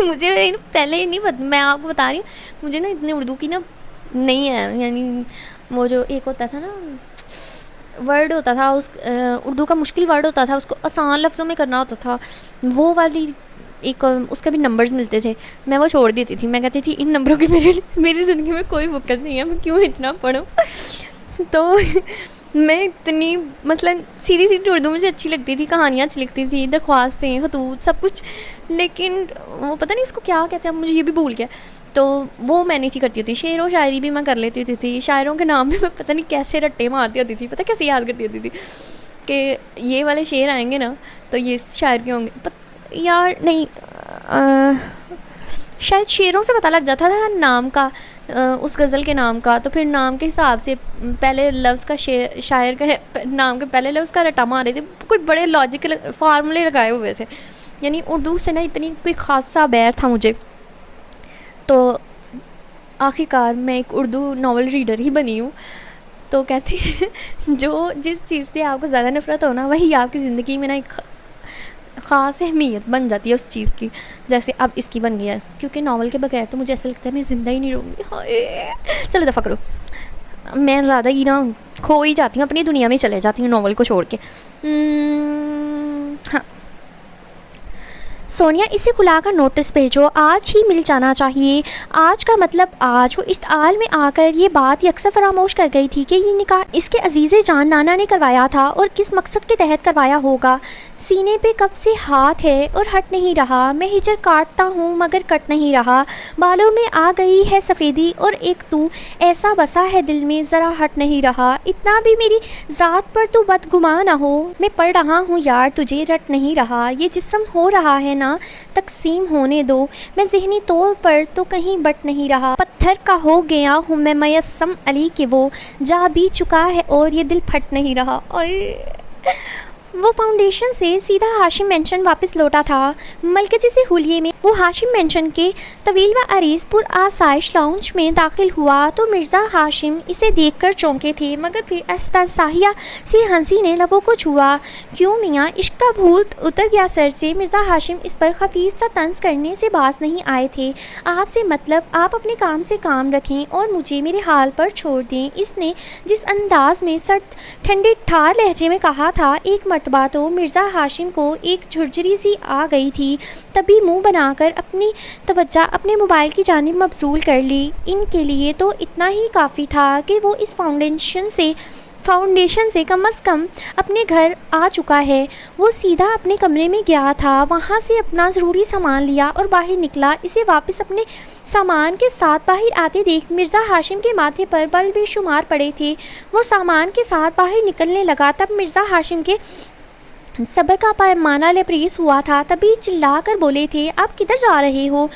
مجھے پہلے نہیں پتا، میں آپ کو بتا رہی ہوں، مجھے نا اتنے اردو کی نا نہیں ہے، یعنی وہ جو ایک ہوتا تھا نا ورڈ ہوتا تھا اس اردو کا مشکل ورڈ ہوتا تھا، اس کو آسان لفظوں میں کرنا ہوتا تھا، وہ والی ایک اس کے بھی نمبرز ملتے تھے، میں وہ چھوڑ دیتی تھی، میں کہتی تھی ان نمبروں کی میری زندگی میں کوئی وقت نہیں ہے، میں کیوں اتنا پڑھوں؟ تو میں اتنی مثلاً سیدھی اردو مجھے اچھی لگتی تھی، کہانیاں اچھی لگتی تھی، درخواستیں، خطوط، سب کچھ، لیکن وہ پتہ نہیں اس کو کیا کہتے ہیں، مجھے یہ بھی بھول گیا، تو وہ میں نہیں تھی کرتی ہوتی۔ شعر و شاعری بھی میں کر لیتی تھی، شاعروں کے نام بھی میں پتہ نہیں کیسے رٹے مارتی ہوتی تھی، پتہ کیسے یاد کرتی ہوتی تھی کہ یہ والے شعر آئیں گے نا تو یہ شاعر کے ہوں گے، یار نہیں شاید شعروں سے پتہ لگ جاتا تھا نام کا، اس غزل کے نام کا، تو پھر نام کے حساب سے پہلے لفظ کا شاعر کا نام کے پہلے لفظ کا رٹا مارے تھے، کوئی بڑے لاجیکل فارمولے لگائے ہوئے تھے. یعنی اردو سے نا اتنی کوئی خاصا بیر تھا مجھے. تو آخر کار میں ایک اردو ناول ریڈر ہی بنی ہوں. تو کہتی ہیں جس چیز سے آپ کو زیادہ نفرت ہو نا، وہی آپ کی زندگی میں نا ایک خاص اہمیت بن جاتی ہے اس چیز کی، جیسے اب اس کی بن گیا ہے. کیونکہ ناول کے بغیر تو مجھے ایسا لگتا ہے میں زندہ ہی نہیں رہوں گی. ہائے چلو دفعہ کرو، میں زیادہ ہی نا کھو ہی جاتی ہوں، اپنی دنیا میں چلے جاتی ہوں ناول کو چھوڑ کے. ہاں سونیا، اسے خلا کا نوٹس بھیجو، آج ہی مل جانا چاہیے. آج کا مطلب آج. وہ اشتعال میں آ کر یہ بات یکسر فراموش کر گئی تھی کہ یہ نکاح اس کے عزیز جان نانا نے کروایا تھا اور کس مقصد کے تحت کروایا ہوگا. سینے پہ کب سے ہاتھ ہے اور ہٹ نہیں رہا. میں ہجر کاٹتا ہوں مگر کٹ نہیں رہا. بالوں میں آ گئی ہے سفیدی اور ایک تو ایسا بسا ہے دل میں ذرا ہٹ نہیں رہا. اتنا بھی میری ذات پر تو بدگمان نہ ہو، میں پڑھ رہا ہوں یار تجھے رٹ نہیں رہا. یہ جسم ہو رہا ہے نا تقسیم ہونے دو، میں ذہنی طور پر تو کہیں بٹ نہیں رہا. پتھر کا ہو گیا ہوں میں میسم علی کے، وہ جا بھی چکا ہے اور یہ دل پھٹ نہیں رہا. اور وہ فاؤنڈیشن سے سیدھا ہاشم مینشن واپس لوٹا تھا. ملکہ سے حلیے میں وہ ہاشم مینشن کے طویل و عریض پر آسائش لاؤنج میں داخل ہوا تو مرزا ہاشم اسے دیکھ کر چونکے تھے، مگر پھر استثنائیہ سی ہنسی نے لبوں کو چھوا. کیوں میاں، عشق کا بھوت اتر گیا سر سے؟ مرزا ہاشم اس پر خفیف سا طنز کرنے سے باز نہیں آئے تھے. آپ سے مطلب آپ اپنے کام سے کام رکھیں اور مجھے میرے حال پر چھوڑ دیں. اس نے جس انداز میں سرد ٹھنڈے ٹھار لہجے میں کہا تھا، ایک مرتبہ تو مرزا ہاشم کو ایک جھرجری سی آ گئی تھی. تبھی منہ بنا کر اپنی توجہ اپنے موبائل کی جانب مبذول کر لی. ان کے لیے تو اتنا ہی کافی تھا کہ وہ اس فاؤنڈیشن سے کم از کم اپنے گھر آ چکا ہے. وہ سیدھا اپنے کمرے میں گیا تھا، وہاں سے اپنا ضروری سامان لیا اور باہر نکلا. اسے واپس اپنے سامان کے ساتھ باہر آتے دیکھ مرزا ہاشم کے ماتھے پر بل بے شمار پڑے تھے. وہ سامان کے ساتھ باہر نکلنے لگا تب مرزا ہاشم کے صبر کا پیمانہ لبریز ہوا تھا. تبھی چلا کر بولے تھے، آپ کدھر جا رہے ہو؟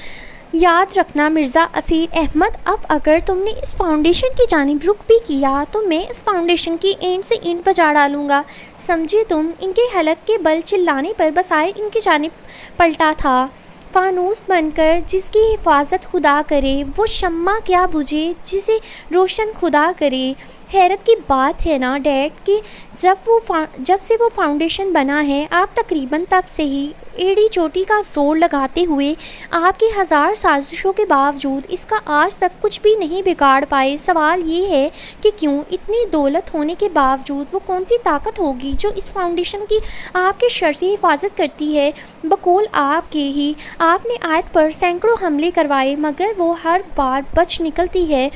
یاد رکھنا مرزا اسیر احمد، اب اگر تم نے اس فاؤنڈیشن کی جانب رخ بھی کیا تو میں اس فاؤنڈیشن کی اینٹ سے اینٹ بجا ڈالوں گا. سمجھے تم؟ ان کے حلق کے بل چلانے پر بسائے ان کی جانب پلٹا تھا. فانوس بن کر جس کی حفاظت خدا کرے، وہ شمع کیا بجھے جسے روشن خدا کرے. حیرت کی بات ہے نا ڈیڈ کہ جب سے وہ فاؤنڈیشن بنا ہے، آپ تقریباً تب سے ہی ایڑی چوٹی کا زور لگاتے ہوئے آپ کی ہزار سازشوں کے باوجود اس کا آج تک کچھ بھی نہیں بگاڑ پائے. سوال یہ ہے کہ کیوں؟ اتنی دولت ہونے کے باوجود وہ کون سی طاقت ہوگی جو اس فاؤنڈیشن کی آپ کے شر سے حفاظت کرتی ہے؟ بقول آپ کے ہی، آپ نے آیت پر سینکڑوں حملے کروائے مگر وہ ہر بار بچ نکلتی ہے.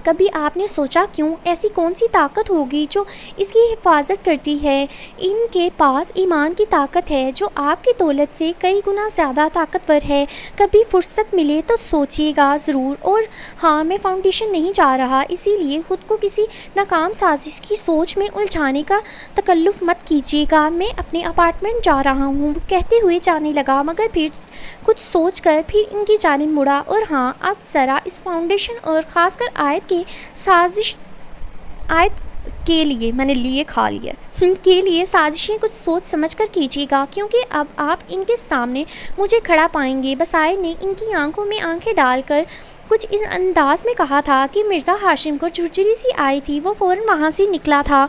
کبھی آپ نے سوچا کیوں؟ ایسی کون سی طاقت ہوگی جو اس کی حفاظت کرتی ہے؟ ان کے پاس ایمان کی طاقت ہے جو آپ کی دولت سے کئی گنا زیادہ طاقتور ہے. کبھی فرصت ملے تو سوچیے گا ضرور. اور ہاں، میں فاؤنڈیشن نہیں جا رہا، اسی لیے خود کو کسی ناکام سازش کی سوچ میں الجھانے کا تکلف مت کیجیے گا. میں اپنے اپارٹمنٹ جا رہا ہوں، کہتے ہوئے جانے لگا، مگر پھر کچھ سوچ کر پھر ان کی جانب مڑا. اور ہاں، اب ذرا اس فاؤنڈیشن اور خاص کر آیت کے لیے میں نے لیے کھا لیا کے لیے سازشیں کچھ سوچ سمجھ کر کیجیے گا، کیونکہ اب آپ ان کے سامنے مجھے کھڑا پائیں گے. بسائے نے ان کی آنکھوں میں آنکھیں ڈال کر کچھ اس انداز میں کہا تھا کہ مرزا ہاشم کو جھرجری سی آئی تھی. وہ فوراً وہاں سے نکلا تھا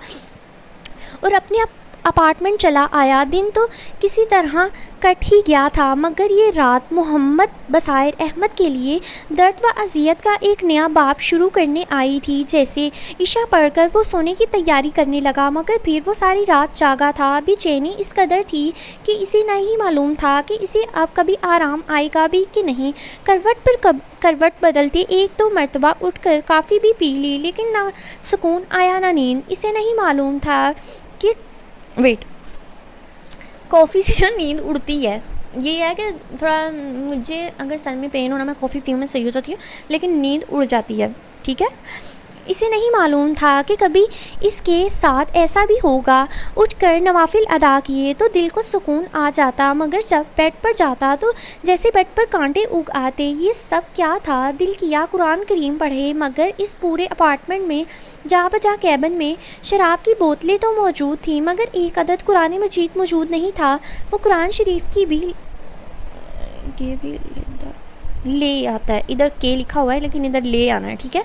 اور اپنے اپارٹمنٹ چلا آیا. دن تو کسی طرح کٹ ہی گیا تھا، مگر یہ رات محمد بصائر احمد کے لیے درد و اذیت کا ایک نیا باب شروع کرنے آئی تھی. جیسے عشاء پڑھ کر وہ سونے کی تیاری کرنے لگا، مگر پھر وہ ساری رات جاگا تھا. بے چینی اس قدر تھی کہ اسے نہیں معلوم تھا کہ اسے اب کبھی آرام آئے گا بھی کہ نہیں. کروٹ پر کروٹ بدلتے ایک دو مرتبہ اٹھ کر کافی بھی پی لی، لیکن نہ سکون آیا نہ نیند. اسے نہیں معلوم تھا کہ کافی سے جو نیند اڑتی ہے، یہ ہے کہ تھوڑا مجھے اگر سر میں پین ہونا میں کافی پیوں میں صحیح ہو جاتی ہے، لیکن نیند اڑ جاتی ہے. ٹھیک ہے، اسے نہیں معلوم تھا کہ کبھی اس کے ساتھ ایسا بھی ہوگا۔ اٹھ کر نوافل ادا کیے تو دل کو سکون آ جاتا، مگر جب بیڈ پر جاتا تو جیسے بیڈ پر کانٹے اگ آتے۔ یہ سب کیا تھا؟ دل کیا قرآن کریم پڑھے، مگر اس پورے اپارٹمنٹ میں جا بجا کیبن میں شراب کی بوتلیں تو موجود تھیں، مگر ایک عدد قرآن مجید موجود نہیں تھا۔ وہ قرآن شریف کی بھی لے آتا ہے، ادھر کے لکھا ہوا ہے لیکن ادھر لے آنا ہے، ٹھیک ہے۔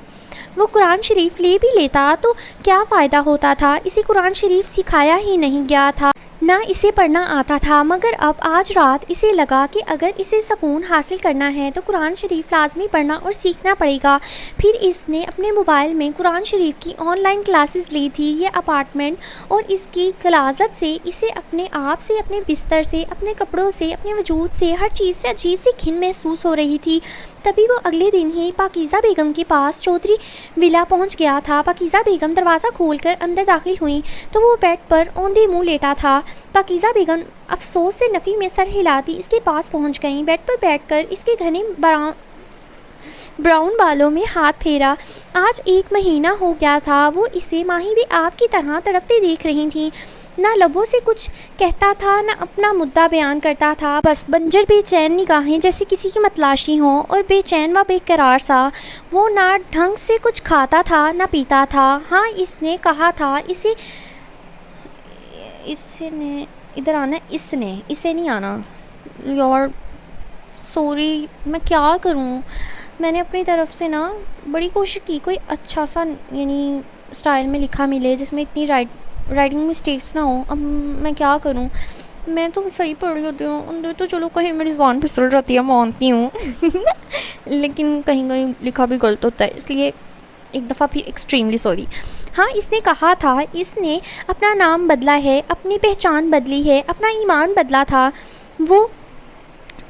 وہ قرآن شریف لے بھی لیتا تو کیا فائدہ ہوتا تھا؟ اسے قرآن شریف سکھایا ہی نہیں گیا تھا، نہ اسے پڑھنا آتا تھا، مگر اب آج رات اسے لگا کہ اگر اسے سکون حاصل کرنا ہے تو قرآن شریف لازمی پڑھنا اور سیکھنا پڑے گا۔ پھر اس نے اپنے موبائل میں قرآن شریف کی آن لائن کلاسز لی تھی۔ یہ اپارٹمنٹ اور اس کی غلاظت سے اسے اپنے آپ سے، اپنے بستر سے، اپنے کپڑوں سے، اپنے وجود سے، ہر چیز سے عجیب سی گھن محسوس ہو رہی تھی۔ تبھی وہ اگلے دن ہی پاکیزہ بیگم کے پاس چودھری ولا پہنچ گیا تھا۔ پاکیزہ بیگم دروازہ کھول کر اندر داخل ہوئیں تو وہ بیڈ پر اوندھے منہ لیٹا تھا۔ پاکیزہ بیگم افسوس سے نفی میں سر ہلاتی اس کے پاس پہنچ گئیں۔ بیڈ پر بیٹھ کر اس کے گھنے براؤن بالوں میں ہاتھ پھیرا۔ آج 1 مہینہ ہو گیا تھا وہ اسے ماہی بھی آپ کی طرح تڑپتے دیکھ رہی تھیں۔ نہ لبوں سے کچھ کہتا تھا، نہ اپنا مدعا بیان کرتا تھا، بس بنجر بے چین نگاہیں جیسے کسی کی متلاشی ہوں، اور بے چین و بے قرار سا۔ وہ نہ ڈھنگ سے کچھ کھاتا تھا نہ پیتا تھا۔ ہاں، اس نے کہا تھا اسے نے ادھر آنا، اسے نہیں آنا یار، سوری، میں کیا کروں؟ میں نے اپنی طرف سے نا بڑی کوشش کی کوئی اچھا سا یعنی اسٹائل میں لکھا ملے جس میں اتنی رائٹنگ مسٹیکس نہ ہوں۔ اب میں کیا کروں؟ میں تو صحیح پڑھ رہی ہوتی ہوں، اندر تو چلو کہیں میری زبان پھسل جاتی ہے، مانتی ہوں لیکن کہیں کہیں لکھا بھی غلط ہوتا ہے، اس لیے ایک دفعہ پھر ایکسٹریملی سوری۔ ہاں، اس نے کہا تھا اس نے اپنا نام بدلا ہے، اپنی پہچان بدلی ہے، اپنا ایمان بدلا تھا۔ وہ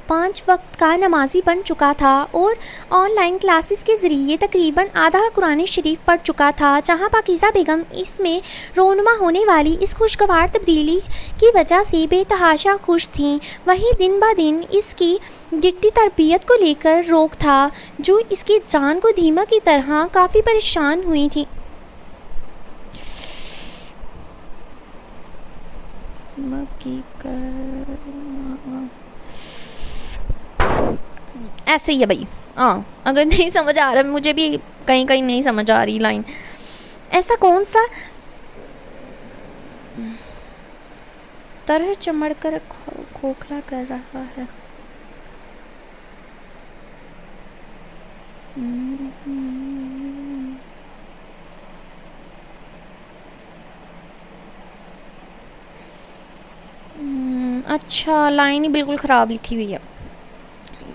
5 وقت کا نمازی بن چکا تھا اور آن لائن کلاسز کے ذریعے تقریباً آدھا قرآن شریف پڑھ چکا تھا۔ جہاں پاکیزہ بیگم اس میں رونما ہونے والی اس خوشگوار تبدیلی کی وجہ سے بے تحاشا خوش تھیں، وہیں دن بہ دن اس کی گرتی تربیت کو لے کر روک تھا جو اس کی جان کو دھیما کی طرح کافی پریشان ہوئی تھی۔ ایسے ہی ہے بھائی، اگر نہیں سمجھ آ رہا، مجھے بھی کہیں کہیں نہیں سمجھ آ رہی لائن۔ ایسا کون سا طرح چمڑ کر کھوکھلا کر رہا ہے؟ اچھا، لائن ہی بالکل خراب لکھی ہوئی ہے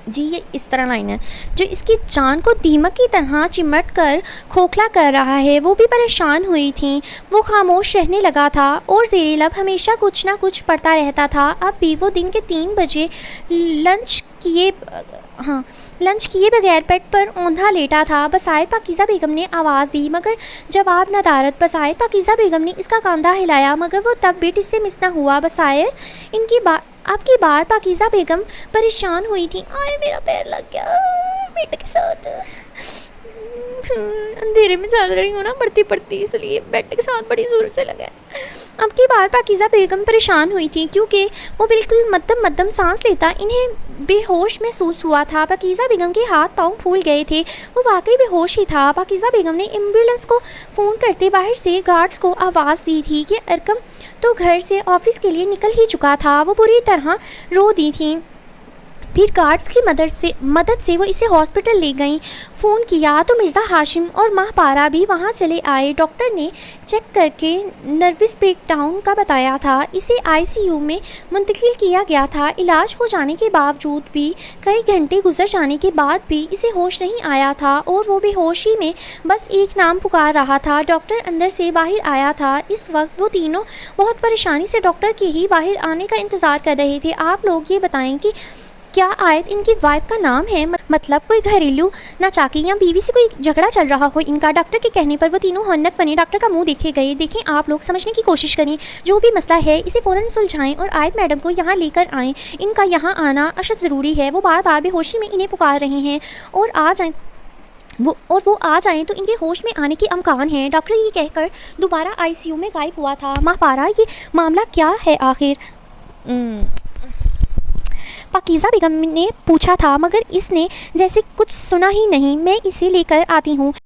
جی۔ یہ اس طرح لائن ہے، جو اس کی جان کو دیمک کی طرح چمٹ کر کھوکھلا کر رہا ہے۔ وہ بھی پریشان ہوئی تھیں۔ وہ خاموش رہنے لگا تھا اور زیر لب ہمیشہ کچھ نہ کچھ پڑھتا رہتا تھا۔ اب بھی وہ دن کے 3 بجے لنچ کیے بغیر بیڈ پر اوندھا لیٹا تھا۔ بظاہر پاکیزہ بیگم نے آواز دی مگر جواب نہ دارد۔ بظاہر پاکیزہ بیگم نے اس کا کاندھا ہلایا مگر وہ تب بھی اس سے مس نہ ہوا۔ بظاہر اب کی بار پاکیزہ بیگم پریشان ہوئی تھی۔ آئے میرا پیر لگ گیا بیٹے کے ساتھ، اندھیرے میں چل رہی ہوں نا پڑھتی اس لیے بیٹے کے ساتھ بڑی زور سے لگا ہے۔ اب کی بار پاکیزہ بیگم پریشان ہوئی تھی کیونکہ وہ بالکل مدم سانس لیتا انہیں بے ہوش محسوس ہوا تھا۔ پاکیزہ بیگم کے ہاتھ پاؤں پھول گئے تھے، وہ واقعی بے ہوش ہی تھا۔ پاکیزہ بیگم نے ایمبولینس کو فون کرتے باہر سے گارڈز کو آواز دی تھی کہ ارکم تو گھر سے آفس کے لیے نکل ہی چکا تھا۔ وہ بری طرح رو دی تھیں۔ پھر گارڈز کی مدد سے وہ اسے ہاسپٹل لے گئیں۔ فون کیا تو مرزا ہاشم اور ماہ پارا بھی وہاں چلے آئے۔ ڈاکٹر نے چیک کر کے نروس بریک ڈاؤن کا بتایا تھا۔ اسے ICU میں منتقل کیا گیا تھا۔ علاج ہو جانے کے باوجود بھی کئی گھنٹے گزر جانے کے بعد بھی اسے ہوش نہیں آیا تھا اور وہ بے ہوشی میں بس ایک نام پکار رہا تھا۔ ڈاکٹر اندر سے باہر آیا تھا۔ اس وقت وہ تینوں بہت پریشانی سے ڈاکٹر کے ہی باہر آنے کا انتظار کر رہے تھے۔ آپ لوگ یہ بتائیں کہ کیا آیت ان کی وائف کا نام ہے؟ مطلب کوئی گھریلو ناچاکی یا بیوی سے کوئی جھگڑا چل رہا ہو ان کا؟ ڈاکٹر کے کہنے پر وہ تینوں ہونک بنے ڈاکٹر کا منہ دیکھے گئے۔ دیکھیں آپ لوگ سمجھنے کی کوشش کریں، جو بھی مسئلہ ہے اسے فوراً سلجھائیں اور آیت میڈم کو یہاں لے کر آئیں۔ ان کا یہاں آنا اشد ضروری ہے، وہ بار بار بے ہوشی میں انہیں پکار رہے ہیں اور آ جائیں وہ آ جائیں تو ان کے ہوش میں آنے کے امکان ہیں۔ ڈاکٹر یہ کہہ کر دوبارہ ICU میں غائب ہوا تھا۔ ماہ پارہ یہ معاملہ کیا ہے آخر؟ پاکیزہ بیگم نے پوچھا تھا، مگر اس نے جیسے کچھ سنا ہی نہیں۔ میں اسے لے کر آتی ہوں۔